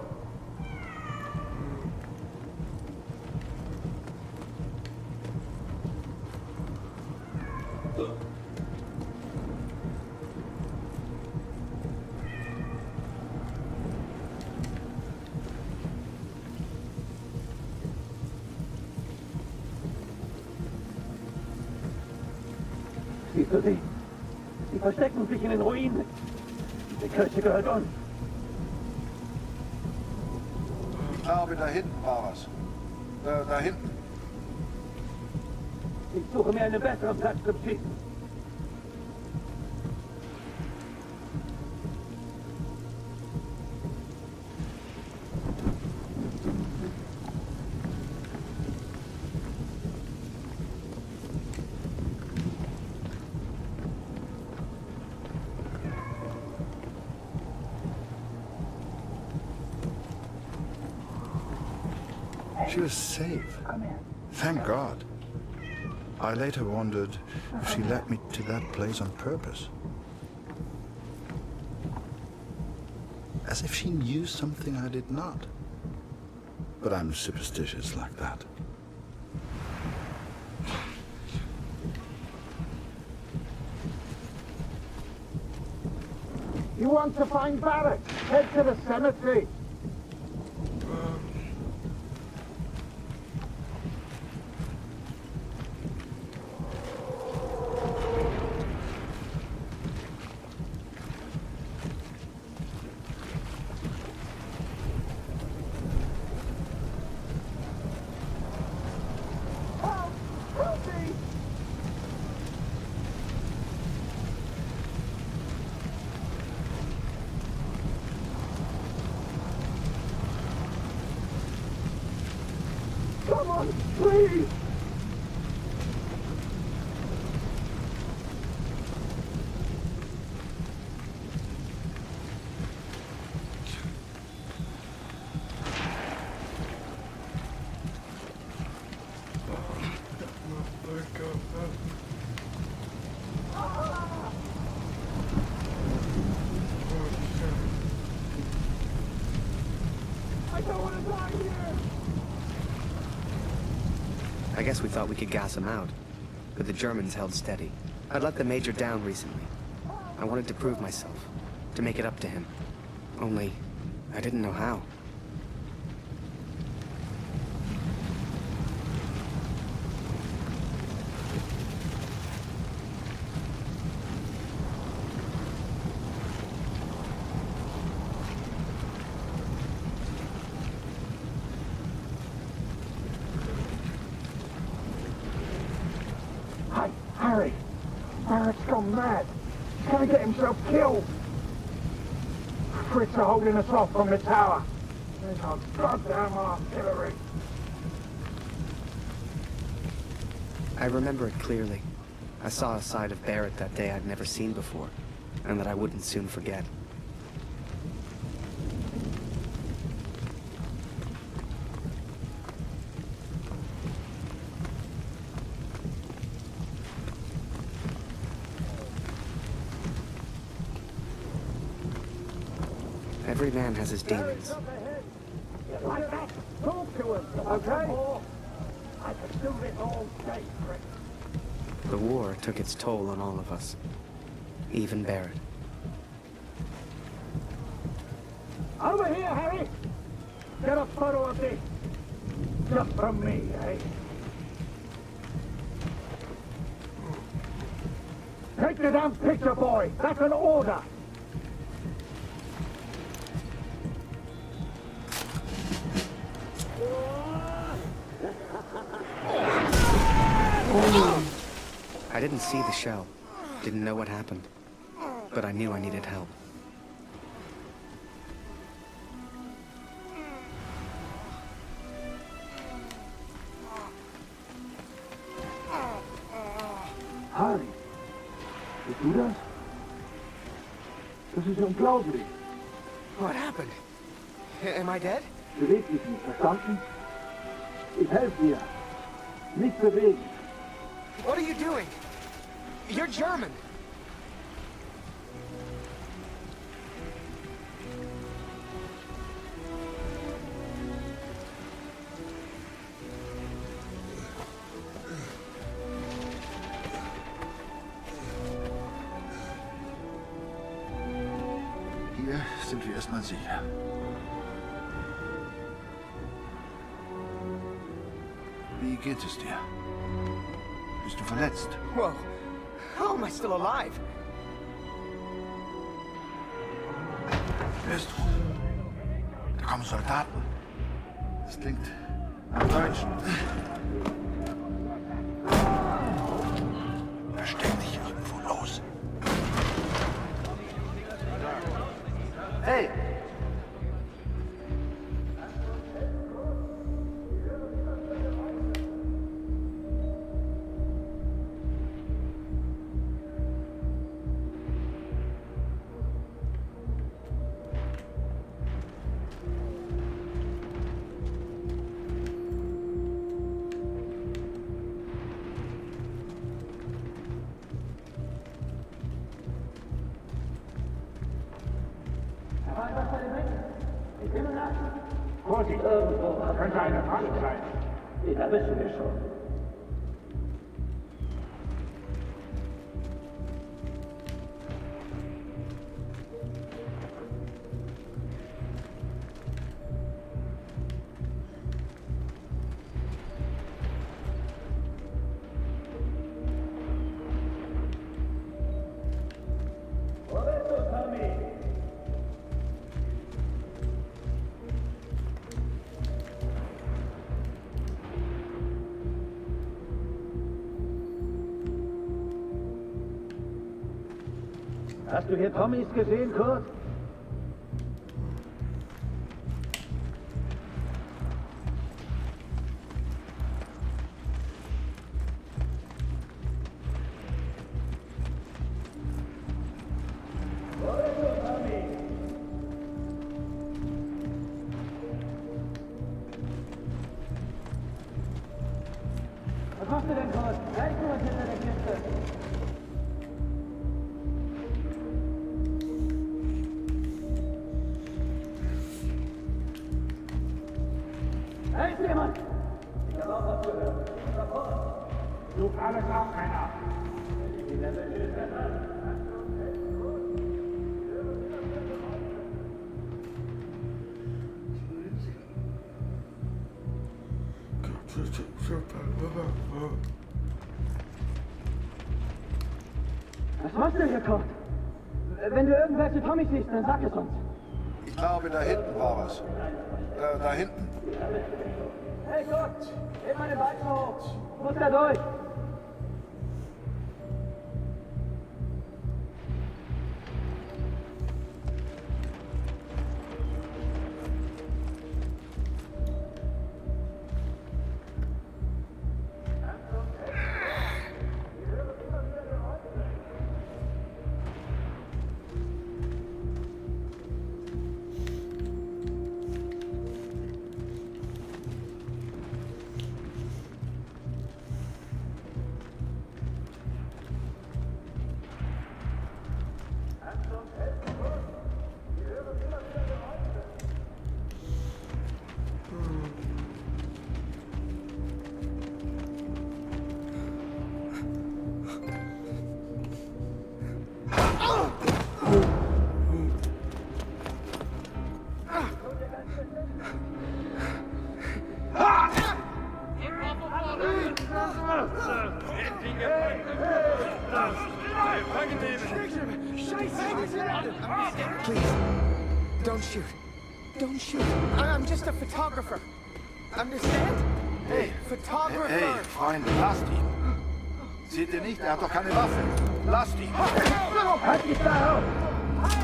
Siehst du sie? Sie verstecken sich in den Ruinen. Die Kirche gehört uns. Ich glaube, da hinten war was. Da hinten. Ich suche mir einen besseren Platz zum Schießen. She was safe. Thank God. I later wondered if she led me to that place on purpose. As if she knew something I did not. But I'm superstitious like that. You want to find Barrett? Head to the cemetery. Come on, please! I don't want to die here! I guess we thought we could gas them out, but the Germans held steady. I'd let the Major down recently. I wanted to prove myself, to make it up to him. Only, I didn't know how. Hey, Harry! Barrett's gone mad. He's gonna get himself killed. Fritz are holding us off from the tower. There's our goddamn artillery. I remember it clearly. I saw a side of Barrett that day I'd never seen before, and that I wouldn't soon forget. Every man has his demons. Like that? Talk to him, okay? I could do this all day, Fritz. The war took its toll on all of us, even Barrett. Over here, Harry! Get a photo of this. Just from me, eh? Take the damn picture, boy! That's an order! I didn't see the shell, didn't know what happened, but I knew I needed help. Harry, bist du das? Das ist unglaublich. What happened? Am I dead? Beweg dich nicht, verstanden? Ich helfe dir. Nicht bewegen. What are you doing? You're German. Hier sind wir erstmal sicher. Wie geht es dir? Bist du verletzt? Whoa. How am I still alive? Hörst du? Da kommen Soldaten. Das klingt nach Deutschen. Versteck dich irgendwo los. Hey! Vorsicht! Das könnte eine Falle sein. Da wissen wir schon. Hast du hier Tommys gesehen, Kurt? Was machst du denn, Kurt? Bleib nur hinter der Kiste. Da ist jemand! Ich habe auch was gehört. Such alles auf, Männer! Was machst du hier, Kurt? Wenn du irgendwelche Tommys siehst, dann sag es uns. Ich glaube, da hinten war was. Da hinten. Hey, Kurt! Heb meine Beine hoch! Muss da durch! Please, don't shoot. Don't shoot. I'm just a photographer. Understand? Hey, Photographer. Hey, Freunde, lasst ihn. Seht ihr nicht? Er hat doch keine Waffe. Lasst ihn.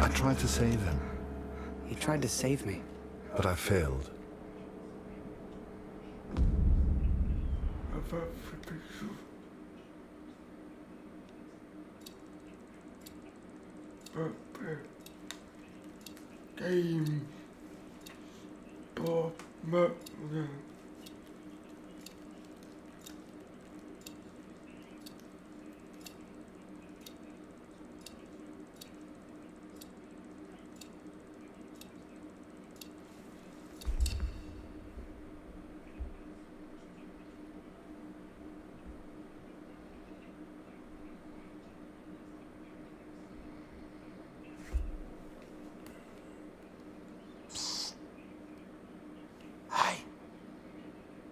I tried to save him. He tried to save me. But I failed. Game. Bob.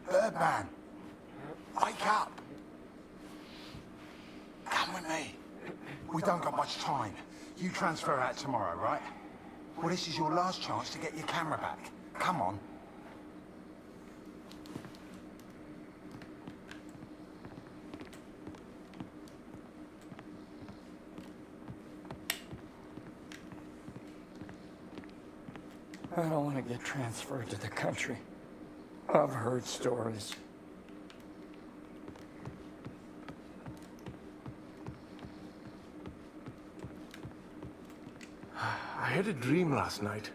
Birdman, wake up. Come with me. We don't got much time. You transfer out tomorrow, right? Well, this is your last chance to get your camera back. Come on. I don't want to get transferred to the country. I've heard stories. I had a dream last night.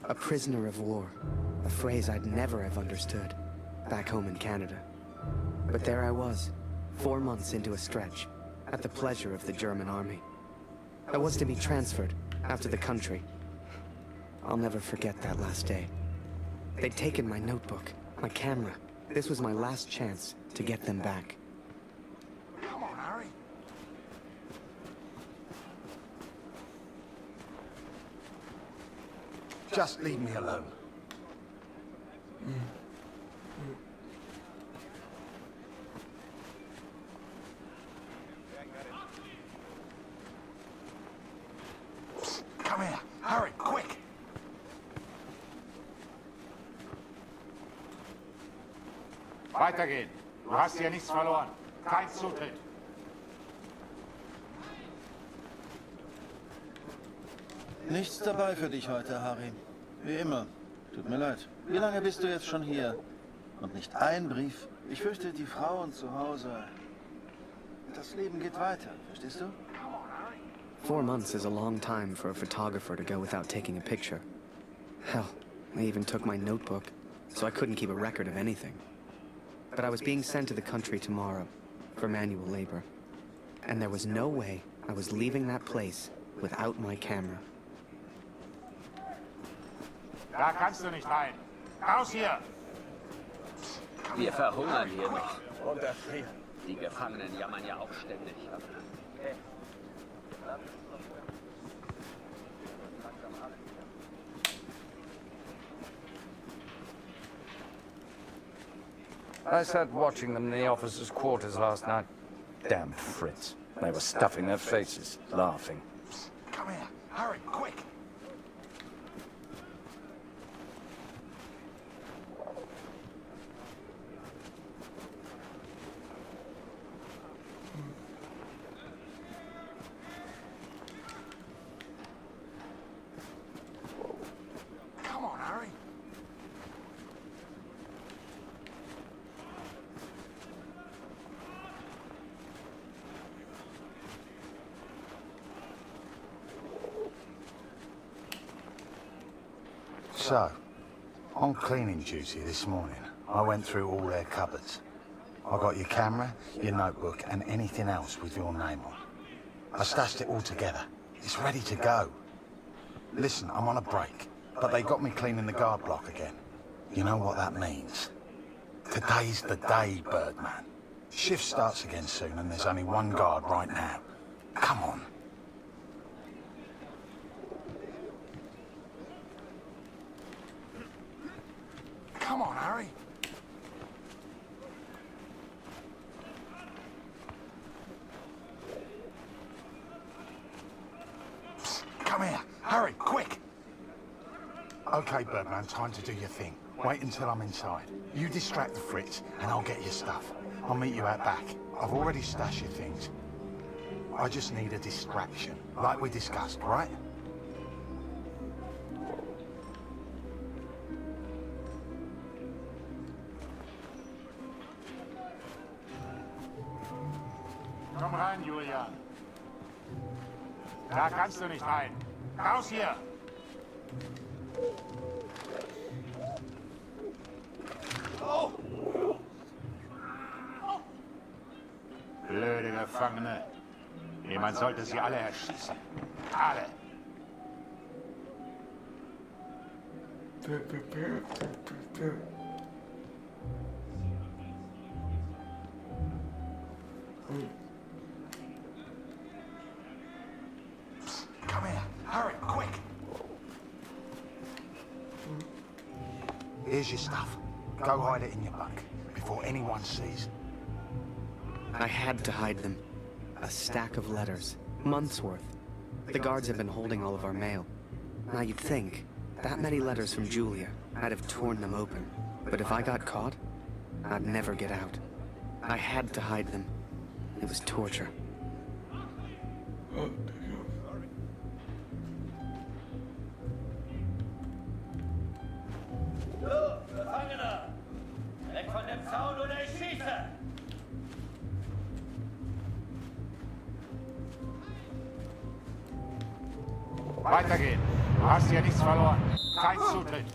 A prisoner of war. A phrase I'd never have understood back home in Canada. But there I was, 4 months into a stretch, at the pleasure of the German army. I was to be transferred out to the country. I'll never forget that last day. They'd taken my notebook, my camera. This was my last chance to get them back. Come on, Harry. Just leave me alone. Come here. Hurry, quick. Weitergehen. Du hast hier nichts verloren. Kein Zutritt. Nichts dabei für dich heute, Harry. Wie immer. Tut mir leid. Wie lange bist du jetzt schon hier? Und nicht ein Brief? Ich fürchte, die Frauen zu Hause. Das Leben geht weiter, verstehst du? 4 months is a long time for a photographer to go without taking a picture. Hell, they even took my notebook, so I couldn't keep a record of anything. But I was being sent to the country tomorrow for manual labor. And there was no way I was leaving that place without my camera. Da kannst du nicht rein. Raus hier! Wir verhungern hier noch. Und erfrieren. Die Gefangenen jammern ja auch ständig. I sat watching them in the officers' quarters last night. Damn Fritz. They were stuffing their faces, laughing. Come here. Hurry, quick. Come on, Harry. So, on cleaning duty this morning, I went through all their cupboards. I got your camera, your notebook, and anything else with your name on. I stashed it all together. It's ready to go. Listen, I'm on a break, but they got me cleaning the guard block again. You know what that means? Today's the day, Birdman. Shift starts again soon, and there's only one guard right now. Come on. Okay, Birdman, time to do your thing. Wait until I'm inside. You distract the Fritz, and I'll get your stuff. I'll meet you out back. I've already stashed your things. I just need a distraction, like we discussed, right? Komm rein, Julian. Da kannst du nicht rein. Raus hier! Blöde Gefangene. Jemand sollte sie alle erschießen. Alle. Come here. Hurry, quick. Here's your stuff. Go hide it in your bunk before anyone sees. I had to hide them. A stack of letters. Months worth. The guards have been holding all of our mail. Now you'd think, that many letters from Julia, I'd have torn them open. But if I got caught, I'd never get out. I had to hide them. It was torture. So, Gefangener! Weg von dem Zaun oder ich schieße! Weitergehen. Du hast hier nichts verloren. Kein Zutritt.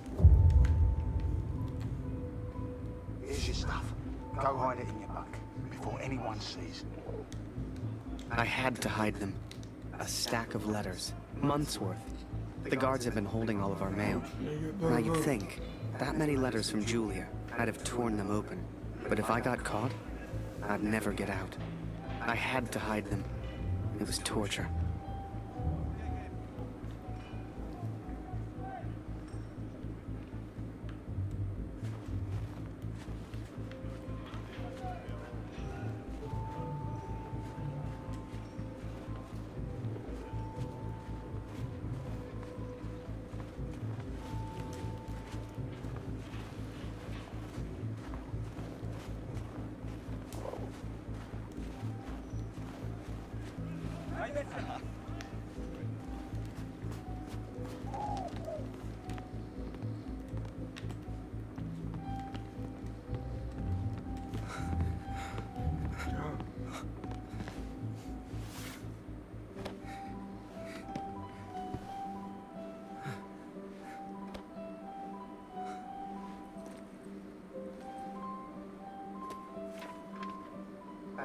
Here's your stuff. Go hide it in your bunk before anyone sees. I had to hide them. A stack of letters. Months worth. The guards have been holding all of our mail. Now you'd think, that many letters from Julia, I'd have torn them open. But if I got caught, I'd never get out. I had to hide them. It was torture.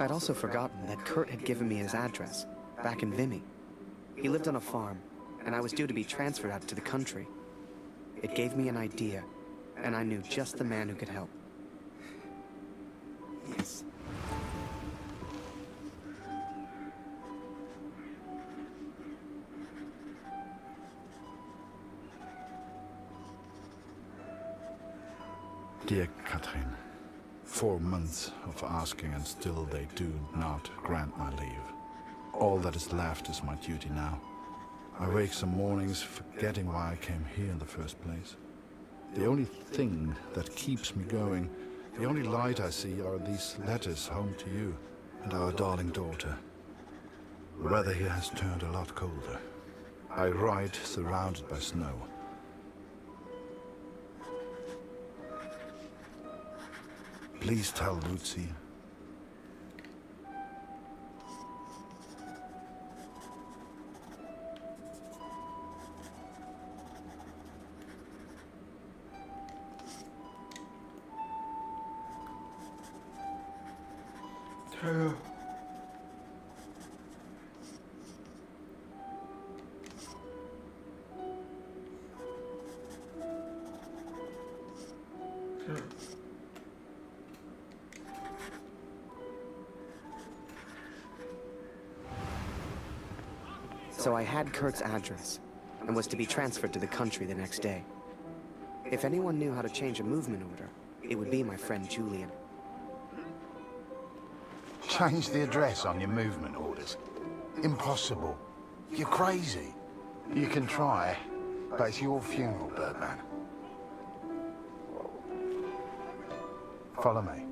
I'd also forgotten that Kurt had given me his address, back in Vimy. He lived on a farm, and I was due to be transferred out to the country. It gave me an idea, and I knew just the man who could help. Yes. Dear Catherine, 4 months of asking and still they do not grant my leave. All that is left is my duty now. I wake some mornings forgetting why I came here in the first place. The only thing that keeps me going, the only light I see are these letters home to you and our darling daughter. The weather here has turned a lot colder. I ride surrounded by snow. Please tell Lucy. So I had Kurt's address, and was to be transferred to the country the next day. If anyone knew how to change a movement order, it would be my friend Julian. Change the address on your movement orders. Impossible. You're crazy. You can try, but it's your funeral, Birdman. Follow me.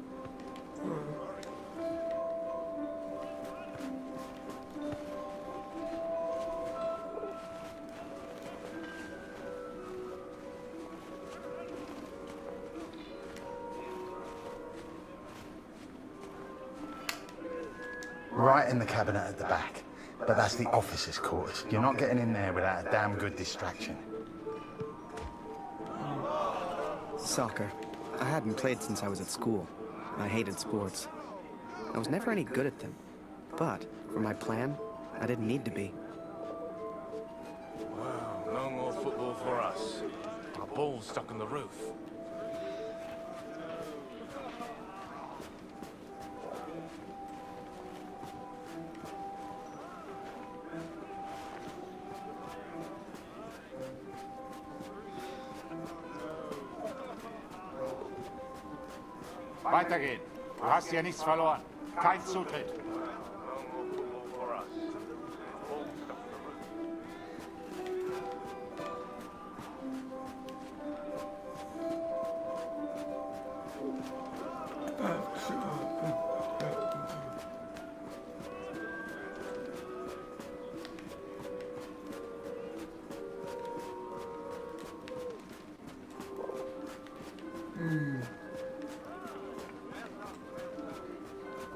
Right in the cabinet at the back. But that's the officers' quarters. You're not getting in there without a damn good distraction. Soccer. I hadn't played since I was at school. I hated sports. I was never any good at them. But, for my plan, I didn't need to be. Wow, no more football for us. Our ball's stuck on the roof. Weitergehen. Du hast hier nichts verloren. Kein Zutritt.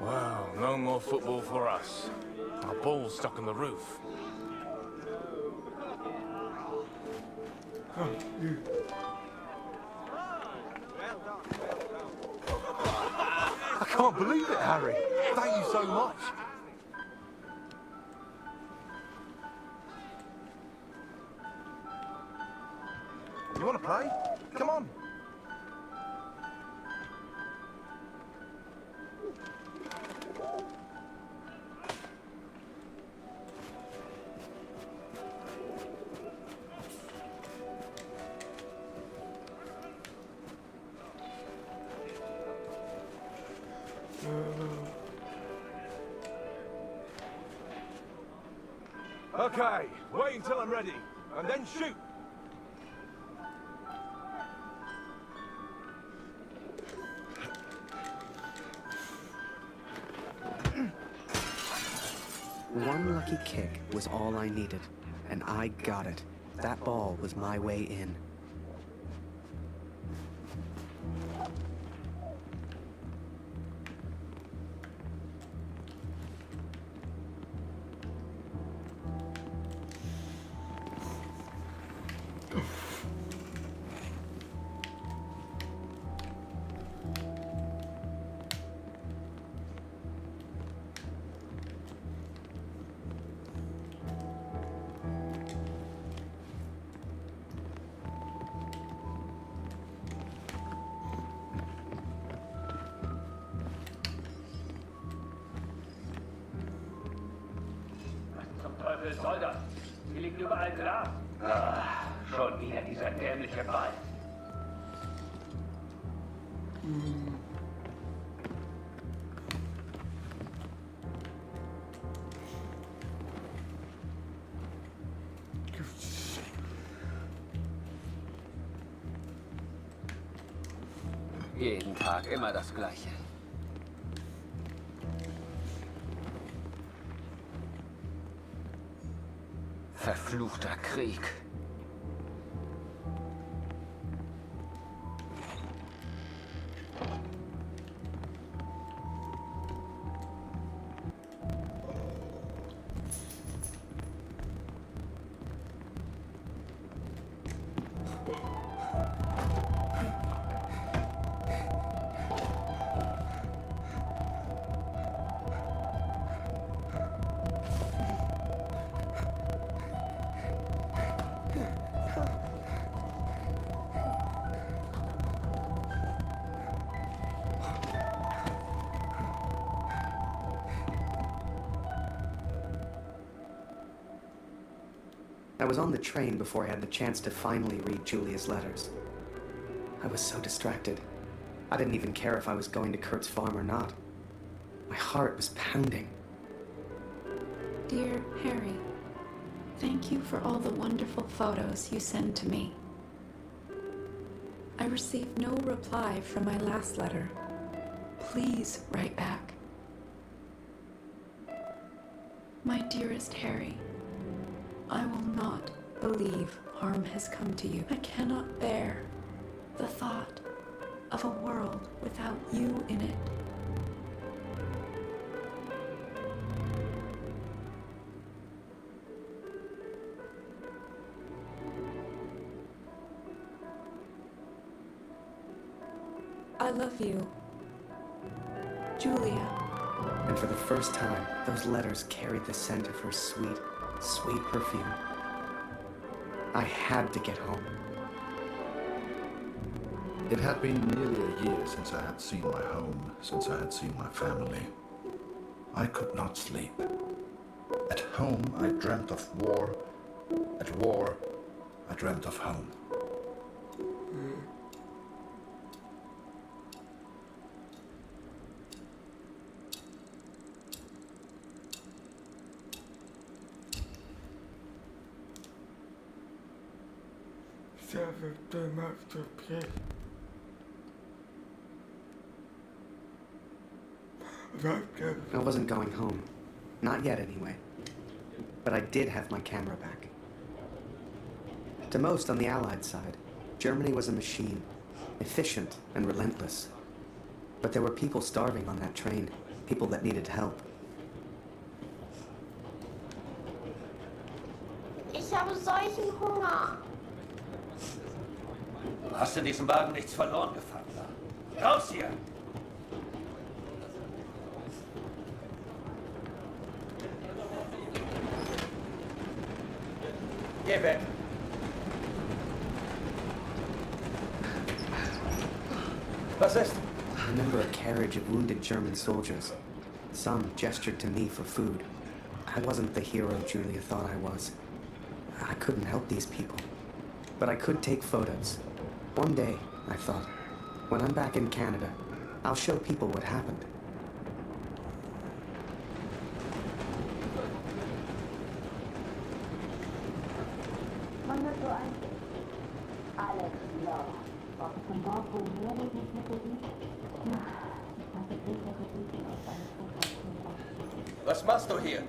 Wow, no more football for us. Our ball's stuck on the roof. I can't believe it, Harry. Thank you so much. You want to play? Come on. Okay, wait until I'm ready, and then shoot! One lucky kick was all I needed, and I got it. That ball was my way in. Was soll das? Hier liegt überall Glas. Ah, schon wieder dieser dämliche Ball. Jeden Tag immer das Gleiche. Verfluchter Krieg. I was on the train before I had the chance to finally read Julia's letters. I was so distracted. I didn't even care if I was going to Kurt's farm or not. My heart was pounding. Dear Harry, Thank you for all the wonderful photos you send to me. I received no reply from my last letter. Please write back. My dearest Harry, I will not believe harm has come to you. I cannot bear the thought of a world without you in it. I love you, Julia. And for the first time, those letters carried the scent of her sweet, sweet perfume. I had to get home. It had been nearly a year since I had seen my home, since I had seen my family. I could not sleep. At home, I dreamt of war. At war, I dreamt of home. I wasn't going home. Not yet, anyway. But I did have my camera back. To most on the Allied side, Germany was a machine, efficient and relentless. But there were people starving on that train, people that needed help. Ich habe solchen Hunger. Du hast in diesem Wagen nichts verloren, Gefangener. Raus hier! Geh weg! Was ist? I remember a carriage of wounded German soldiers. Some gestured to me for food. I wasn't the hero Julia thought I was. I couldn't help these people. But I could take photos. One day, I thought, when I'm back in Canada, I'll show people what happened. Was machst du hier?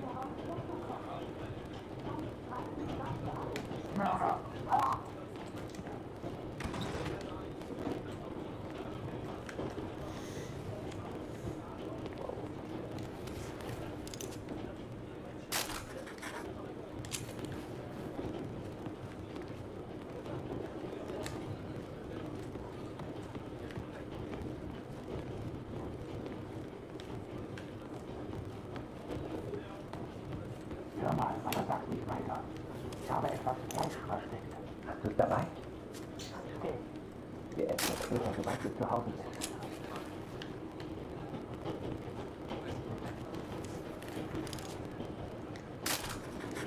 Hör mal, aber sag nicht weiter. Ich habe etwas Fleisch versteckt. Hast du es dabei? Okay. Wir essen es später, sobald wir zu Hause sind.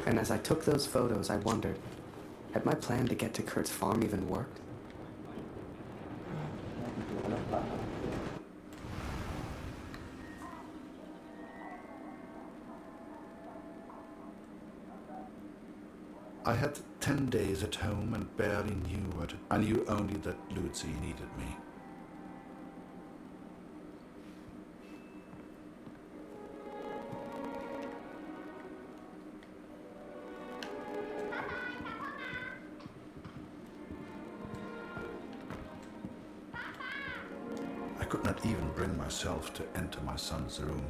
And as I took those photos, I wondered, had my plan to get to Kurt's farm even worked? I had 10 days at home and barely knew what. I knew only that Lucy needed me. I could not even bring myself to enter my son's room.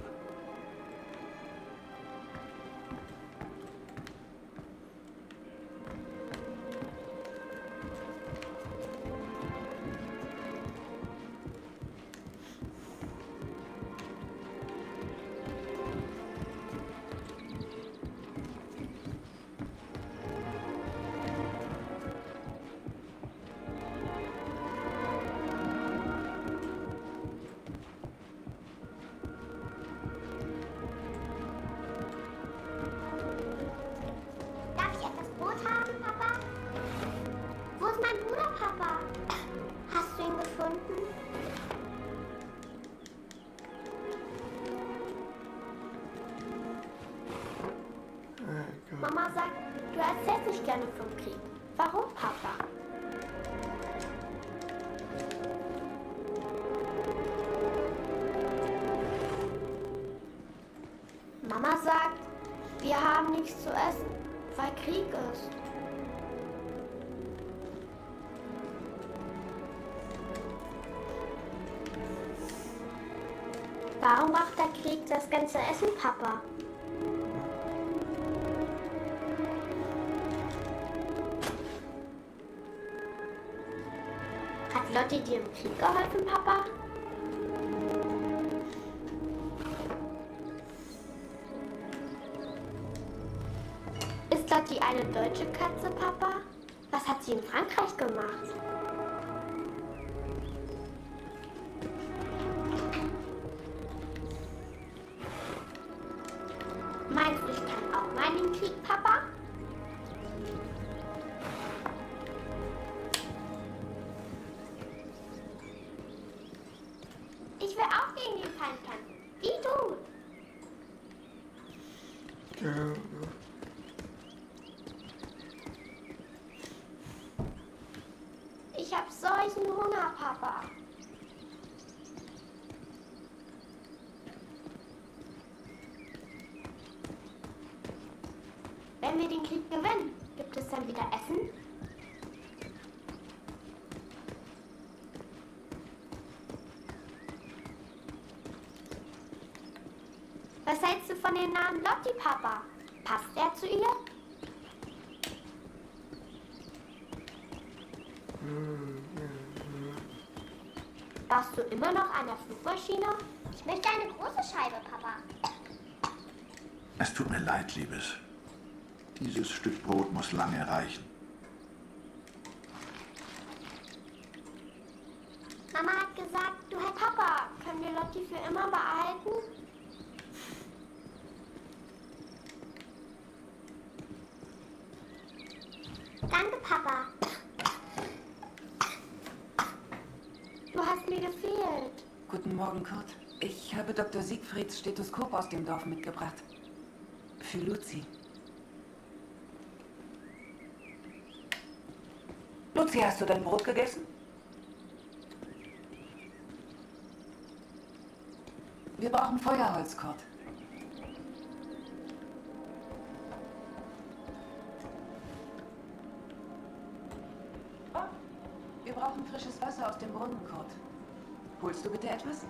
Wir haben nichts zu essen, weil Krieg ist. Warum macht der Krieg das ganze Essen, Papa? Hat Lotti dir im Krieg geholfen, Papa? Ist Lotti eine deutsche Katze, Papa? Was hat sie in Frankreich gemacht? Meinst du, ich kann auch mal in den Krieg, Papa? Ich will auch gegen den Feind kämpfen. Wie du. Ich hab solchen Hunger, Papa. Wenn wir den Krieg gewinnen, gibt es dann wieder Essen? Was hältst du von dem Namen Lotti, Papa? Passt er zu ihr? Baust du immer noch an der Flugmaschine? Ich möchte eine große Scheibe, Papa. Es tut mir leid, Liebes. Dieses Stück Brot muss lange reichen. Mama hat gesagt, du Herr Papa, können wir Lotti für immer behalten? Danke, Papa. Du hast mir gefehlt. Guten Morgen, Kurt. Ich habe Dr. Siegfrieds Stethoskop aus dem Dorf mitgebracht. Für Luzi. Luzi, hast du dein Brot gegessen? Wir brauchen Feuerholz, Kurt. Wir brauchen frisches Wasser aus dem Brunnen, Kurt. Holst du bitte etwas?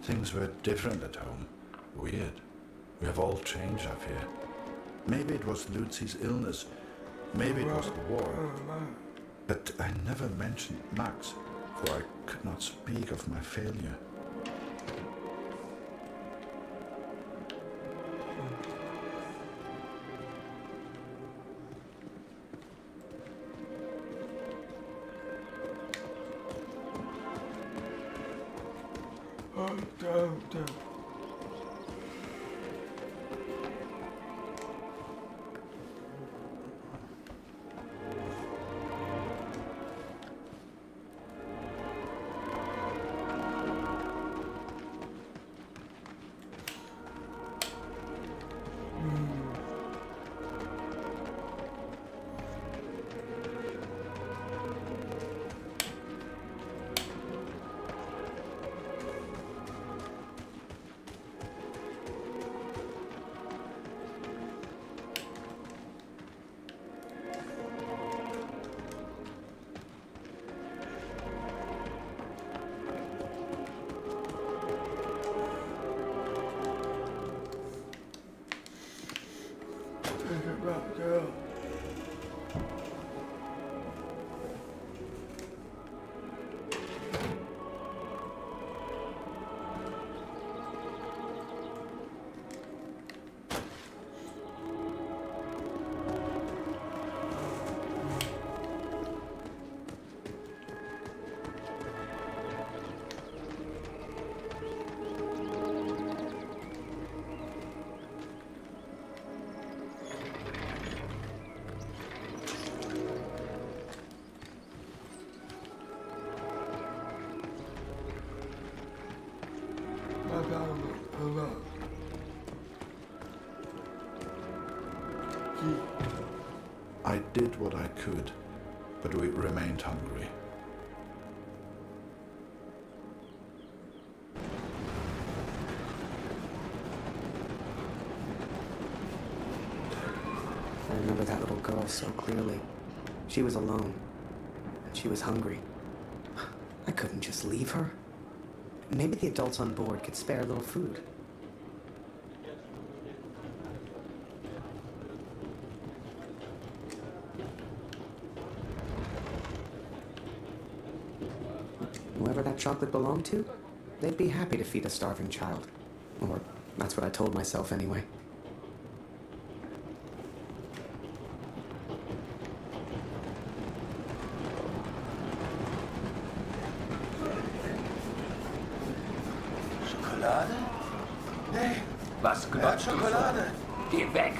Things were different at home. Weird. We have all changed up here. Maybe it was Lucy's illness. Maybe it was the war. But I never mentioned Max, for I could not speak of my failure. I did what I could, but we remained hungry. so clearly. She was alone. And she was hungry. I couldn't just leave her. Maybe the adults on board could spare a little food. Whoever that chocolate belonged to, they'd be happy to feed a starving child. Or that's what I told myself anyway. Schokolade? Nee. Was glotzt Schokolade? Get weg!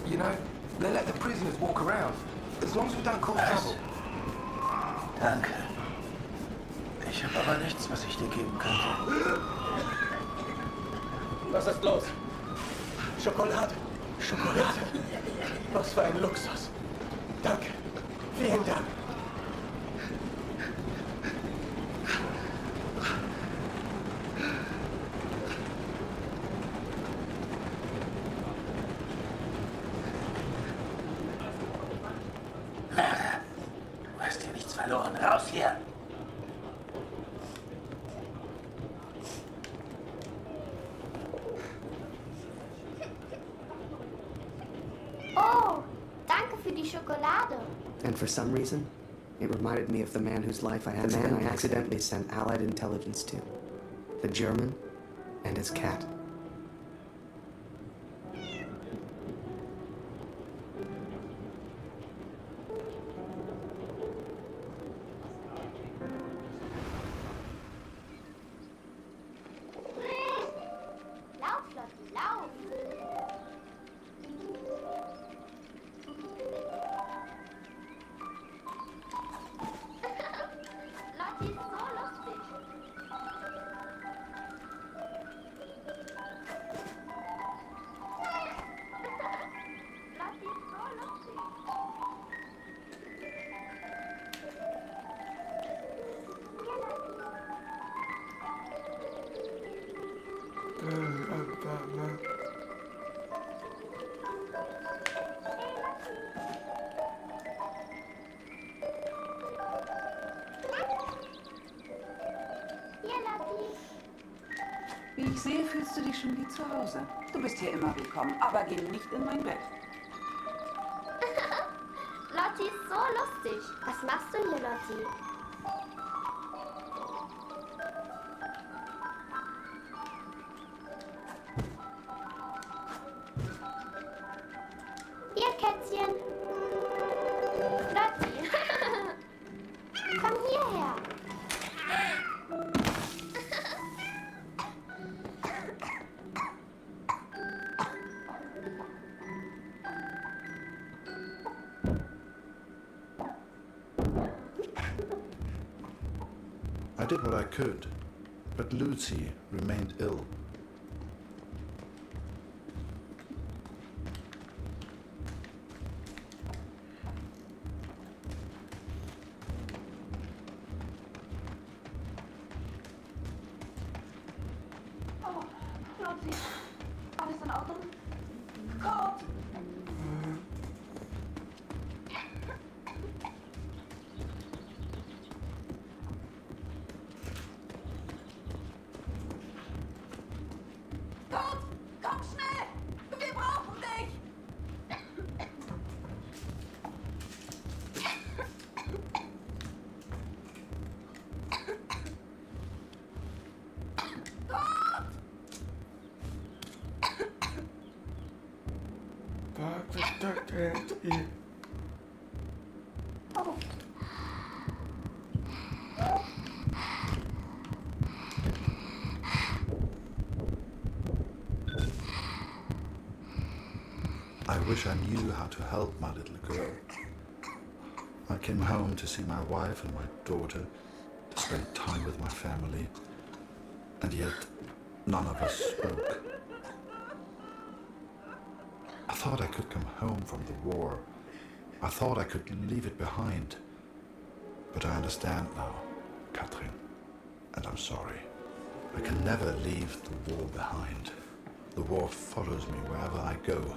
You know, they let the prisoners walk around. As long as we don't cause trouble. Danke. Ich habe aber nichts, was ich dir geben könnte. Was ist los? Schokolade. Schokolade. Was für ein Luxus. Danke. Vielen Dank. Du hast hier nichts verloren. Raus hier! Oh, danke für die Schokolade. And for some reason, it reminded me of the man whose life I accidentally sent Allied intelligence to. The German and his cat. Lauf, Lotti, lauf. Lotti ist so lustig. Lotti ist so lustig. Hier, Lotti. Wie ich sehe, fühlst du dich schon wie zu Hause. Du bist hier immer willkommen, aber geh nicht in mein Bett. Lotti ist so lustig. Was machst du hier, Lotti? Hier, Kätzchen. Lotti. Komm hierher. I did what I could, but Lucy remained ill. Oh, Lotti. Alles in Ordnung? Gott! Gott, komm schnell! Wir brauchen dich! Gott! Oh. I wish I knew how to help my little girl. I came home to see my wife and my daughter, to spend time with my family, and yet none of us spoke. I thought I could come home from the war. I thought I could leave it behind. But I understand now, Catherine, and I'm sorry. I can never leave the war behind. The war follows me wherever I go.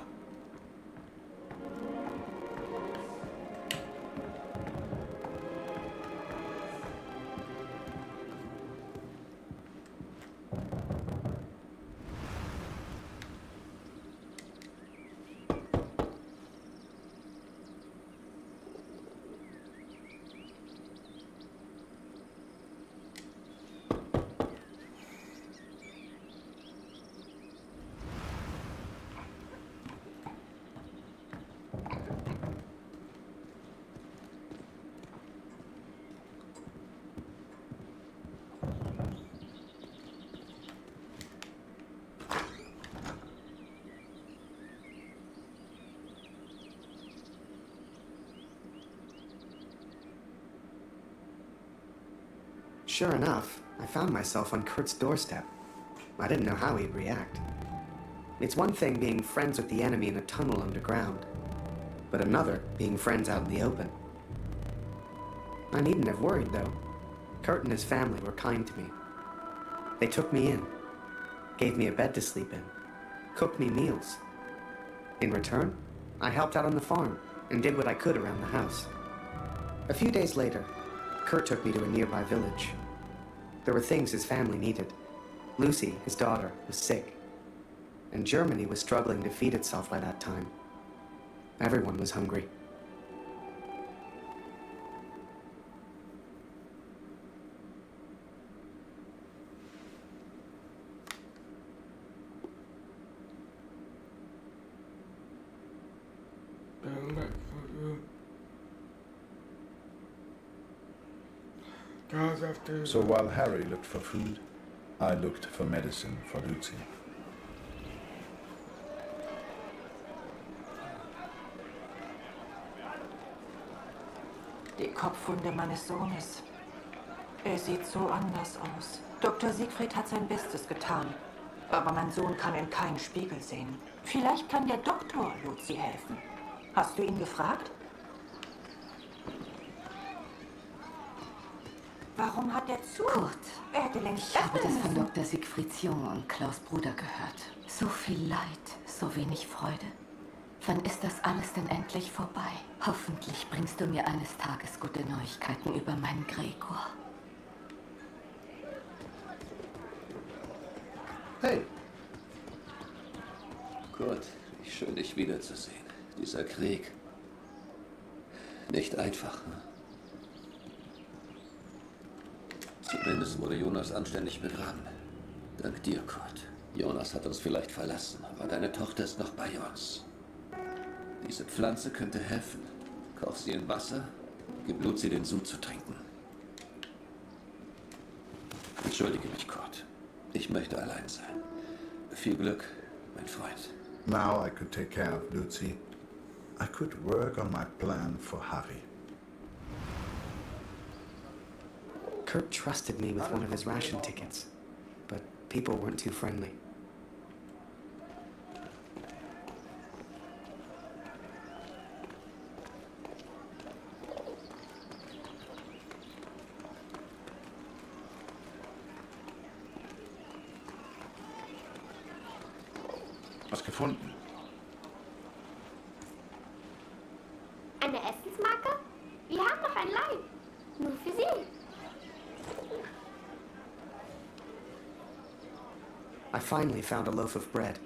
Sure enough, I found myself on Kurt's doorstep. I didn't know how he'd react. It's one thing being friends with the enemy in a tunnel underground, but another being friends out in the open. I needn't have worried, though. Kurt and his family were kind to me. They took me in, gave me a bed to sleep in, cooked me meals. In return, I helped out on the farm and did what I could around the house. A few days later, Kurt took me to a nearby village. There were things his family needed. Lucy, his daughter, was sick, and Germany was struggling to feed itself by that time. Everyone was hungry. So while Harry looked for food, I looked for medicine for Lucy. Die Kopfwunde meines Sohnes. Er sieht so anders aus. Dr. Siegfried hat sein Bestes getan. Aber mein Sohn kann in keinen Spiegel sehen. Vielleicht kann der Doktor Lucy helfen. Hast du ihn gefragt? Warum hat er zu? Kurt, Er hätte längst ich habe das öffnen von müssen. Dr. Siegfrieds Junge und Klaus' Bruder gehört. So viel Leid, so wenig Freude. Wann ist das alles denn endlich vorbei? Hoffentlich bringst du mir eines Tages gute Neuigkeiten über meinen Gregor. Hey. Kurt, schön dich wiederzusehen. Dieser Krieg. Nicht einfach, ne? Zumindest wurde Jonas anständig begraben. Dank dir, Kurt. Jonas hat uns vielleicht verlassen, aber deine Tochter ist noch bei uns. Diese Pflanze könnte helfen. Koch sie in Wasser, gib Lucy den Sud zu trinken. Entschuldige mich, Kurt. Ich möchte allein sein. Viel Glück, mein Freund. Now I could take care of Lucy. I could work on my plan for Harry. Kurt trusted me with one of his ration tickets, but people weren't too friendly. Was gefunden? Eine Essensmarke? Wir haben noch ein Lein. Nur für Sie. I finally found a loaf of bread.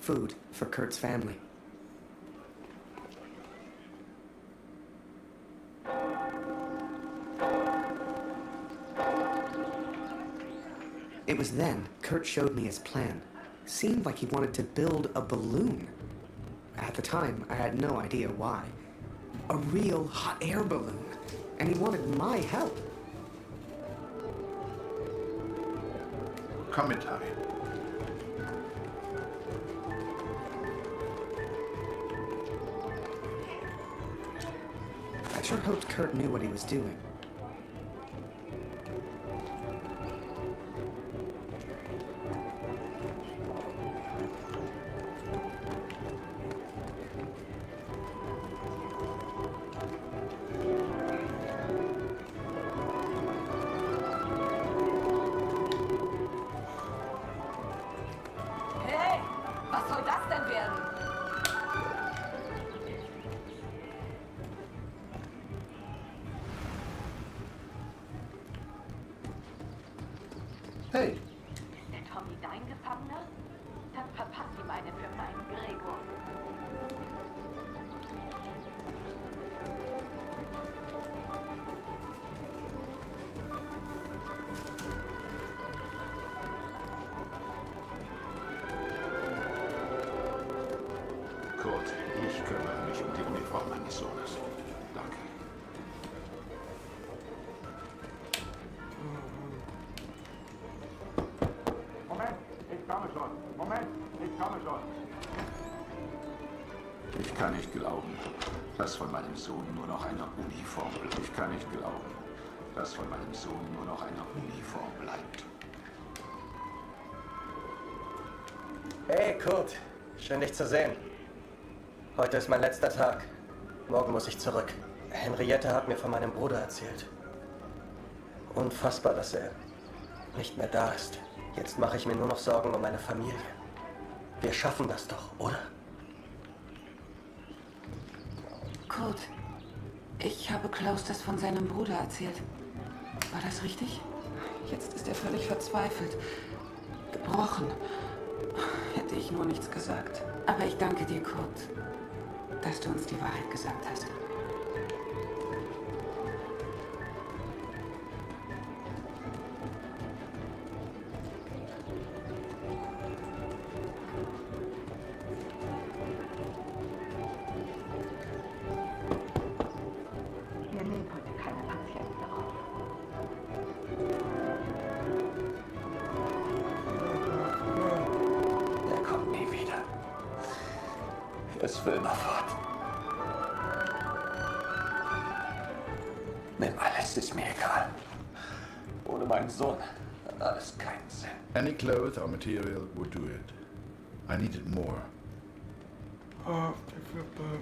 Food for Kurt's family. It was then Kurt showed me his plan. Seemed like he wanted to build a balloon. At the time, I had no idea why. A real hot air balloon. And he wanted my help. Komm mit, Harry. I sure hoped Kurt knew what he was doing. Hey, was soll das denn werden? Hey. Ist der Tommy dein Gefangener? Dann verpass ihm eine für meinen Gregor. Kurt, ich kümmere mich um die Uniform meines Sohnes. Danke. Moment, ich komme schon. Moment, ich komme schon. Ich kann nicht glauben, dass von meinem Sohn nur noch eine Uniform bleibt. Ich kann nicht glauben, dass von meinem Sohn nur noch eine Uniform bleibt. Hey, Kurt. Schön, dich zu sehen. Heute ist mein letzter Tag. Morgen muss ich zurück. Henriette hat mir von meinem Bruder erzählt. Unfassbar, dass er nicht mehr da ist. Jetzt mache ich mir nur noch Sorgen um meine Familie. Wir schaffen das doch, oder? Kurt, ich habe Klaus das von seinem Bruder erzählt. War das richtig? Jetzt ist er völlig verzweifelt. Gebrochen. Hätte ich nur nichts gesagt. Aber ich danke dir, Kurt, dass du uns die Wahrheit gesagt hast. Wir nehmen heute keine Patienten auf. Er kommt nie wieder. Er ist für immer fort. Nimm alles, ist mir egal. Ohne meinen Sohn hat alles keinen Sinn. Any cloth or material would do it. I needed more. Oh, ich feel better.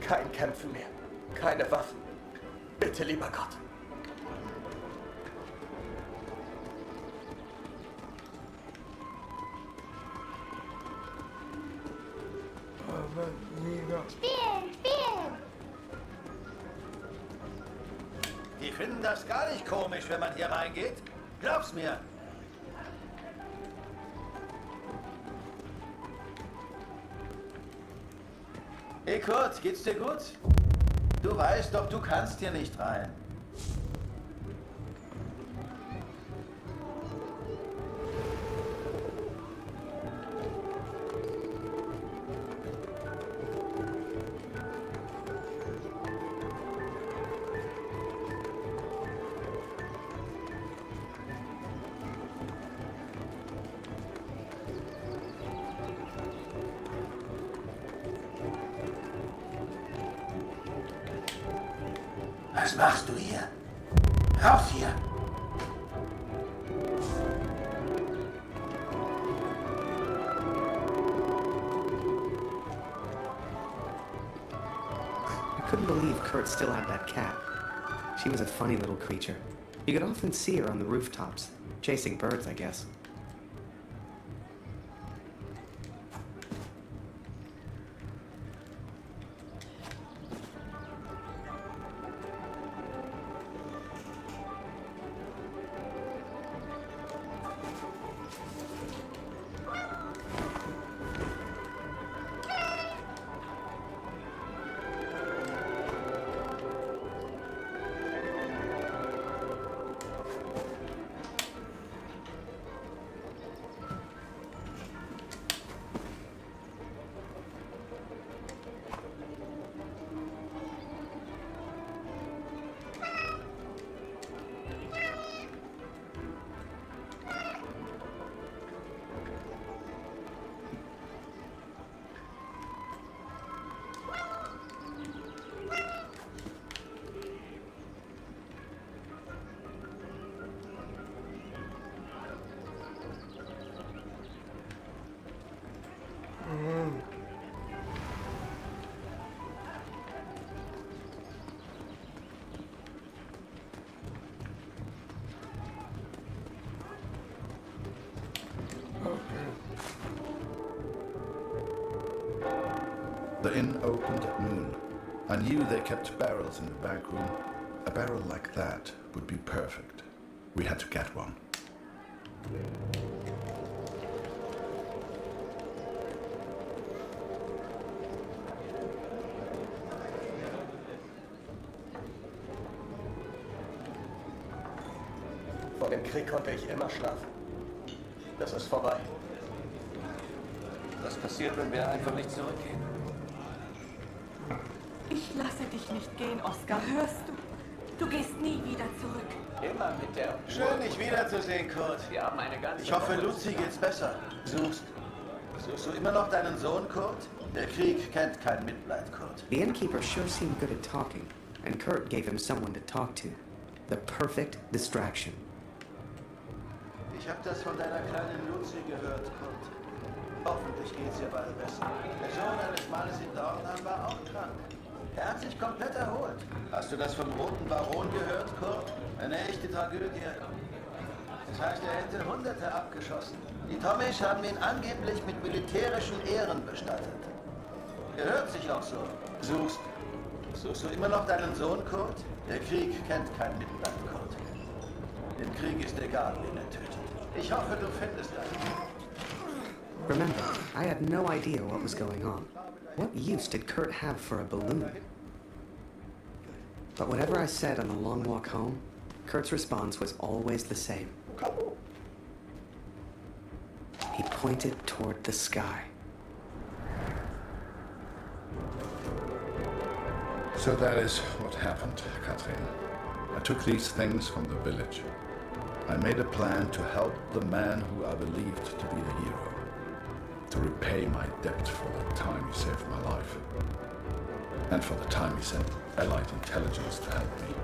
Kein Kämpfen mehr. Keine Waffen. Bitte, lieber Gott. Aber mega. Spielen, spielen! Die finden das gar nicht komisch, wenn man hier reingeht. Glaub's mir. Hey Kurt, geht's dir gut? Du weißt doch, du kannst hier nicht rein. Was machst du hier? Raus hier! I couldn't believe Kurt still had that cat. She was a funny little creature. You could often see her on the rooftops, chasing birds, I guess. The inn opened at noon. I knew they kept barrels in the back room. A barrel like that would be perfect. We had to get one. Vor dem Krieg konnte ich immer schlafen. Das ist vorbei. Was passiert, wenn wir einfach nicht zurückgehen? Ich lasse dich nicht gehen, Oscar. Hörst du? Du gehst nie wieder zurück. Immer mit der... Schön, dich wiederzusehen, Kurt. Wir haben eine ganze... Ich hoffe, Lucy geht's besser. Suchst du immer noch deinen Sohn, Kurt? Der Krieg kennt kein Mitleid, Kurt. The innkeeper sure seemed good at talking, and Kurt gave him someone to talk to. The perfect distraction. Ich hab das von deiner kleinen Lucy gehört, Kurt. Hoffentlich geht's ihr bald besser. Der Sohn eines Mannes in Dornheim war auch krank. Er hat sich komplett erholt. Hast du das vom Roten Baron gehört, Kurt? Eine echte Tragödie. Das heißt, er hätte Hunderte abgeschossen. Die Tomisch haben ihn angeblich mit militärischen Ehren bestattet. Gehört sich auch so. Suchst du immer noch deinen Sohn, Kurt? Der Krieg kennt kein Mitleid, Kurt. Im Krieg ist egal, wen er tötet. Ich hoffe, du findest einen. Remember, I had no idea what was going on. What use did Kurt have for a balloon? But whatever I said on the long walk home, Kurt's response was always the same. He pointed toward the sky. So that is what happened, Katrin. I took these things from the village. I made a plan to help the man who I believed to be the hero. To repay my debt for the time he saved my life. And for the time he sent Allied intelligence to help me.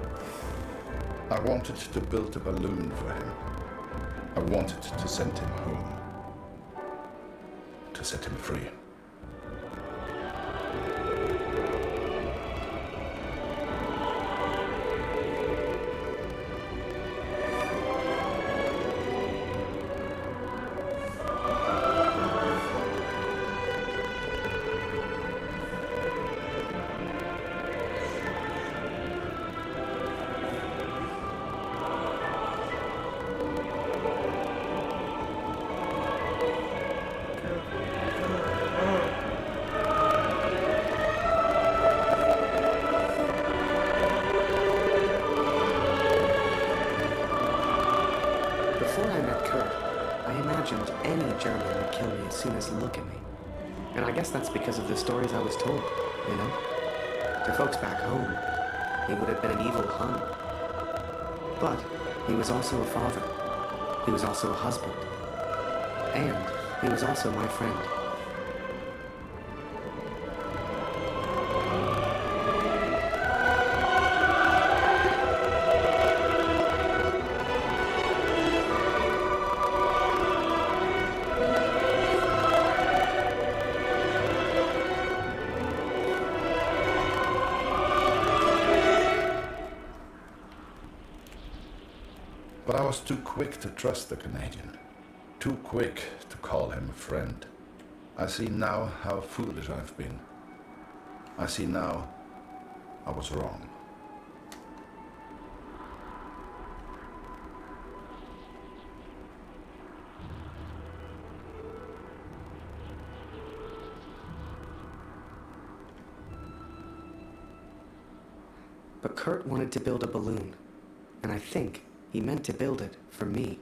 I wanted to build a balloon for him. I wanted to send him home. To set him free. And I guess that's because of the stories I was told, you know? To folks back home, he would have been an evil Hun. But he was also a father. He was also a husband. And he was also my friend. But I was too quick to trust the Canadian. Too quick to call him a friend. I see now how foolish I've been. I see now I was wrong. But Kurt wanted to build a balloon, and I think he meant to build it for me.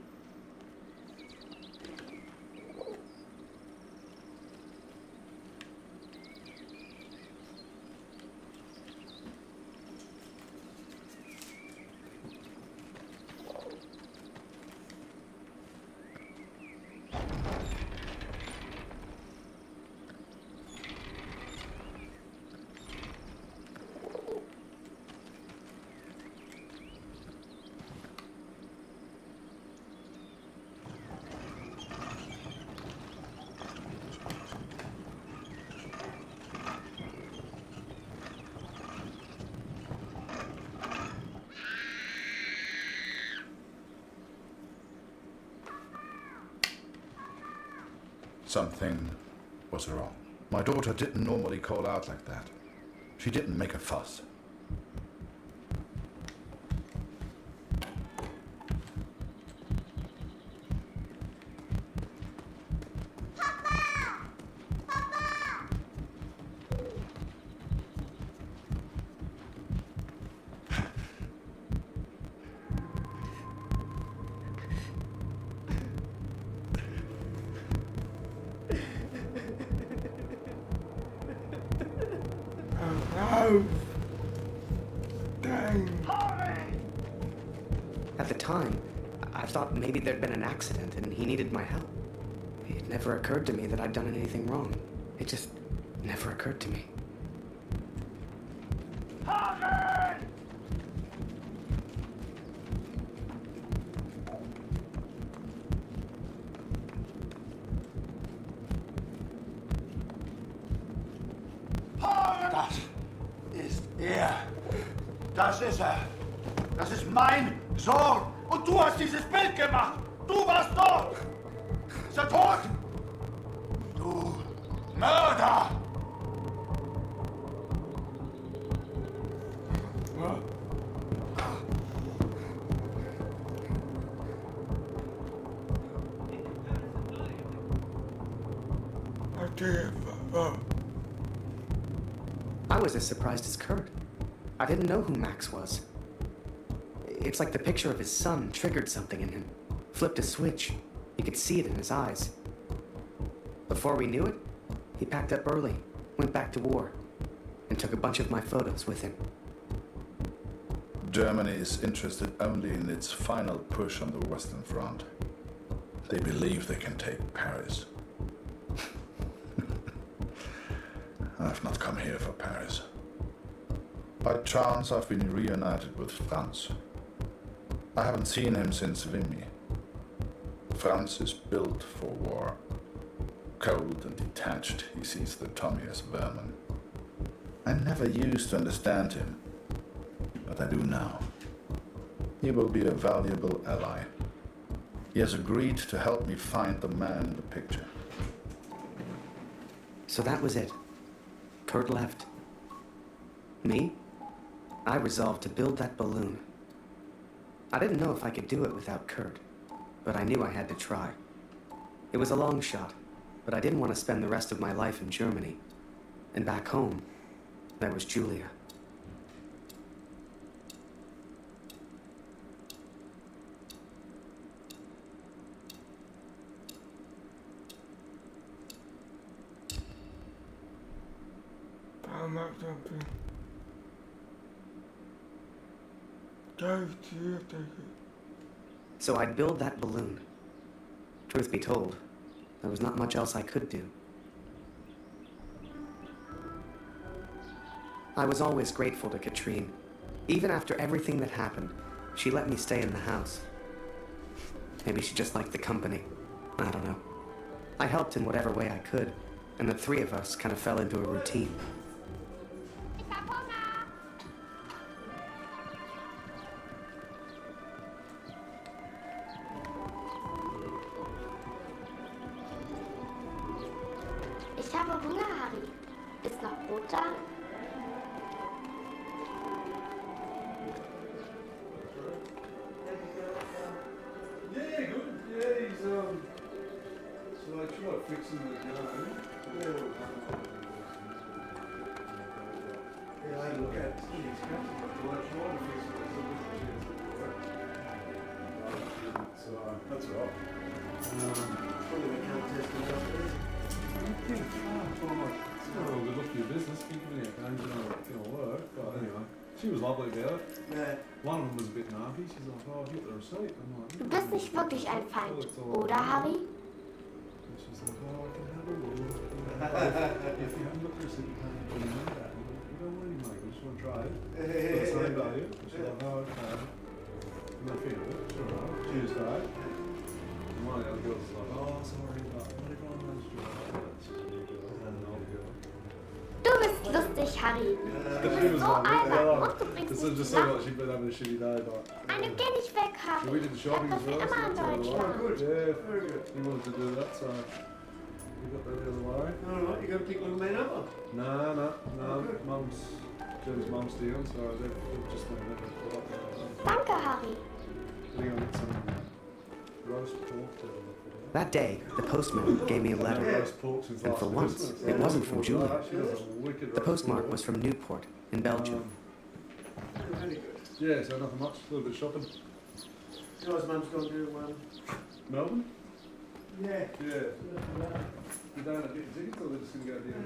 Something was wrong. My daughter didn't normally call out like that. She didn't make a fuss. both. Dang. At the time, I thought maybe there'd been an accident and he needed my help. It never occurred to me that I'd done anything wrong. It just never occurred to me. Das ist er. Das ist er. Das ist mein Sohn. Und du hast dieses Bild gemacht. Du warst dort. Ist er tot? Du Mörder! I was as surprised as Kurt. I didn't know who Max was. It's like the picture of his son triggered something in him. Flipped a switch. You could see it in his eyes. Before we knew it, he packed up early, went back to war, and took a bunch of my photos with him. Germany is interested only in its final push on the Western Front. They believe they can take Paris. I've not come here for Paris. By chance, I've been reunited with Franz. I haven't seen him since Vimy. Franz is built for war. Cold and detached, he sees the Tommy as vermin. I never used to understand him, but I do now. He will be a valuable ally. He has agreed to help me find the man in the picture. So that was it. Kurt left. Me? I resolved to build that balloon. I didn't know if I could do it without Kurt, but I knew I had to try. It was a long shot, but I didn't want to spend the rest of my life in Germany. And back home, there was Julia. I'm not jumping. Go to you, take it. So I'd build that balloon. Truth be told, there was not much else I could do. I was always grateful to Katrine. Even after everything that happened, she let me stay in the house. Maybe she just liked the company. I don't know. I helped in whatever way I could, and the three of us kind of fell into a routine. Ich habe Hunger, Harry. Ist noch Brot da? Yeah, good. Yeah, he's so I tried fixing the game. Yeah, I look at he's got so I tried to fix it. So that's all right. Probably we can't test the justice. It's not all good luck for your business, keeping it work, but anyway. She was lovely about it. Yeah. One of them was a bit narky. She's like, oh, I'll get the receipt. I'm like, Du bist nicht wirklich ein Feind, oder, Harry? she's like, oh, I can have a look. If you haven't got the receipt, you can't do that. I'm like, you don't want any money, I just want to try it. For the same value. She's like, oh, okay. And I feel it, sure. Tuesday. And one of the other girls was like, oh, sorry, but I'm going to go on lunch. Du bist lustig, Harry. Du bist so albern und du bringst mich zusammen. Eine, geh nicht weg, Harry. So we did the shopping as well. Immer in Deutschland. Good. Yeah, very good. He wanted to do that, so we got that out of the way. Alright, you going to pick little men up? No. Mum's, Jen's mum's dealing, so they've just been looking for that. Danke, Harry. We're going to get some roast pork to That day, the postman gave me a letter, and for once, it wasn't from Julia. The postmark was from Newport, in Belgium. Yeah, so nothing much, a little bit of shopping. You guys' mum's gone to Melbourne? Yeah. Yeah. You don't have to get tickets, or they're just going to go down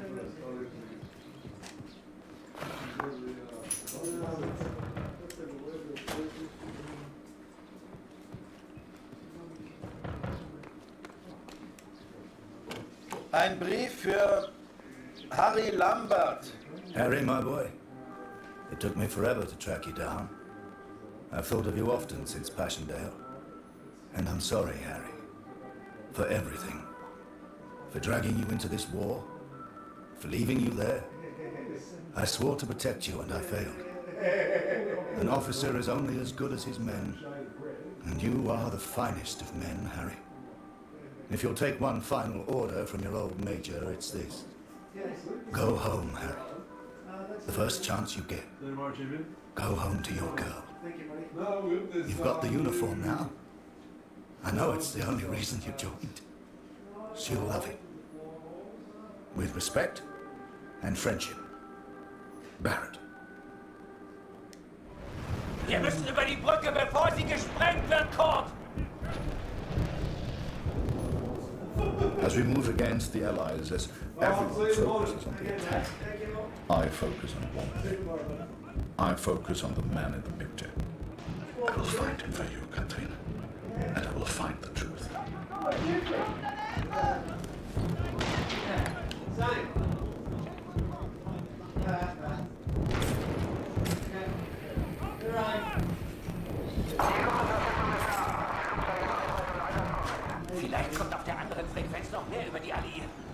first? Ein Brief für Harry Lambert. Harry, my boy. It took me forever to track you down. I've thought of you often since Passchendaele. And I'm sorry, Harry. For everything. For dragging you into this war. For leaving you there. I swore to protect you and I failed. An officer is only as good as his men. And you are the finest of men, Harry. If you'll take one final order from your old major, it's this. Go home, Harry. The first chance you get. Go home to your girl. You've got the uniform now. I know it's the only reason you joined. She'll love it. With respect and friendship. Barrett. Wir müssen über die Brücke, bevor sie gesprengt wird, Kurt! As we move against the Allies, as everyone focuses on the attack, I focus on one thing. I focus on the man in the picture. I will find him for you, Katrin, and I will find the truth. Vielleicht kommt auf der anderen Frequenz noch mehr über die Alliierten.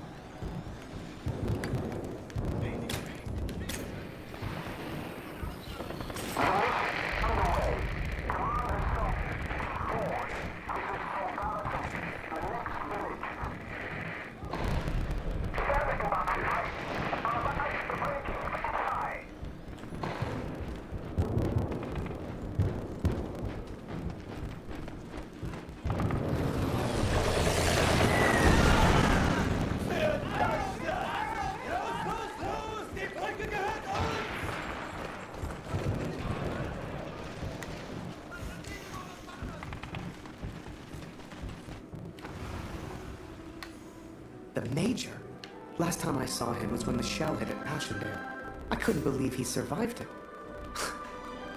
The Major? Last time I saw him was when the shell hit at Passchendaele. I couldn't believe he survived it.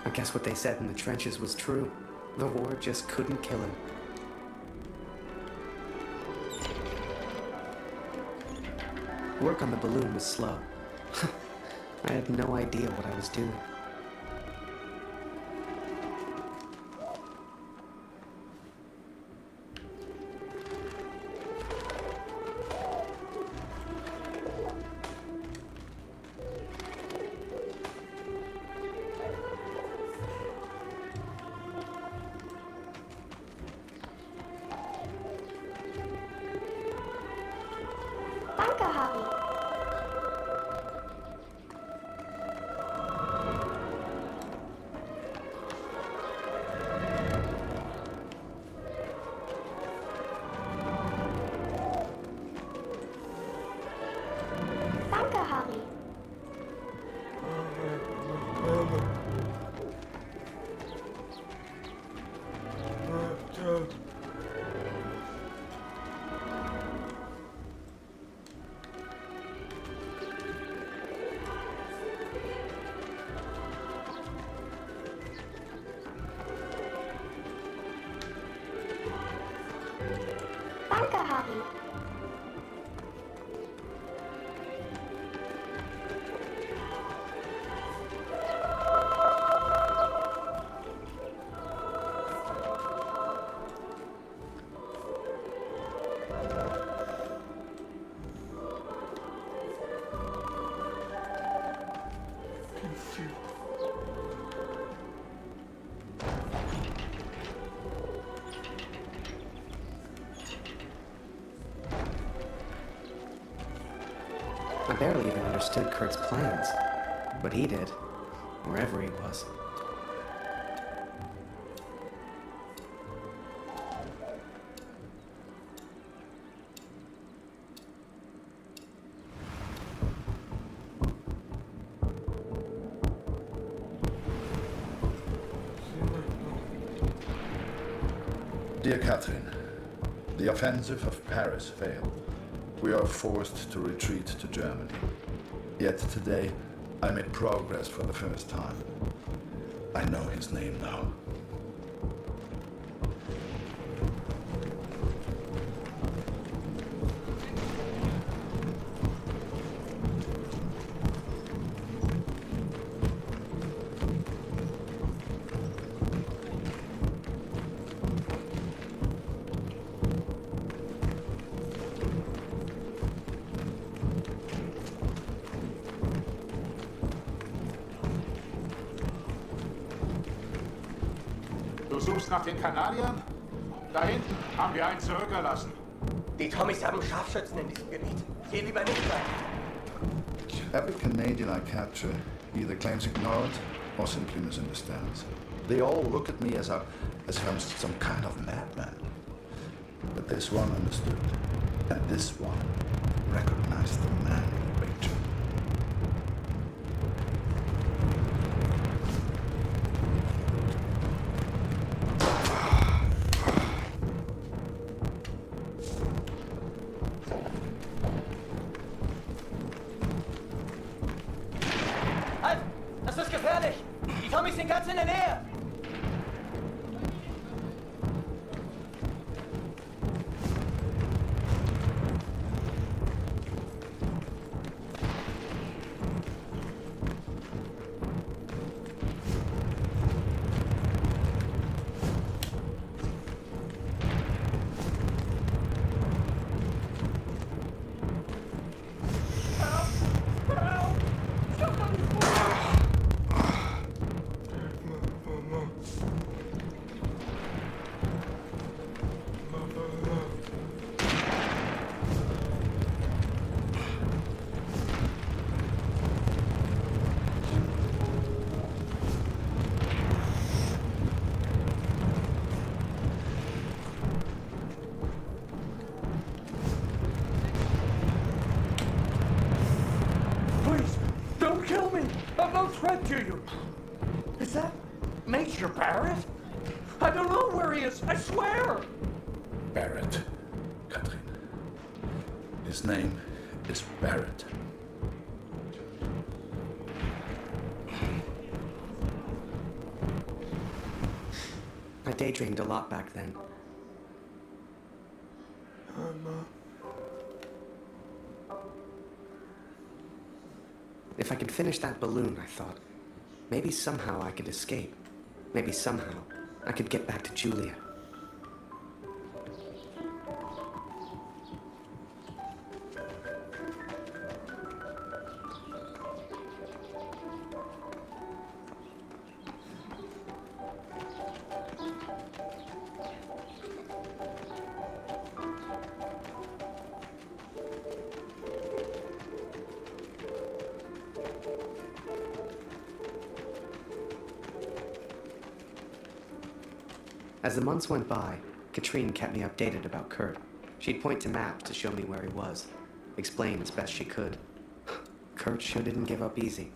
I guess what they said in the trenches was true. The war just couldn't kill him. Work on the balloon was slow. I had no idea what I was doing. Danke, Harry. Danke, Harry. Danke, Harry. I barely even understood Kurt's plans, but he did, wherever he was. Dear Catherine, the offensive of Paris failed. We are forced to retreat to Germany. Yet today, I made progress for the first time. I know his name now. Du suchst nach den Kanadiern? Da hinten haben wir einen zurückgelassen. Die Tommys haben Scharfschützen in diesem Gebiet. Geh lieber nicht rein. Every Canadian I capture either claims ignorance or simply misunderstands. They all look at me as if I'm some kind of madman. But this one understood, and this one recognized the man in Rachel. Halt! Das ist gefährlich! Die Tommys sind ganz in der Nähe! Please, don't kill me! I'm no threat to you! Is that Major Barrett? I don't know where he is, I swear! Barrett, Catherine. His name is Barrett. I daydreamed a lot back then. If I could finish that balloon, I thought, maybe somehow I could escape. Maybe somehow I could get back to Julia. As the months went by, Katrine kept me updated about Kurt. She'd point to maps to show me where he was, explain as best she could. Kurt sure didn't give up easy.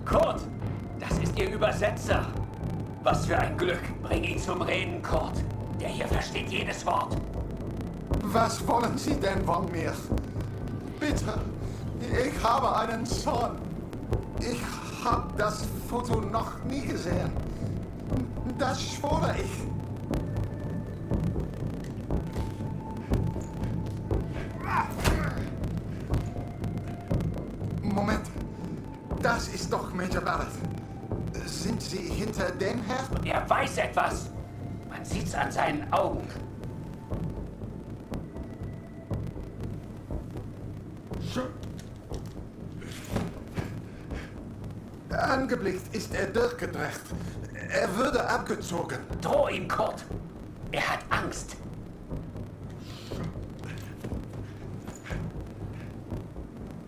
Kurt, das ist Ihr Übersetzer. Was für ein Glück. Bring ihn zum Reden, Kurt. Der hier versteht jedes Wort. Was wollen Sie denn von mir? Bitte, ich habe einen Sohn. Ich habe das Foto noch nie gesehen. Das schwöre ich. Moment, das ist doch Major Barrett. Sind Sie hinter dem her? Er weiß etwas. Man sieht's an seinen Augen. Angeblickt ist er durchgedreht. Er würde abgezogen. Droh ihm, Kurt. Er hat Angst.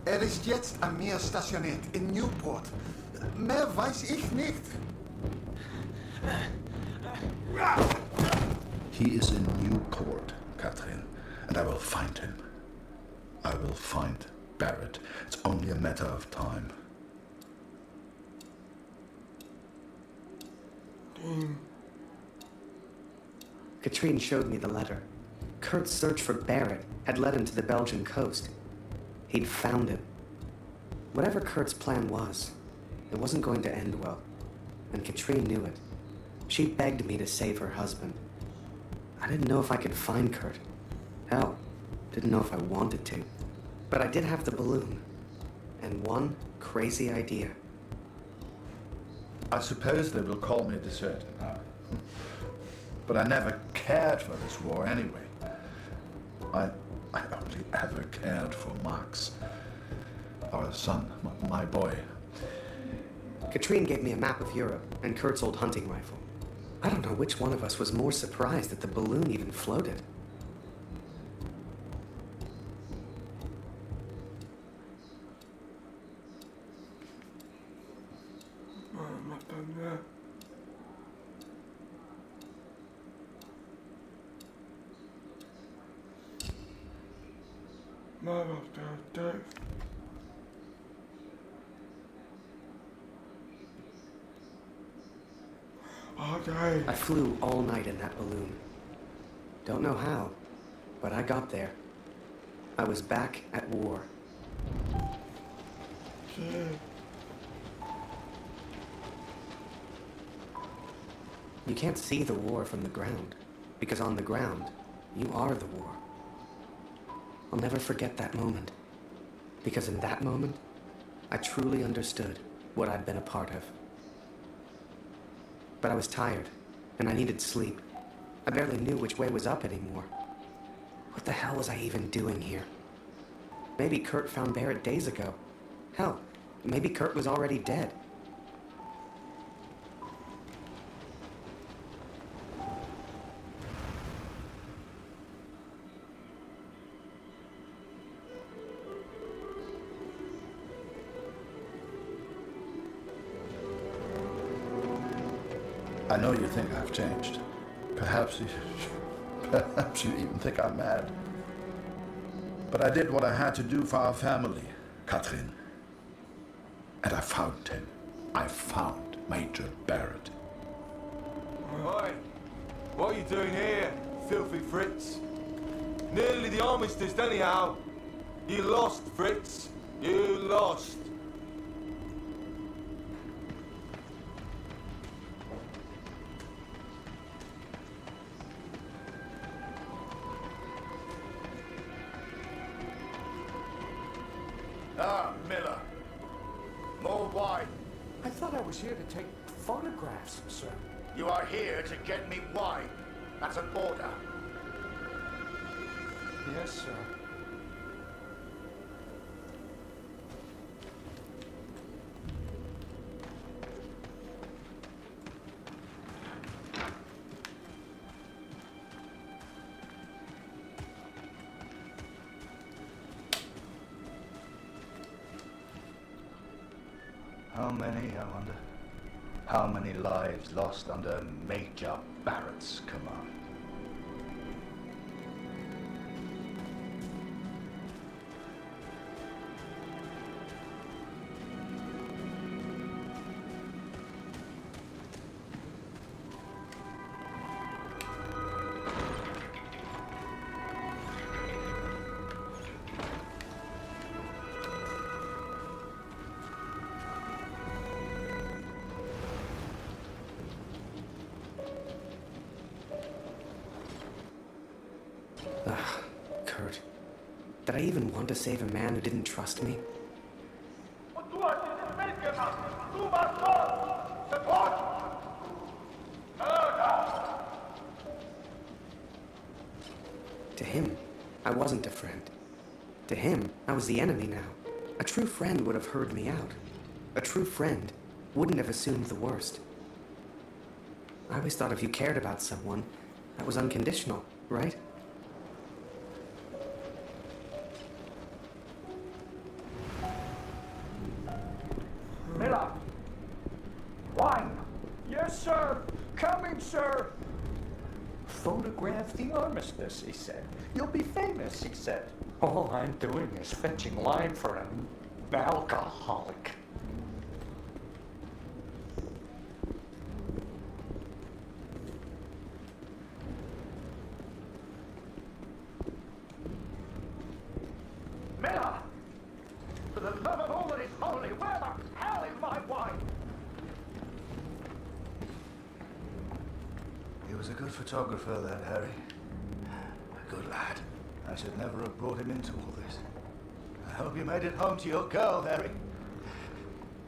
Er ist jetzt an mir stationiert in Newport. Mehr weiß ich nicht. He is in Newport, Catherine, and I will find him. I will find Barrett. It's only a matter of time. Katrine showed me the letter. Kurt's search for Barrett had led him to the Belgian coast. He'd found him. Whatever Kurt's plan was, it wasn't going to end well, and Katrine knew it. She begged me to save her husband. I didn't know if I could find Kurt. Hell, didn't know if I wanted to. But I did have the balloon, and one crazy idea. I suppose they will call me a deserter now. But I never cared for this war anyway. I only ever cared for Max, our son, my boy. Katrine gave me a map of Europe and Kurt's old hunting rifle. I don't know which one of us was more surprised that the balloon even floated. I'm not done yet. Not after death. Okay. I flew all night in that balloon. Don't know how, but I got there. I was back at war. You can't see the war from the ground, because on the ground, you are the war. I'll never forget that moment, because in that moment, I truly understood what I'd been a part of. But I was tired, and I needed sleep. I barely knew which way was up anymore. What the hell was I even doing here? Maybe Kurt found Barrett days ago. Hell, maybe Kurt was already dead. I know you think I've changed. Perhaps you even think I'm mad. But I did what I had to do for our family, Katrin. And I found him. I found Major Barrett. Oi! What are you doing here, filthy Fritz? Nearly the armistice, anyhow. You lost, Fritz. You lost. Ah, Miller. More wine. I thought I was here to take photographs, sir. You are here to get me wine. That's an order. Yes, sir. How many, I wonder? How many lives lost under Major Barrett's command? Kurt. Did I even want to save a man who didn't trust me? Und du hast dieses Bild gemacht. Du warst dort. Sofort. Mörder. To him, I wasn't a friend. To him, I was the enemy now. A true friend would have heard me out. A true friend wouldn't have assumed the worst. I always thought if you cared about someone, that was unconditional, right? Miller! Wine! Yes, sir! Coming, sir! Photograph the armistice, he said. You'll be famous, he said. All I'm doing is fetching wine for an alcoholic. Miller! For the love of all that is holy, where the hell is my wine? He was a good photographer, that Harry. A good lad. I should never have brought him into all this. I hope you made it home to your girl, Harry.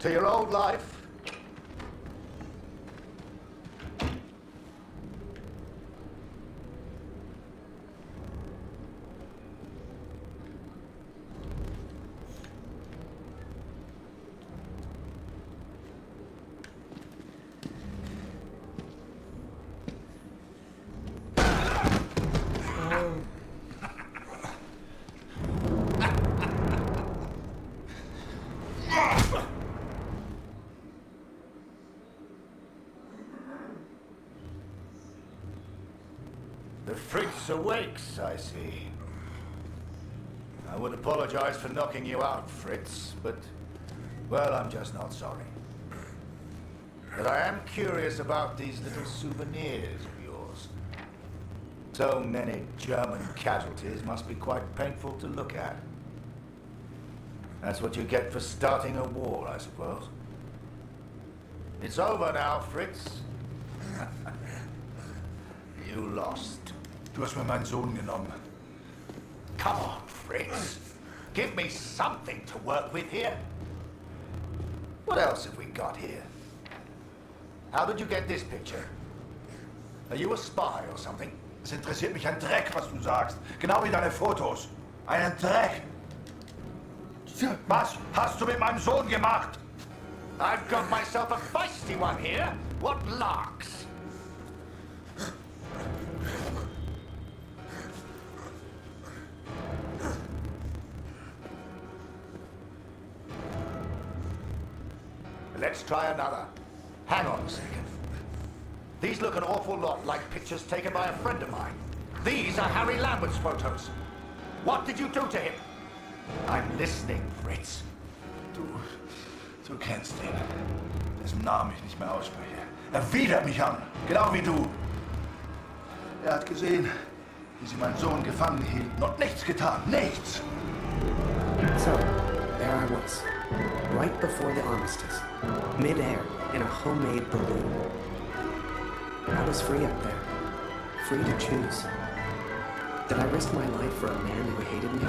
To your old life. The Fritz awakes, I see. I would apologize for knocking you out, Fritz, but, well, I'm just not sorry. But I am curious about these little souvenirs of yours. So many German casualties must be quite painful to look at. That's what you get for starting a war, I suppose. It's over now, Fritz. You lost. Du hast mir meinen Sohn genommen. Come on, Fritz. Give me something to work with here. What else have we got here? How did you get this picture? Are you a spy or something? Es interessiert mich ein Dreck, was du sagst. Genau wie deine Fotos. Einen Dreck. Was hast du mit meinem Sohn gemacht? I've got myself a feisty one here. What larks? Let's try another. Hang on a second. These look an awful lot like pictures taken by a friend of mine. These are Harry Lambert's photos. What did you do to him? I'm listening, Fritz. Du kennst ihn. Dessen Namen ich nicht mehr ausspreche. Er widert mich an, genau wie du. Er hat gesehen, wie sie meinen Sohn gefangen hielten und nichts getan. Nichts! So, there I was, right before the armistice, mid-air, in a homemade balloon. I was free up there, free to choose. Did I risk my life for a man who hated me?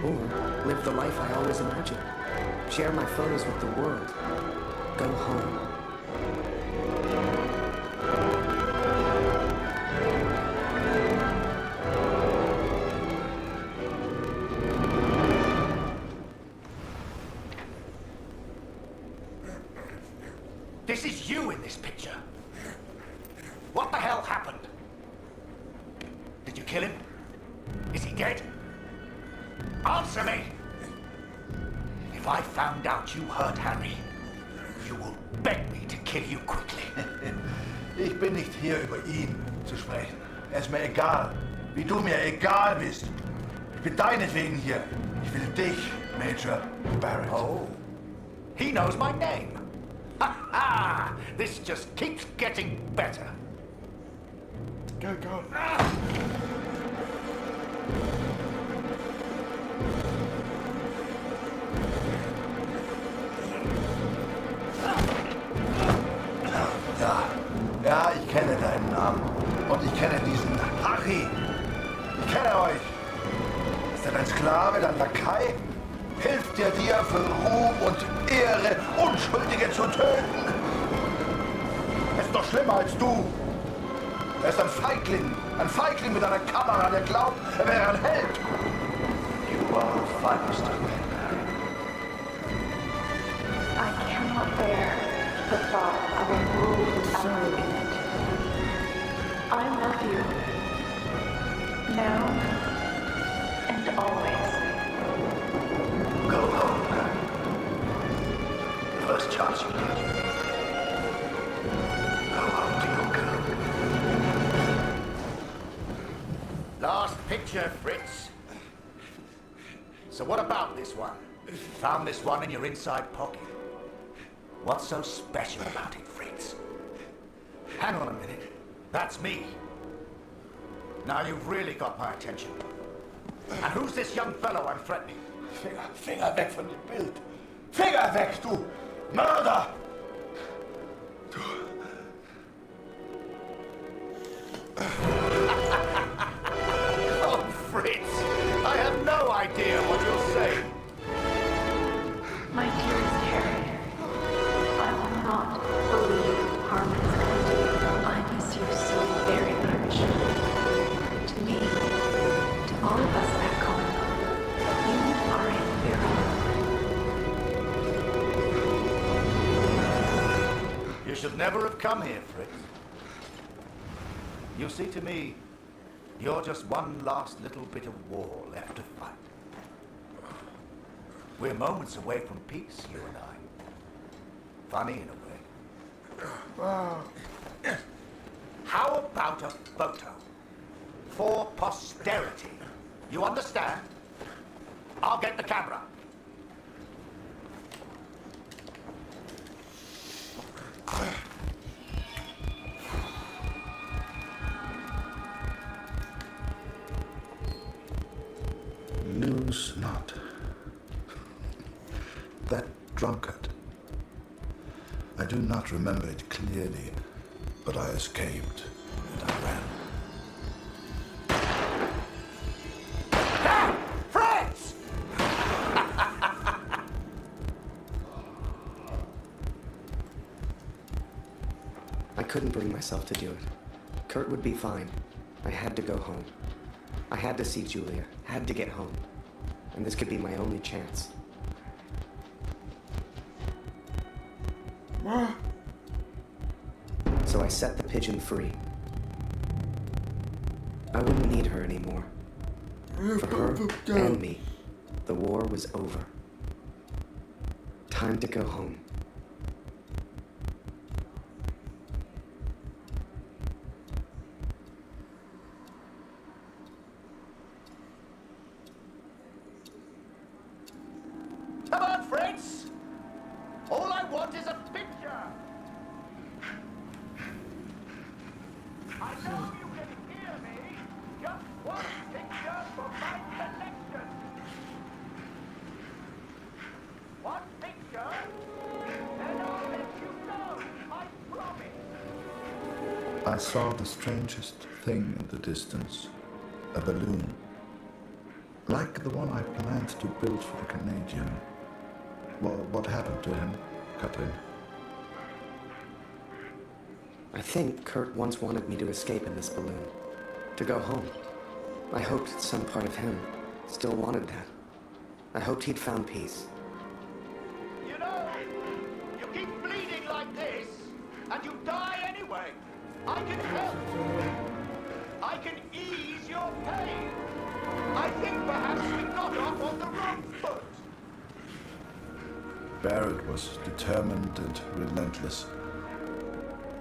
Or live the life I always imagined? Share my photos with the world. Go home. This is you in this picture. What the hell happened? Did you kill him? Is he dead? Answer me! If I found out you hurt Harry, you will beg me to kill you quickly. Ich bin nicht hier, über ihn zu sprechen. Er ist mir egal, wie du mir egal bist. Ich bin deinetwegen hier. Ich will dich, Major Barrett. Oh, he knows my name. Ha ha! This just keeps getting better. Go, go. Ja, ich kenne deinen Namen. Und ich kenne diesen Harry. Ich kenne euch. Ist er dein Sklave, dein Lakai? Hilft er dir für Ruhm und Ehre, Unschuldige zu töten? Er ist doch schlimmer als du. Er ist ein Feigling mit einer Kamera, der glaubt, er wäre ein Held. You are the finest of men, Harry. I cannot bear the thought of a world without you in it. I love you. Now and always. Go home, Harry. The first chance you get. Go home to your girl. Last picture, Fritz. So what about this one? Found this one in your inside pocket. What's so special about it, Fritz? Hang on a minute. That's me. Now you've really got my attention. And who's this young fellow I'm threatening? Finger weg von dem Bild. Finger weg, du Mörder! Oh, Fritz! I have no idea what you'll say. My dearest Harry, I will not believe harm has come to you. I miss you so very much. To me, to all of us back home, you are a hero. You should never have come here, Fritz. You see, to me, you're just one last little bit of war left to fight. We're moments away from peace, you and I. Funny in a way. How about a photo. For posterity. You understand? I'll get the camera. Lose not. That drunkard. I do not remember it clearly, but I escaped and I ran. Friends! I couldn't bring myself to do it. Kurt would be fine. I had to go home. I had to see Julia, had to get home. And this could be my only chance. So I set the pigeon free. I wouldn't need her anymore. For her and me, the war was over. Time to go home. Come on, friends! All I want is a picture! I know you can hear me! Just one picture for my collection! One picture, and I'll let you know, I promise! I saw the strangest thing in the distance. A balloon. Like the one I planned to build for the Canadian. Well, what happened to him, Catherine? I think Kurt once wanted me to escape in this balloon. To go home. I hoped some part of him still wanted that. I hoped he'd found peace. You know, you keep bleeding like this, and you die anyway. I can help. I can ease your pain. I think perhaps we got off on the wrong foot. Barrett was determined and relentless.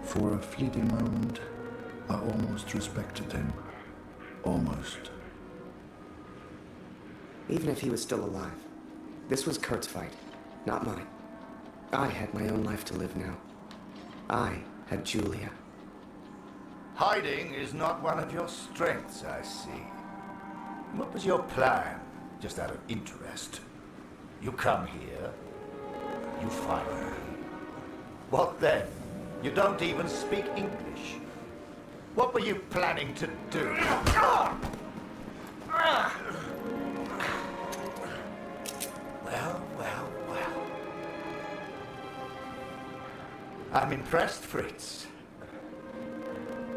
For a fleeting moment, I almost respected him. Almost. Even if he was still alive, this was Kurt's fight, not mine. I had my own life to live now. I had Julia. Hiding is not one of your strengths, I see. What was your plan, just out of interest? You come here, you find her. What then? You don't even speak English. What were you planning to do? Well, well, well. I'm impressed, Fritz.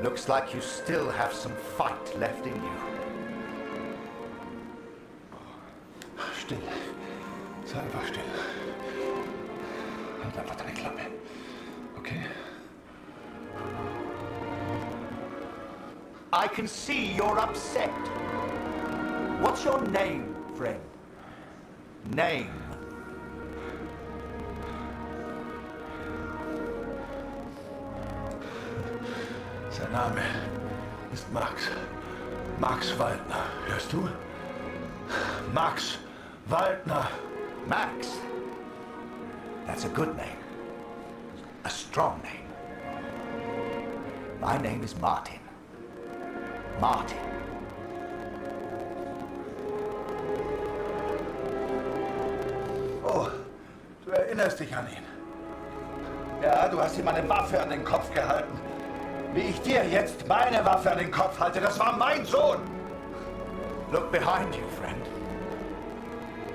Looks like you still have some fight left in you. Still. Sei einfach still. Halt einfach deine Klappe. Okay? I can see you're upset. What's your name, friend? Name. Sein Name ist Max. Max Waldner. Hörst du? Max Waldner. Max? That's a good name. A strong name. My name is Martin. Martin. Oh, du erinnerst dich an ihn. Ja, du hast ihm eine Waffe an den Kopf gehalten. Wie ich dir jetzt meine Waffe an den Kopf halte, das war mein Sohn. Look behind you, friend.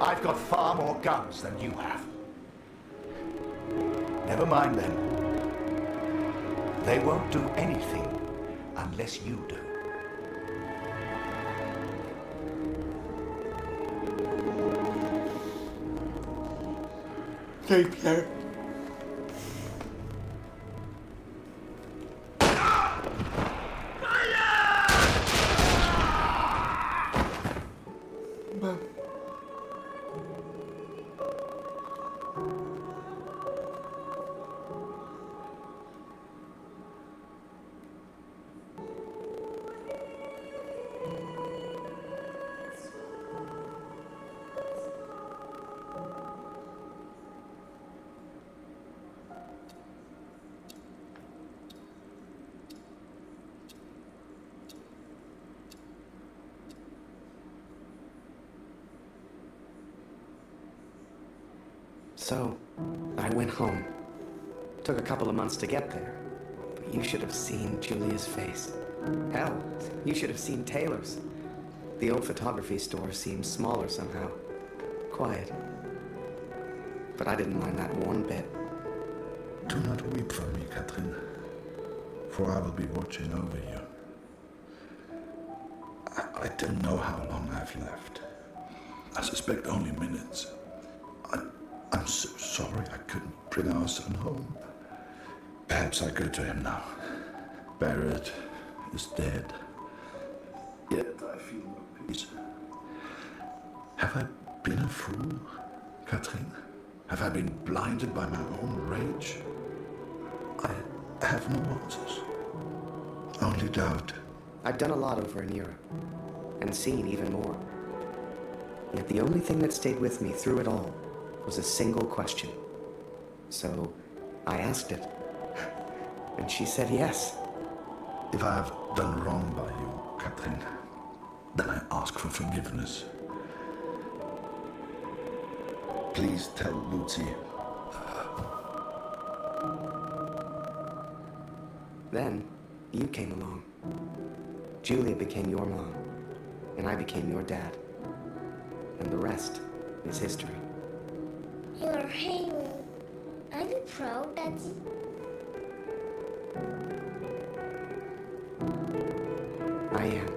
I've got far more guns than you have. Never mind them. They won't do anything unless you do. Take care. So, I went home. Took a couple of months to get there. But you should have seen Julia's face. Hell, you should have seen Taylor's. The old photography store seemed smaller somehow. Quiet. But I didn't mind that one bit. Do not weep for me, Catherine, for I will be watching over you. I don't know how long I've left. I suspect only minutes. I'm so sorry I couldn't bring our son home. Perhaps I go to him now. Barrett is dead. Yet I feel no peace. Have I been a fool, Catherine? Have I been blinded by my own rage? I have no answers. Only doubt. I've done a lot over in Europe, and seen even more. Yet the only thing that stayed with me through it all was a single question. So I asked it, and she said yes. If I have done wrong by you, Catherine, then I ask for forgiveness. Please tell Lucy. Then, you came along. Julia became your mom, and I became your dad. And the rest is history. You're a hero. Are you proud, Daddy? I am.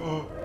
Oh.